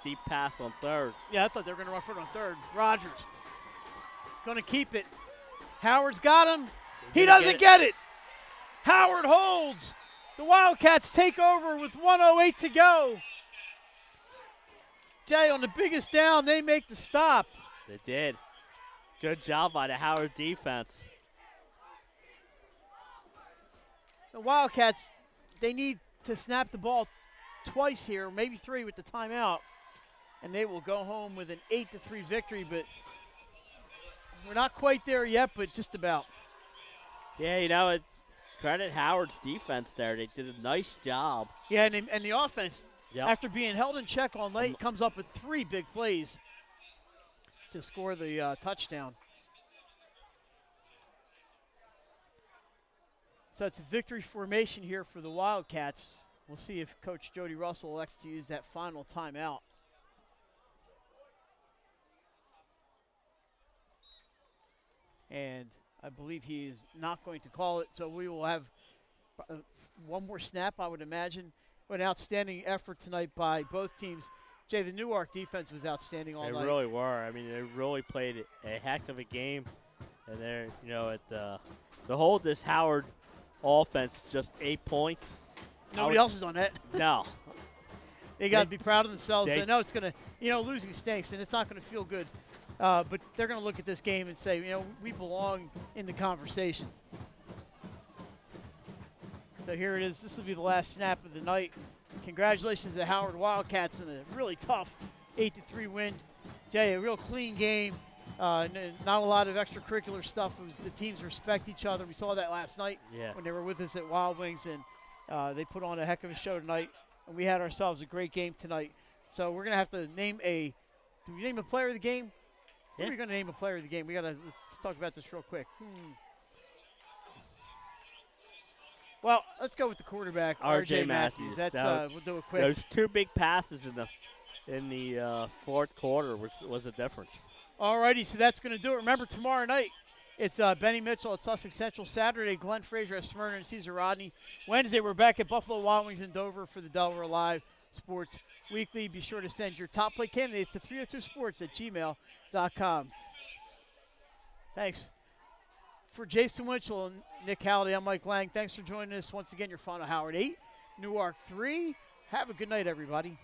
deep pass on 3rd. Yeah, I thought they were going to run for it on 3rd. Rogers going to keep it. Howard's got him. He doesn't get it. Howard holds. The Wildcats take over with 1:08 to go. Jay, on the biggest down, they make the stop. They did. Good job by the Howard defense. The Wildcats, they need to snap the ball twice here, maybe 3 with the timeout, and they will go home with an 8-3 victory, but we're not quite there yet, but just about. Yeah, credit Howard's defense there. They did a nice job. Yeah, and the offense, after being held in check on late, comes up with 3 big plays to score the touchdown. So it's a victory formation here for the Wildcats. We'll see if Coach Jody Russell elects to use that final timeout. And I believe he is not going to call it, so we will have 1 more snap, I would imagine. An outstanding effort tonight by both teams. Jay, the Newark defense was outstanding all night. They really were. I mean, they really played a heck of a game. And they're, to hold this Howard offense just 8 points. Nobody else is on that. No. They got to be proud of themselves. I know it's going to, losing stinks, and it's not going to feel good. But they're going to look at this game and say, we belong in the conversation. So here it is. This will be the last snap of the night. Congratulations to the Howard Wildcats in a really tough 8-3 win. Jay, a real clean game. Not a lot of extracurricular stuff. It was the teams respect each other. We saw that last night when they were with us at Wild Wings, and they put on a heck of a show tonight. And we had ourselves a great game tonight. So we're going to have to name do we name a player of the game? Who are we going to name a player of the game? Let's talk about this real quick. Well, let's go with the quarterback, R.J. Matthews. We'll do it quick. Those 2 big passes in the 4th quarter was the difference. All righty, so that's going to do it. Remember, tomorrow night, it's Benny Mitchell at Sussex Central. Saturday, Glenn Frazier at Smyrna and Cesar Rodney. Wednesday, we're back at Buffalo Wild Wings in Dover for the Delaware Live Sports Weekly. Be sure to send your top play candidates to 302sports@gmail.com. Thanks. For Jason Winchell and Nick Halliday, I'm Mike Lang. Thanks for joining us once again. Your final Howard 8, Newark 3. Have a good night, everybody.